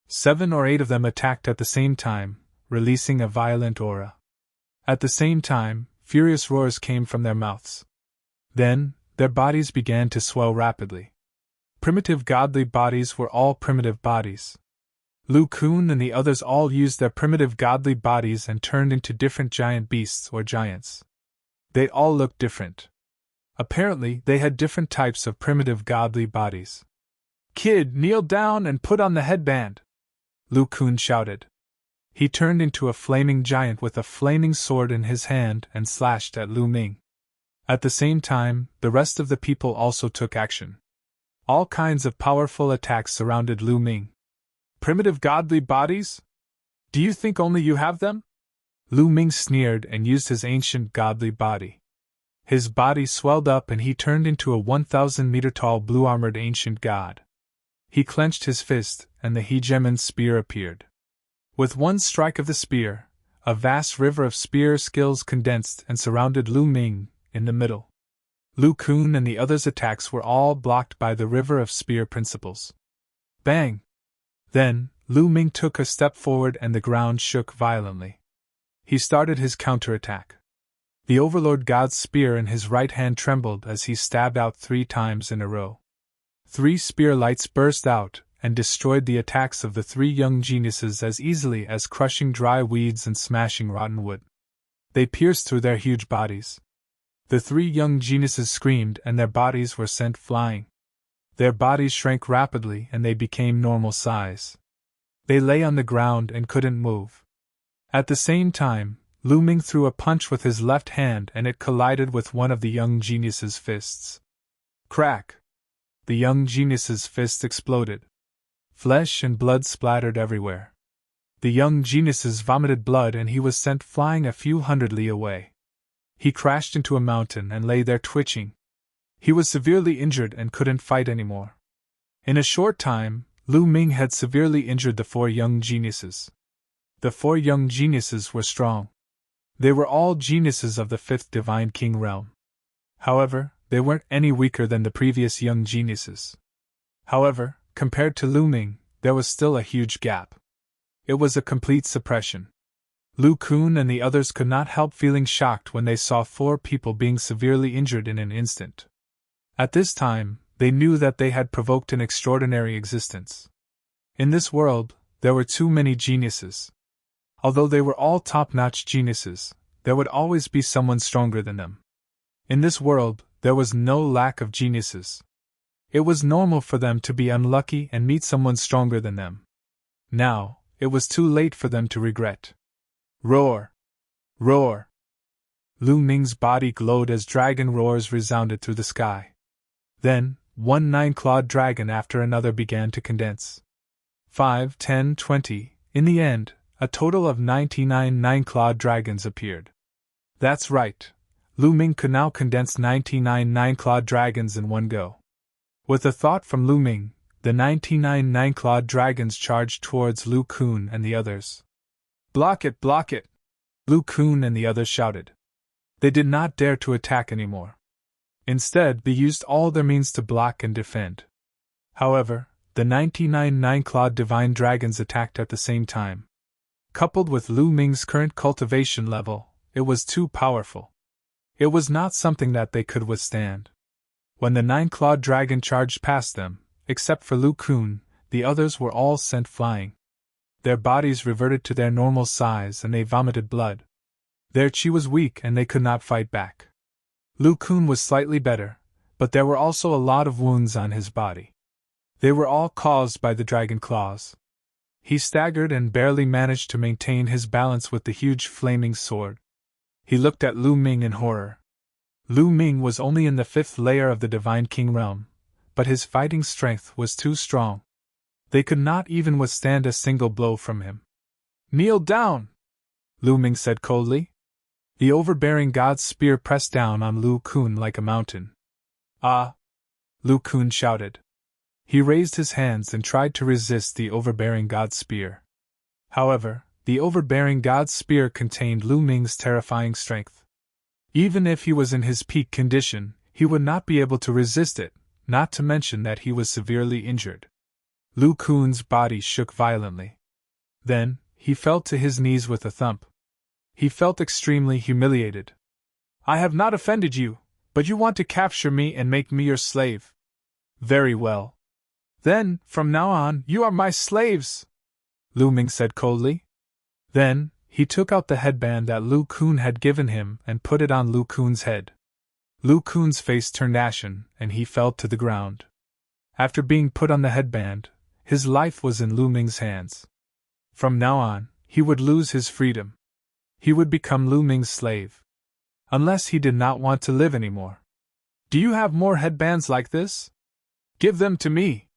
Speaker 1: 7 or 8 of them attacked at the same time, releasing a violent aura. At the same time, furious roars came from their mouths. Then, their bodies began to swell rapidly. Primitive godly bodies were all primitive bodies. Lu Kun and the others all used their primitive godly bodies and turned into different giant beasts or giants. They all looked different. Apparently, they had different types of primitive godly bodies. "Kid, kneel down and put on the headband!" Lu Kun shouted. He turned into a flaming giant with a flaming sword in his hand and slashed at Lu Ming. At the same time, the rest of the people also took action. All kinds of powerful attacks surrounded Lu Ming. "Primitive godly bodies? Do you think only you have them?" Lu Ming sneered and used his ancient godly body. His body swelled up and he turned into a 1,000-meter-tall blue-armored ancient god. He clenched his fist, and the hegemon spear appeared. With one strike of the spear, a vast river of spear skills condensed and surrounded Lu Ming in the middle. Lu Kun and the others' attacks were all blocked by the river of spear principles. Bang! Then, Lu Ming took a step forward and the ground shook violently. He started his counterattack. The Overlord God's spear in his right hand trembled as he stabbed out 3 times in a row. 3 spear lights burst out and destroyed the attacks of the 3 young geniuses as easily as crushing dry weeds and smashing rotten wood. They pierced through their huge bodies. The 3 young geniuses screamed and their bodies were sent flying. Their bodies shrank rapidly and they became normal size. They lay on the ground and couldn't move. At the same time, Lu Ming threw a punch with his left hand and it collided with one of the young genius's fists. Crack! The young genius's fist exploded. Flesh and blood splattered everywhere. The young genius vomited blood and he was sent flying a few hundred li away. He crashed into a mountain and lay there twitching. He was severely injured and couldn't fight anymore. In a short time, Lu Ming had severely injured the 4 young geniuses. The 4 young geniuses were strong. They were all geniuses of the 5th Divine King realm. However, they weren't any weaker than the previous young geniuses. However, compared to Lu Ming, there was still a huge gap. It was a complete suppression. Lu Kun and the others could not help feeling shocked when they saw 4 people being severely injured in an instant. At this time, they knew that they had provoked an extraordinary existence. In this world, there were too many geniuses. Although they were all top-notch geniuses, there would always be someone stronger than them. In this world, there was no lack of geniuses. It was normal for them to be unlucky and meet someone stronger than them. Now, it was too late for them to regret. Roar! Roar! Lu Ming's body glowed as dragon roars resounded through the sky. Then, one 9-clawed dragon after another began to condense. 5, 10, 20, in the end, a total of 99 9-clawed dragons appeared. That's right. Lu Ming could now condense 99 9-clawed dragons in one go. With a thought from Lu Ming, the 99 9-clawed dragons charged towards Lu Kun and the others. Block it, block it! Lu Kun and the others shouted. They did not dare to attack anymore. Instead, they used all their means to block and defend. However, the 99 9-clawed divine dragons attacked at the same time. Coupled with Lu Ming's current cultivation level, it was too powerful. It was not something that they could withstand. When the 9-clawed dragon charged past them, except for Lu Kun, the others were all sent flying. Their bodies reverted to their normal size and they vomited blood. Their chi was weak and they could not fight back. Lu Kun was slightly better, but there were also a lot of wounds on his body. They were all caused by the dragon claws. He staggered and barely managed to maintain his balance with the huge flaming sword. He looked at Lu Ming in horror. Lu Ming was only in the 5th layer of the Divine King realm, but his fighting strength was too strong. They could not even withstand a single blow from him. Kneel down! Lu Ming said coldly. The overbearing god's spear pressed down on Lu Kun like a mountain. Ah! Lu Kun shouted. He raised his hands and tried to resist the overbearing god's spear. However, the overbearing god's spear contained Lu Ming's terrifying strength. Even if he was in his peak condition, he would not be able to resist it, not to mention that he was severely injured. Lu Kun's body shook violently. Then, he fell to his knees with a thump. He felt extremely humiliated. I have not offended you, but you want to capture me and make me your slave. Very well. Then, from now on, you are my slaves, Lu Ming said coldly. Then, he took out the headband that Lu Kun had given him and put it on Lu Kun's head. Lu Kun's face turned ashen and he fell to the ground. After being put on the headband, his life was in Lu Ming's hands. From now on, he would lose his freedom. He would become Lu Ming's slave. Unless he did not want to live anymore. Do you have more headbands like this? Give them to me.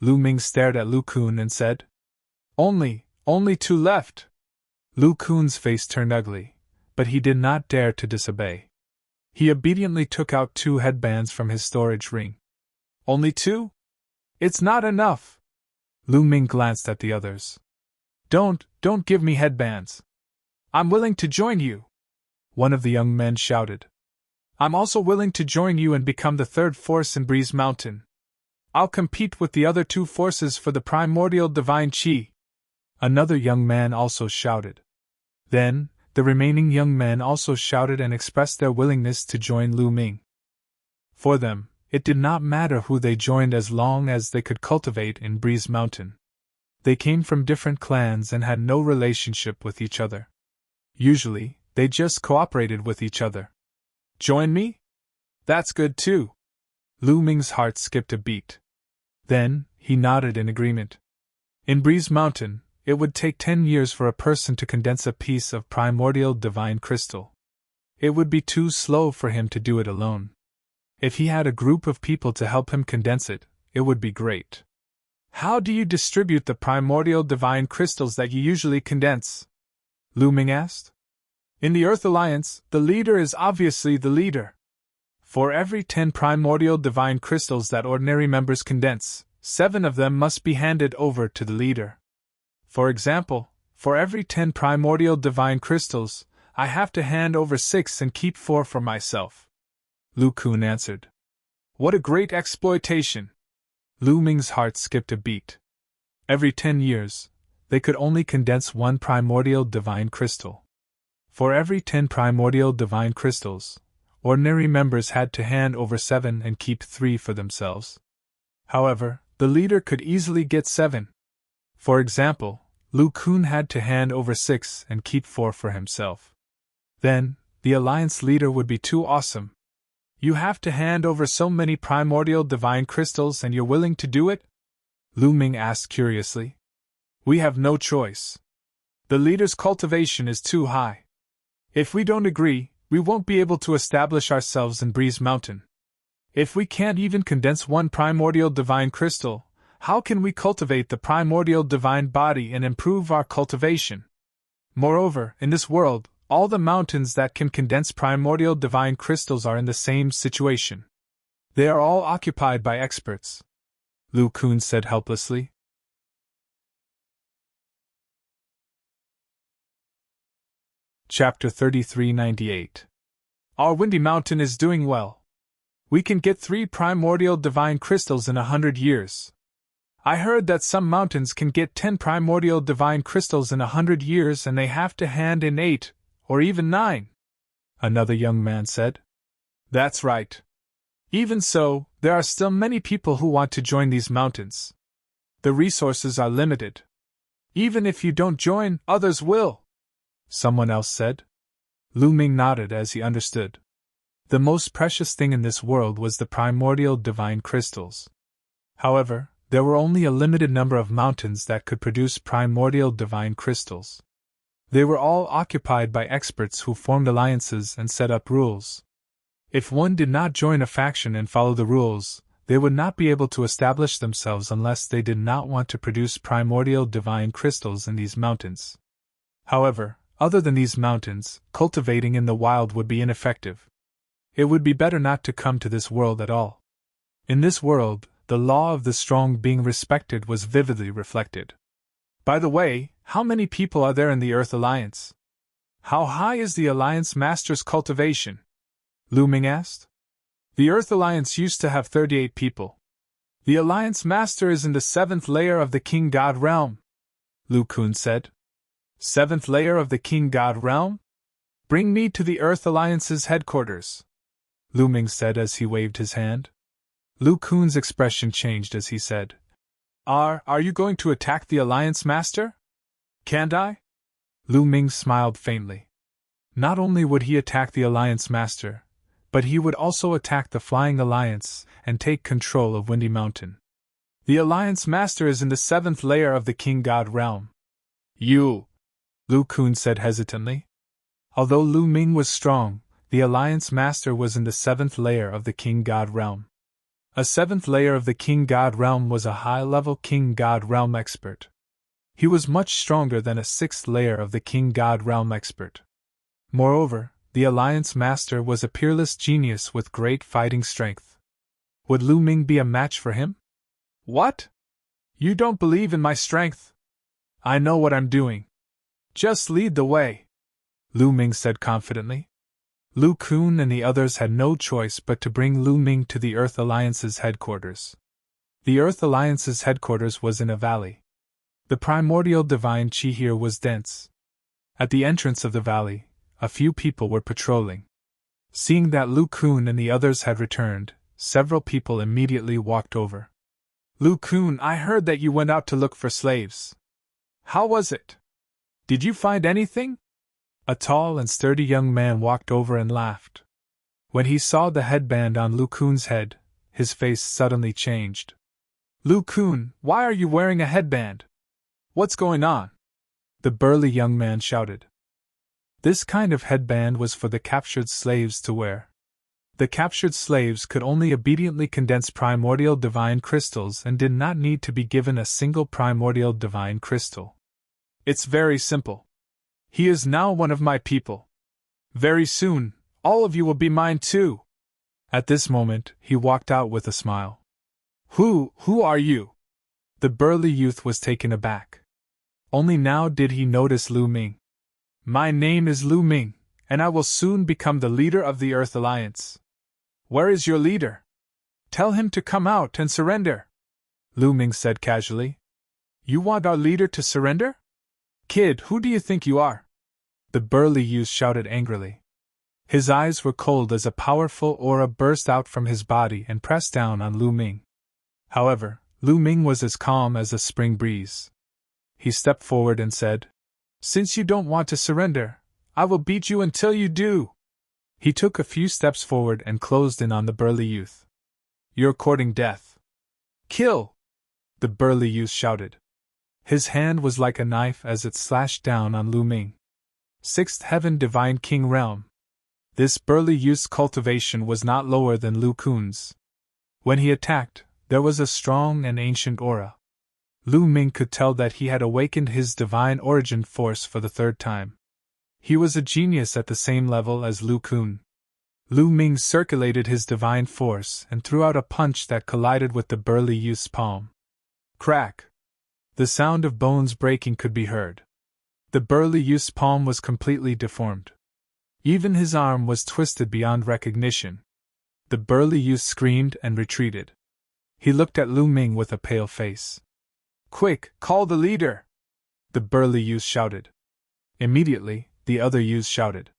Speaker 1: Lu Ming stared at Lu Kun and said. Only 2 left. Lu Kun's face turned ugly, but he did not dare to disobey. He obediently took out 2 headbands from his storage ring. Only 2? It's not enough. Lu Ming glanced at the others. Don't give me headbands. I'm willing to join you. One of the young men shouted. I'm also willing to join you and become the 3rd force in Breeze Mountain. I'll compete with the other 2 forces for the primordial divine chi. Another young man also shouted. Then, the remaining young men also shouted and expressed their willingness to join Lu Ming. For them, it did not matter who they joined as long as they could cultivate in Breeze Mountain. They came from different clans and had no relationship with each other. Usually, they just cooperated with each other. Join me? That's good too. Lu Ming's heart skipped a beat. Then, he nodded in agreement. In Breeze Mountain, it would take 10 years for a person to condense a piece of primordial divine crystal. It would be too slow for him to do it alone. If he had a group of people to help him condense it, it would be great. How do you distribute the primordial divine crystals that you usually condense? Lu Ming asked. In the Earth Alliance, the leader is obviously the leader. For every 10 primordial divine crystals that ordinary members condense, 7 of them must be handed over to the leader. For example, for every 10 primordial divine crystals, I have to hand over 6 and keep 4 for myself. Lu Kun answered. What a great exploitation! Lu Ming's heart skipped a beat. Every 10 years, they could only condense 1 primordial divine crystal. For every 10 primordial divine crystals, ordinary members had to hand over 7 and keep 3 for themselves. However, the leader could easily get 7. For example, Lu Kun had to hand over 6 and keep 4 for himself. Then, the alliance leader would be too awesome. You have to hand over so many primordial divine crystals and you're willing to do it? Lu Ming asked curiously. We have no choice. The leader's cultivation is too high. If we don't agree, we won't be able to establish ourselves in Breeze Mountain. If we can't even condense 1 primordial divine crystal, how can we cultivate the primordial divine body and improve our cultivation? Moreover, in this world, all the mountains that can condense primordial divine crystals are in the same situation. They are all occupied by experts. Lu Kun said helplessly. Chapter 3398. Our windy mountain is doing well. We can get 3 primordial divine crystals in 100 years. I heard that some mountains can get 10 primordial divine crystals in 100 years and they have to hand in 8, or even 9. Another young man said. That's right. Even so, there are still many people who want to join these mountains. The resources are limited. Even if you don't join, others will. Someone else said. Lu Ming nodded as he understood. The most precious thing in this world was the primordial divine crystals. However, there were only a limited number of mountains that could produce primordial divine crystals. They were all occupied by experts who formed alliances and set up rules. If one did not join a faction and follow the rules, they would not be able to establish themselves unless they did not want to produce primordial divine crystals in these mountains. However, other than these mountains, cultivating in the wild would be ineffective. It would be better not to come to this world at all. In this world, the law of the strong being respected was vividly reflected. By the way, how many people are there in the Earth Alliance? How high is the Alliance Master's cultivation? Lu Ming asked. The Earth Alliance used to have 38 people. The Alliance Master is in the 7th layer of the King God Realm, Lu Kun said. 7th layer of the King God Realm? Bring me to the Earth Alliance's headquarters, Lu Ming said as he waved his hand. Lu Kun's expression changed as he said, Are you going to attack the Alliance Master? Can't I? Lu Ming smiled faintly. Not only would he attack the Alliance Master, but he would also attack the Flying Alliance and take control of Windy Mountain. The Alliance Master is in the 7th layer of the King God Realm. Lu Kun said hesitantly. Although Lu Ming was strong, the Alliance Master was in the 7th layer of the King God Realm. A 7th layer of the King God Realm was a high-level King God Realm expert. He was much stronger than a 6th layer of the King God Realm expert. Moreover, the Alliance Master was a peerless genius with great fighting strength. Would Lu Ming be a match for him? What? You don't believe in my strength? I know what I'm doing. Just lead the way, Lu Ming said confidently. Lu Kun and the others had no choice but to bring Lu Ming to the Earth Alliance's headquarters. The Earth Alliance's headquarters was in a valley. The primordial divine chi here was dense. At the entrance of the valley, a few people were patrolling. Seeing that Lu Kun and the others had returned, several people immediately walked over. Lu Kun, I heard that you went out to look for slaves. How was it? Did you find anything? A tall and sturdy young man walked over and laughed. When he saw the headband on Lu Kun's head, his face suddenly changed. Lu Kun, why are you wearing a headband? What's going on? the burly young man shouted. This kind of headband was for the captured slaves to wear. The captured slaves could only obediently condense primordial divine crystals and did not need to be given a single primordial divine crystal. It's very simple. He is now one of my people. Very soon, all of you will be mine too. At this moment, he walked out with a smile. Who are you? The burly youth was taken aback. Only now did he notice Lu Ming. My name is Lu Ming, and I will soon become the leader of the Earth Alliance. Where is your leader? Tell him to come out and surrender, Lu Ming said casually. You want our leader to surrender? Kid, who do you think you are? The burly youth shouted angrily. His eyes were cold as a powerful aura burst out from his body and pressed down on Lu Ming. However, Lu Ming was as calm as a spring breeze. He stepped forward and said, Since you don't want to surrender, I will beat you until you do. He took a few steps forward and closed in on the burly youth. You're courting death. Kill! The burly youth shouted. His hand was like a knife as it slashed down on Lu Ming. Sixth Heaven Divine King Realm. This burly youth's cultivation was not lower than Lu Kun's. When he attacked, there was a strong and ancient aura. Lu Ming could tell that he had awakened his divine origin force for the third time. He was a genius at the same level as Lu Kun. Lu Ming circulated his divine force and threw out a punch that collided with the burly youth's palm. Crack! The sound of bones breaking could be heard. The burly youth's palm was completely deformed. Even his arm was twisted beyond recognition. The burly youth screamed and retreated. He looked at Lu Ming with a pale face. Quick, call the leader! The burly youth shouted. Immediately, the other youths shouted.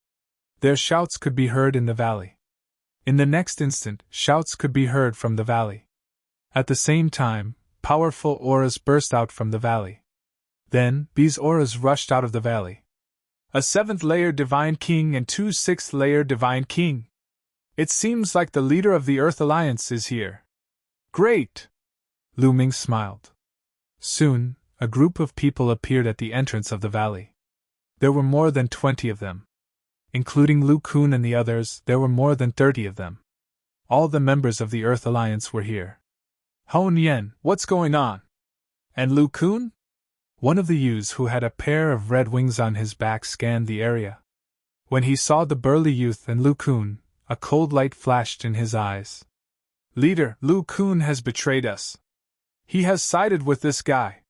Speaker 1: Their shouts could be heard in the valley. In the next instant, shouts could be heard from the valley. At the same time, powerful auras burst out from the valley. Then, these auras rushed out of the valley. A 7th-layer Divine King and 2 6th-layer Divine King. It seems like the leader of the Earth Alliance is here. Great! Lu Ming smiled. Soon, a group of people appeared at the entrance of the valley. There were more than 20 of them. Including Lu Kun and the others, there were more than 30 of them. All the members of the Earth Alliance were here. Hon Yen, what's going on? And Lu Kun? One of the youths who had a pair of red wings on his back scanned the area. When he saw the burly youth and Lu Kun, a cold light flashed in his eyes. Leader, Lu Kun has betrayed us. He has sided with this guy.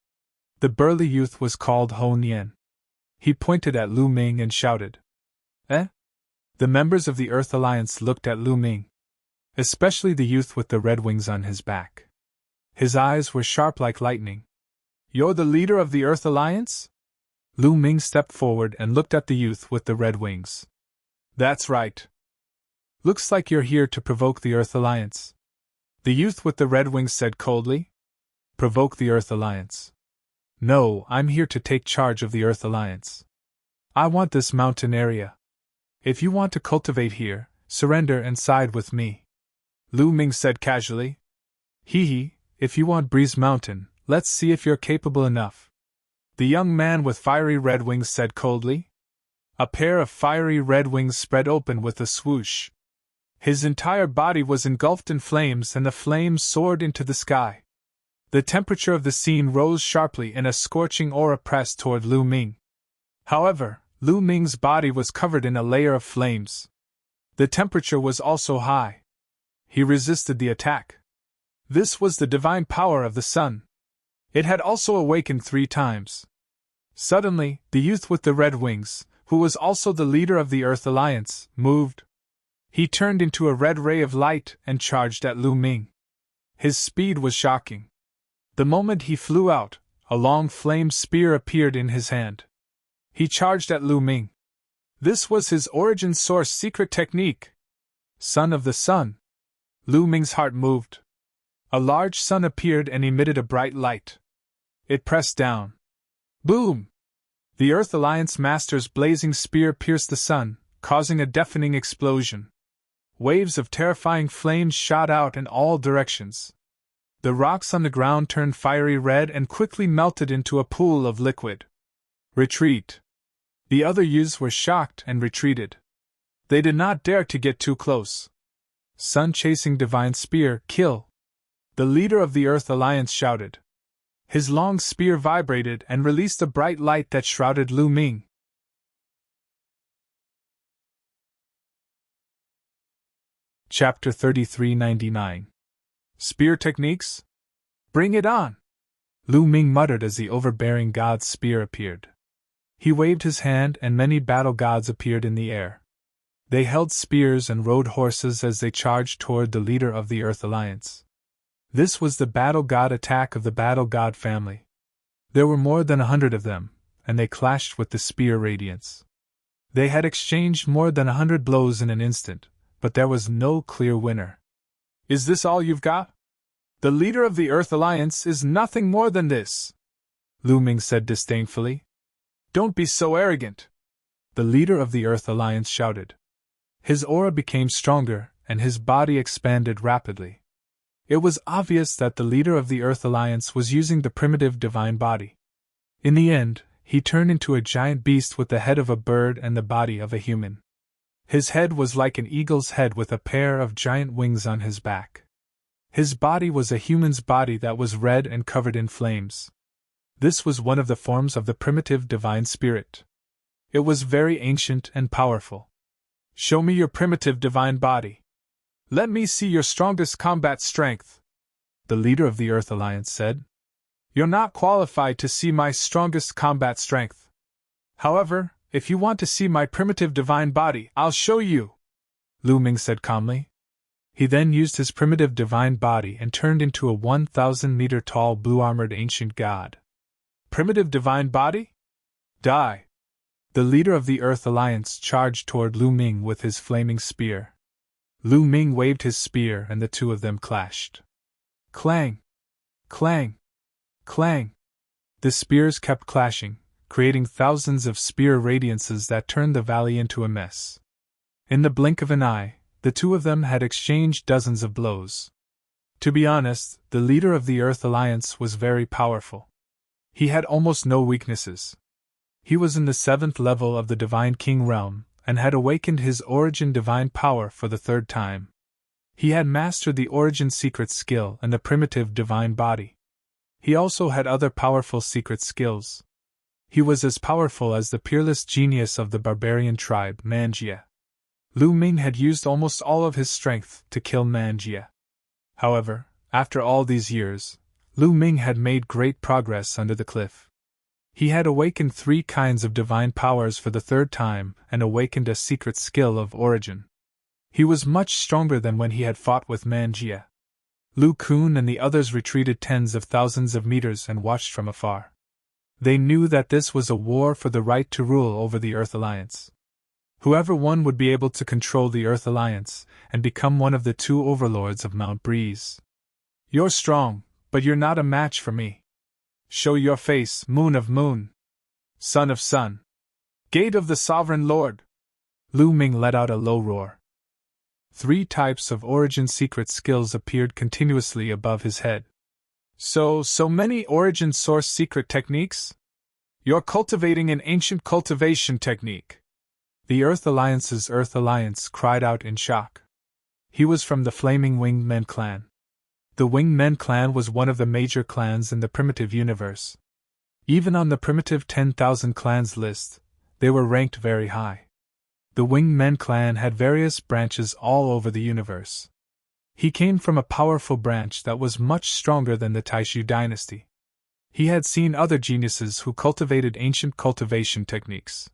Speaker 1: The burly youth was called Hon Yen. He pointed at Lu Ming and shouted. Eh? The members of the Earth Alliance looked at Lu Ming. Especially the youth with the red wings on his back. His eyes were sharp like lightning. You're the leader of the Earth Alliance? Lu Ming stepped forward and looked at the youth with the red wings. That's right. Looks like you're here to provoke the Earth Alliance. The youth with the red wings said coldly. Provoke the Earth Alliance. No, I'm here to take charge of the Earth Alliance. I want this mountain area. If you want to cultivate here, surrender and side with me. Lu Ming said casually. Hee, if you want Breeze Mountain, let's see if you're capable enough. The young man with fiery red wings said coldly. A pair of fiery red wings spread open with a swoosh. His entire body was engulfed in flames and the flames soared into the sky. The temperature of the scene rose sharply and a scorching aura pressed toward Lu Ming. However, Lu Ming's body was covered in a layer of flames. The temperature was also high. He resisted the attack. This was the divine power of the sun. It had also awakened 3 times. Suddenly, the youth with the red wings, who was also the leader of the Earth Alliance, moved. He turned into a red ray of light and charged at Lu Ming. His speed was shocking. The moment he flew out, a long flame spear appeared in his hand. He charged at Lu Ming. This was his origin source secret technique. Son of the Sun. Lu Ming's heart moved. A large sun appeared and emitted a bright light. It pressed down. Boom! The Earth Alliance Master's blazing spear pierced the sun, causing a deafening explosion. Waves of terrifying flames shot out in all directions. The rocks on the ground turned fiery red and quickly melted into a pool of liquid. Retreat. The other youths were shocked and retreated. They did not dare to get too close. Sun-chasing divine spear, kill! The leader of the Earth Alliance shouted. His long spear vibrated and released a bright light that shrouded Lu Ming. Chapter 3399. Spear Techniques? Bring it on! Lu Ming muttered as the overbearing god's spear appeared. He waved his hand and many battle gods appeared in the air. They held spears and rode horses as they charged toward the leader of the Earth Alliance. This was the battle god attack of the battle god family. There were more than 100 of them, and they clashed with the spear radiance. They had exchanged more than 100 blows in an instant, but there was no clear winner. Is this all you've got? The leader of the Earth Alliance is nothing more than this, Lu Ming said disdainfully. Don't be so arrogant, the leader of the Earth Alliance shouted. His aura became stronger, and his body expanded rapidly. It was obvious that the leader of the Earth Alliance was using the primitive divine body. In the end, he turned into a giant beast with the head of a bird and the body of a human. His head was like an eagle's head with a pair of giant wings on his back. His body was a human's body that was red and covered in flames. This was one of the forms of the primitive divine spirit. It was very ancient and powerful. Show me your primitive divine body. Let me see your strongest combat strength, the leader of the Earth Alliance said. You're not qualified to see my strongest combat strength. However, if you want to see my primitive divine body, I'll show you, Lu Ming said calmly. He then used his primitive divine body and turned into a 1,000-meter tall blue-armored ancient god. Primitive divine body? Die! The leader of the Earth Alliance charged toward Lu Ming with his flaming spear. Lu Ming waved his spear and the two of them clashed. Clang! Clang! Clang! The spears kept clashing, creating thousands of spear radiances that turned the valley into a mess. In the blink of an eye, the two of them had exchanged dozens of blows. To be honest, the leader of the Earth Alliance was very powerful. He had almost no weaknesses. He was in the 7th level of the Divine King realm, and had awakened his origin divine power for the 3rd time. He had mastered the origin secret skill and the primitive divine body. He also had other powerful secret skills. He was as powerful as the peerless genius of the barbarian tribe, Manjia. Lu Ming had used almost all of his strength to kill Manjia. However, after all these years, Lu Ming had made great progress under the cliff. He had awakened 3 kinds of divine powers for the 3rd time and awakened a secret skill of origin. He was much stronger than when he had fought with Manjia. Lu Kun and the others retreated tens of thousands of meters and watched from afar. They knew that this was a war for the right to rule over the Earth Alliance. Whoever won would be able to control the Earth Alliance and become one of the 2 overlords of Mount Breeze. You're strong, but you're not a match for me. Show your face, Moon of Moon. Son of Sun. Gate of the Sovereign Lord. Lu Ming let out a low roar. 3 types of origin secret skills appeared continuously above his head. So many origin source secret techniques? You're cultivating an ancient cultivation technique. The Earth Alliance's Earth Alliance cried out in shock. He was from the Flaming Winged Men clan. The Winged Men clan was one of the major clans in the primitive universe. Even on the primitive 10,000 clans list, they were ranked very high. The Winged Men clan had various branches all over the universe. He came from a powerful branch that was much stronger than the Taishu dynasty. He had seen other geniuses who cultivated ancient cultivation techniques.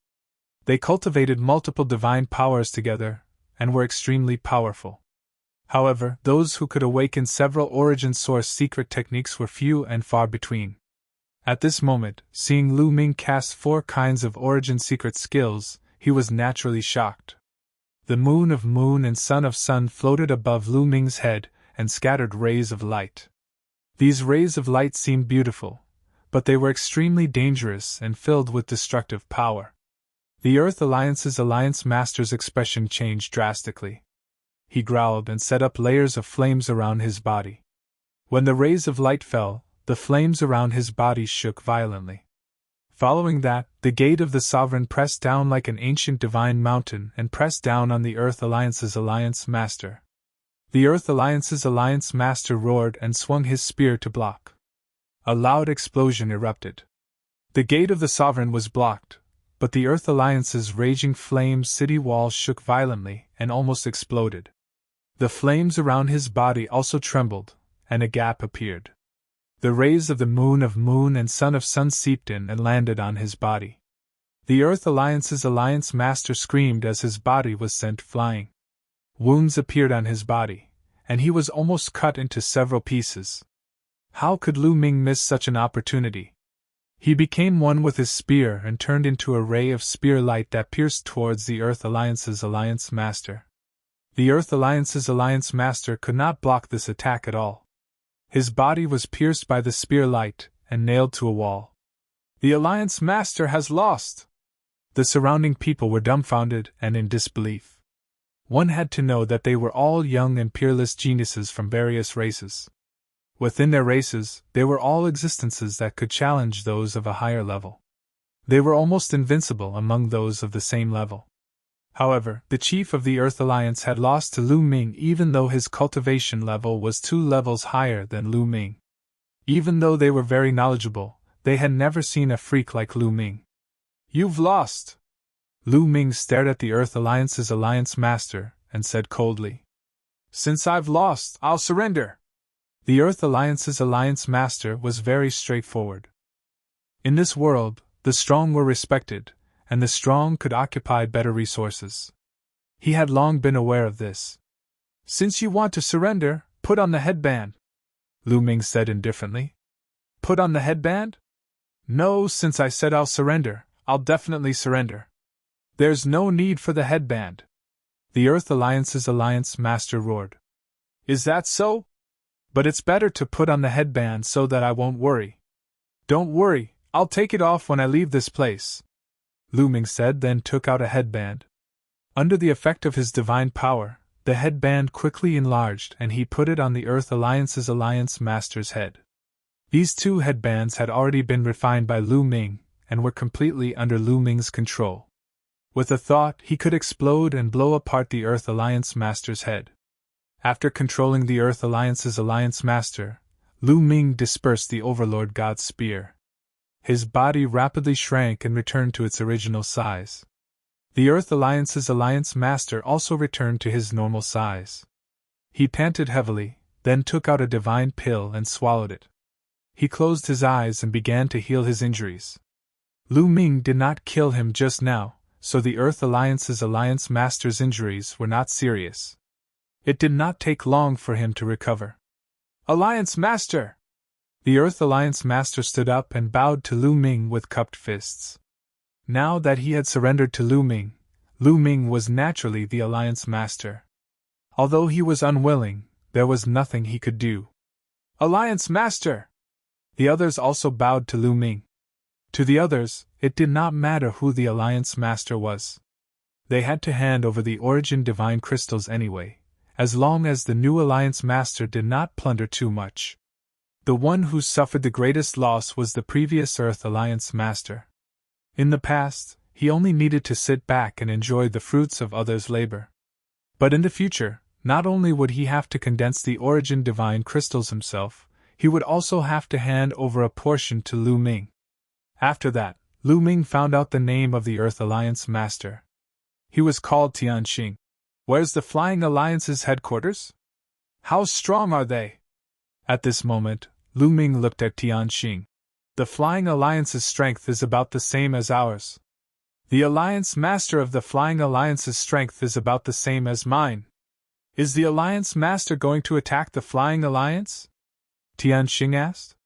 Speaker 1: They cultivated multiple divine powers together, and were extremely powerful. However, those who could awaken several origin source secret techniques were few and far between. At this moment, seeing Lu Ming cast 4 kinds of origin secret skills, he was naturally shocked. The Moon of Moon and Sun of Sun floated above Lu Ming's head and scattered rays of light. These rays of light seemed beautiful, but they were extremely dangerous and filled with destructive power. The Earth Alliance's Alliance Master's expression changed drastically. He growled and set up layers of flames around his body. When the rays of light fell, the flames around his body shook violently. Following that, The gate of the sovereign pressed down like an ancient divine mountain and pressed down on the Earth Alliance's Alliance Master. The Earth Alliance's Alliance Master roared and swung his spear to block. A loud explosion erupted. The gate of the sovereign was blocked, but the Earth Alliance's raging flames city wall shook violently and almost exploded. The flames around his body also trembled, and a gap appeared. The rays of the moon and sun seeped in and landed on his body. The Earth Alliance's Alliance Master screamed as his body was sent flying. Wounds appeared on his body, and he was almost cut into several pieces. How could Lu Ming miss such an opportunity? He became one with his spear and turned into a ray of spear light that pierced towards the Earth Alliance's Alliance Master. The Earth Alliance's Alliance Master could not block this attack at all. His body was pierced by the spear light and nailed to a wall. The Alliance Master has lost! The surrounding people were dumbfounded and in disbelief. One had to know that they were all young and peerless geniuses from various races. Within their races, they were all existences that could challenge those of a higher level. They were almost invincible among those of the same level. However, the chief of the Earth Alliance had lost to Lu Ming even though his cultivation level was 2 levels higher than Lu Ming. Even though they were very knowledgeable, they had never seen a freak like Lu Ming. "You've lost!" Lu Ming stared at the Earth Alliance's Alliance Master and said coldly. "Since I've lost, I'll surrender." The Earth Alliance's Alliance Master was very straightforward. In this world, the strong were respected, and the strong could occupy better resources. He had long been aware of this. "Since you want to surrender, put on the headband," Lu Ming said indifferently. "Put on the headband?" "No, since I said I'll surrender, I'll definitely surrender." "There's no need for the headband," the Earth Alliance's Alliance Master roared. "Is that so? But it's better to put on the headband so that I won't worry." "Don't worry, I'll take it off when I leave this place," Lu Ming said, then took out a headband. Under the effect of his divine power, the headband quickly enlarged and he put it on the Earth Alliance's Alliance Master's head. These 2 headbands had already been refined by Lu Ming and were completely under Lu Ming's control. With a thought, he could explode and blow apart the Earth Alliance Master's head. After controlling the Earth Alliance's Alliance Master, Lu Ming dispersed the Overlord God's spear. His body rapidly shrank and returned to its original size. The Earth Alliance's Alliance Master also returned to his normal size. He panted heavily, then took out a divine pill and swallowed it. He closed his eyes and began to heal his injuries. Lu Ming did not kill him just now, so the Earth Alliance's Alliance Master's injuries were not serious. It did not take long for him to recover. "Alliance Master!" The Earth Alliance Master stood up and bowed to Lu Ming with cupped fists. Now that he had surrendered to Lu Ming was naturally the Alliance Master. Although he was unwilling, there was nothing he could do. "Alliance Master!" The others also bowed to Lu Ming. To the others, it did not matter who the Alliance Master was. They had to hand over the Origin Divine Crystals anyway, as long as the new Alliance Master did not plunder too much. The one who suffered the greatest loss was the previous Earth Alliance Master. In the past, he only needed to sit back and enjoy the fruits of others' labor. But in the future, not only would he have to condense the Origin Divine Crystals himself, he would also have to hand over a portion to Lu Ming. After that, Lu Ming found out the name of the Earth Alliance Master. He was called Tianxing. "Where's the Flying Alliance's headquarters? How strong are they?" At this moment, Lu Ming looked at Tianxing. "The Flying Alliance's strength is about the same as ours. The Alliance Master of the Flying Alliance's strength is about the same as mine. Is the Alliance Master going to attack the Flying Alliance?" Tianxing asked.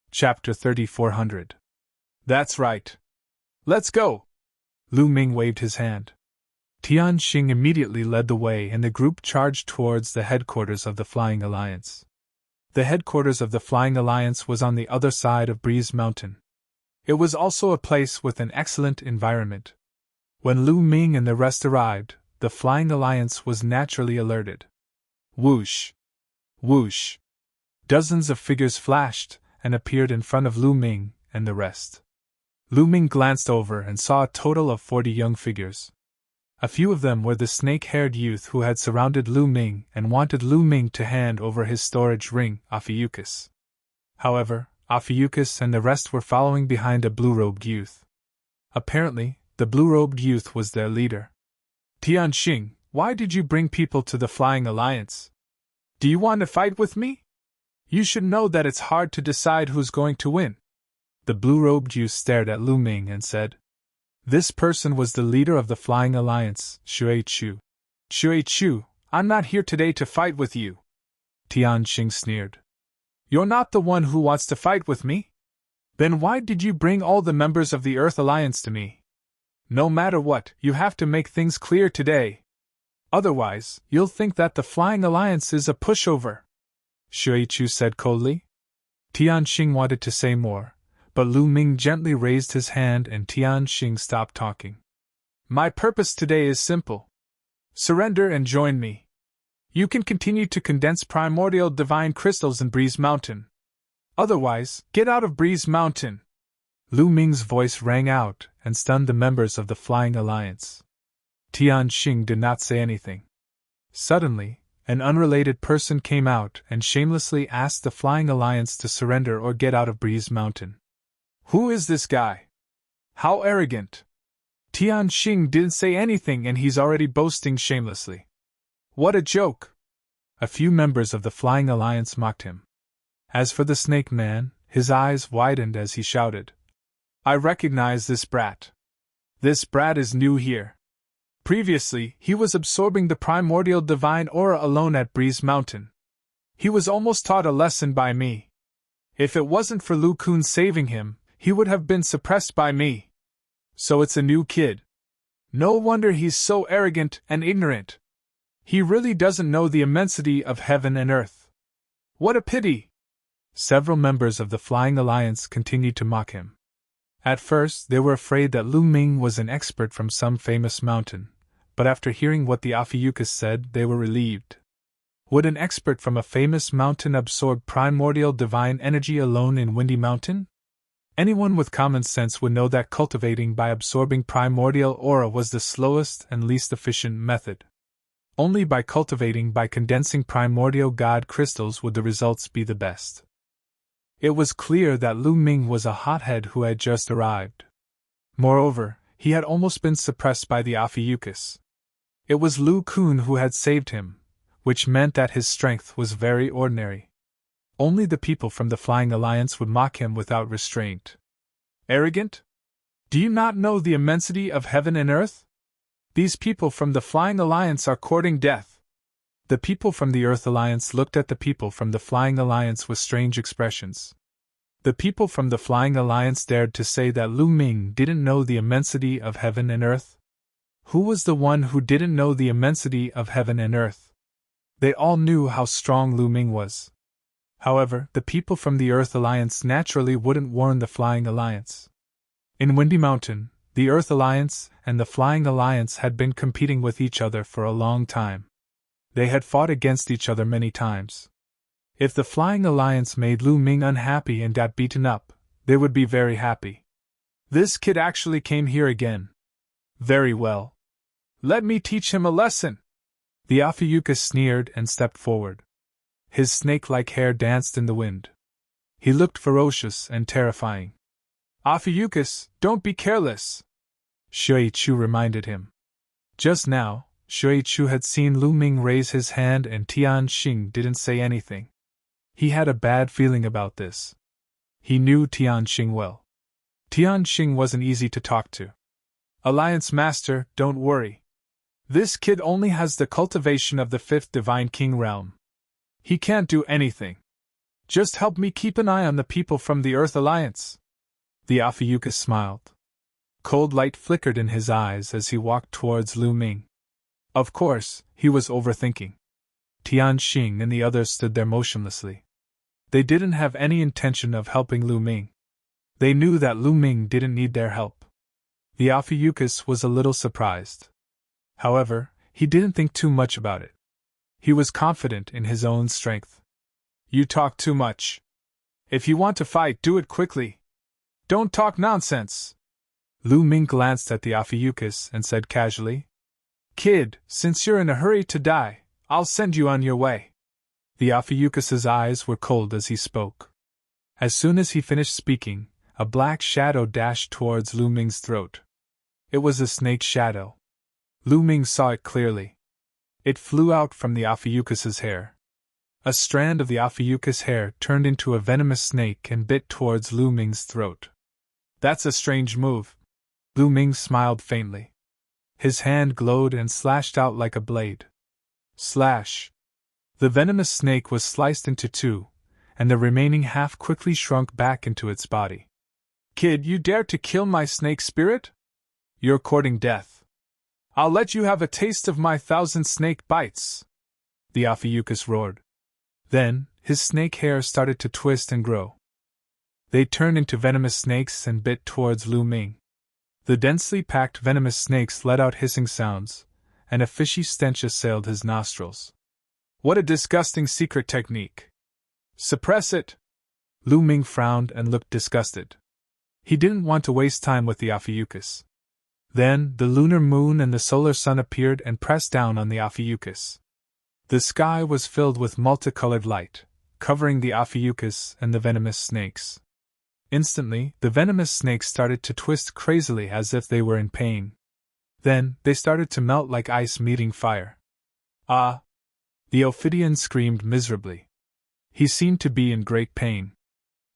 Speaker 1: Chapter 3400. "That's right. Let's go!" Lu Ming waved his hand. Tianxing immediately led the way and the group charged towards the headquarters of the Flying Alliance. The headquarters of the Flying Alliance was on the other side of Breeze Mountain. It was also a place with an excellent environment. When Lu Ming and the rest arrived, the Flying Alliance was naturally alerted. Whoosh! Whoosh! Dozens of figures flashed and appeared in front of Lu Ming and the rest. Lu Ming glanced over and saw a total of 40 young figures. A few of them were the snake-haired youth who had surrounded Lu Ming and wanted Lu Ming to hand over his storage ring, Ophiuchus. However, Ophiuchus and the rest were following behind a blue-robed youth. Apparently, the blue-robed youth was their leader. Tianxing, why did you bring people to the Flying Alliance? Do you want to fight with me? You should know that it's hard to decide who's going to win. The blue-robed youth stared at Lu Ming and said. This person was the leader of the Flying Alliance, Shui Chu. Shui Chu, I'm not here today to fight with you. Tianxing sneered. You're not the one who wants to fight with me? Then why did you bring all the members of the Earth Alliance to me? No matter what, you have to make things clear today. Otherwise, you'll think that the Flying Alliance is a pushover. Shui Chu said coldly. Tianxing wanted to say more, but Lu Ming gently raised his hand and Tianxing stopped talking. My purpose today is simple. Surrender and join me. You can continue to condense primordial divine crystals in Breeze Mountain. Otherwise, get out of Breeze Mountain. Lu Ming's voice rang out and stunned the members of the Flying Alliance. Tianxing did not say anything. Suddenly, an unrelated person came out and shamelessly asked the Flying Alliance to surrender or get out of Breeze Mountain. Who is this guy? How arrogant! Tianxing didn't say anything and he's already boasting shamelessly. What a joke! A few members of the Flying Alliance mocked him. As for the Snake Man, his eyes widened as he shouted. I recognize this brat. This brat is new here. Previously, he was absorbing the primordial divine aura alone at Breeze Mountain. He was almost taught a lesson by me. If it wasn't for Lu Kun saving him, he would have been suppressed by me. So it's a new kid. No wonder he's so arrogant and ignorant. He really doesn't know the immensity of heaven and earth. What a pity! Several members of the Flying Alliance continued to mock him. At first, they were afraid that Lu Ming was an expert from some famous mountain, but after hearing what the Ophiuchus said, they were relieved. Would an expert from a famous mountain absorb primordial divine energy alone in Windy Mountain? Anyone with common sense would know that cultivating by absorbing primordial aura was the slowest and least efficient method. Only by cultivating by condensing primordial god crystals would the results be the best. It was clear that Lu Ming was a hothead who had just arrived. Moreover, he had almost been suppressed by the Ophiuchus. It was Lu Kun who had saved him, which meant that his strength was very ordinary. Only the people from the Flying Alliance would mock him without restraint. Arrogant? Do you not know the immensity of heaven and earth? These people from the Flying Alliance are courting death. The people from the Earth Alliance looked at the people from the Flying Alliance with strange expressions. The people from the Flying Alliance dared to say that Lu Ming didn't know the immensity of heaven and earth? Who was the one who didn't know the immensity of heaven and earth? They all knew how strong Lu Ming was. However, the people from the Earth Alliance naturally wouldn't warn the Flying Alliance. In Windy Mountain, the Earth Alliance and the Flying Alliance had been competing with each other for a long time. They had fought against each other many times. If the Flying Alliance made Lu Ming unhappy and got beaten up, they would be very happy. This kid actually came here again. Very well. Let me teach him a lesson. The Ophiuchus sneered and stepped forward. His snake-like hair danced in the wind. He looked ferocious and terrifying. Ophiuchus, don't be careless, Shui Chu reminded him. Just now, Shui Chu had seen Lu Ming raise his hand and Tianxing didn't say anything. He had a bad feeling about this. He knew Tianxing well. Tianxing wasn't easy to talk to. Alliance Master, don't worry. This kid only has the cultivation of the 5th Divine King realm. He can't do anything. Just help me keep an eye on the people from the Earth Alliance. The Ophiuchus smiled. Cold light flickered in his eyes as he walked towards Lu Ming. Of course, he was overthinking. Tianxing and the others stood there motionlessly. They didn't have any intention of helping Lu Ming. They knew that Lu Ming didn't need their help. The Ophiuchus was a little surprised. However, he didn't think too much about it. He was confident in his own strength. You talk too much. If you want to fight, do it quickly. Don't talk nonsense. Lu Ming glanced at the Ophiuchus and said casually, Kid, since you're in a hurry to die, I'll send you on your way. The Ophiuchus's eyes were cold as he spoke. As soon as he finished speaking, a black shadow dashed towards Lu Ming's throat. It was a snake shadow. Lu Ming saw it clearly. It flew out from the Ophiuchus's hair. A strand of the Ophiuchus hair turned into a venomous snake and bit towards Lu Ming's throat. That's a strange move. Lu Ming smiled faintly. His hand glowed and slashed out like a blade. Slash! The venomous snake was sliced into two, and the remaining half quickly shrunk back into its body. Kid, you dare to kill my snake spirit? You're courting death. I'll let you have a taste of my 1,000 snake bites! The Ophiuchus roared. Then, his snake hair started to twist and grow. They turned into venomous snakes and bit towards Lu Ming. The densely packed venomous snakes let out hissing sounds, and a fishy stench assailed his nostrils. What a disgusting secret technique! Suppress it! Lu Ming frowned and looked disgusted. He didn't want to waste time with the Ophiuchus. Then, the lunar moon and the solar sun appeared and pressed down on the Ophiuchus. The sky was filled with multicolored light, covering the Ophiuchus and the venomous snakes. Instantly, the venomous snakes started to twist crazily as if they were in pain. Then, they started to melt like ice meeting fire. Ah! The Ophidian screamed miserably. He seemed to be in great pain.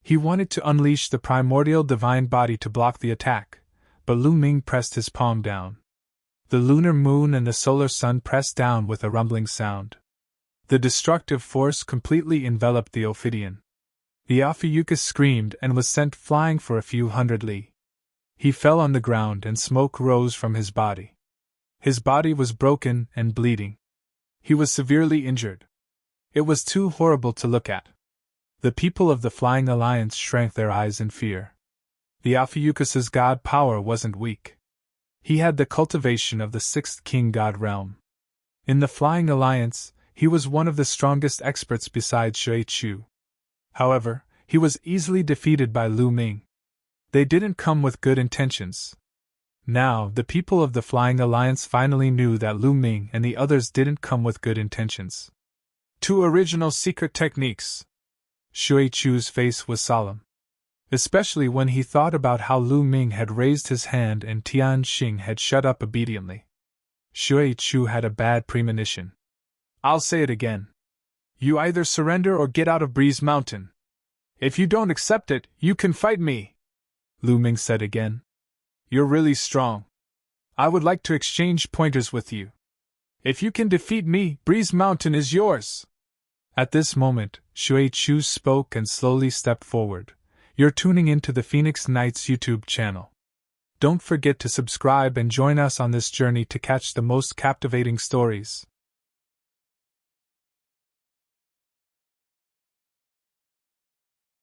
Speaker 1: He wanted to unleash the primordial divine body to block the attack, but Lu Ming pressed his palm down. The lunar moon and the solar sun pressed down with a rumbling sound. The destructive force completely enveloped the Ophidian. The Ophiuchus screamed and was sent flying for a few hundred li. He fell on the ground and smoke rose from his body. His body was broken and bleeding. He was severely injured. It was too horrible to look at. The people of the Flying Alliance shrank their eyes in fear. The Ophiuchus's god power wasn't weak. He had the cultivation of the sixth king god realm. In the Flying Alliance, he was one of the strongest experts besides Shui Chu. However, he was easily defeated by Lu Ming. They didn't come with good intentions. Now, the people of the Flying Alliance finally knew that Lu Ming and the others didn't come with good intentions. 2 original secret techniques. Shui Chu's face was solemn. Especially when he thought about how Lu Ming had raised his hand and Tian Xing had shut up obediently. Shui Chu had a bad premonition. I'll say it again. You either surrender or get out of Breeze Mountain. If you don't accept it, you can fight me, Lu Ming said again. You're really strong. I would like to exchange pointers with you. If you can defeat me, Breeze Mountain is yours. At this moment, Shui Chu spoke and slowly stepped forward. You're tuning into the Phoenix Knights YouTube channel. Don't forget to subscribe and join us on this journey to catch the most captivating stories.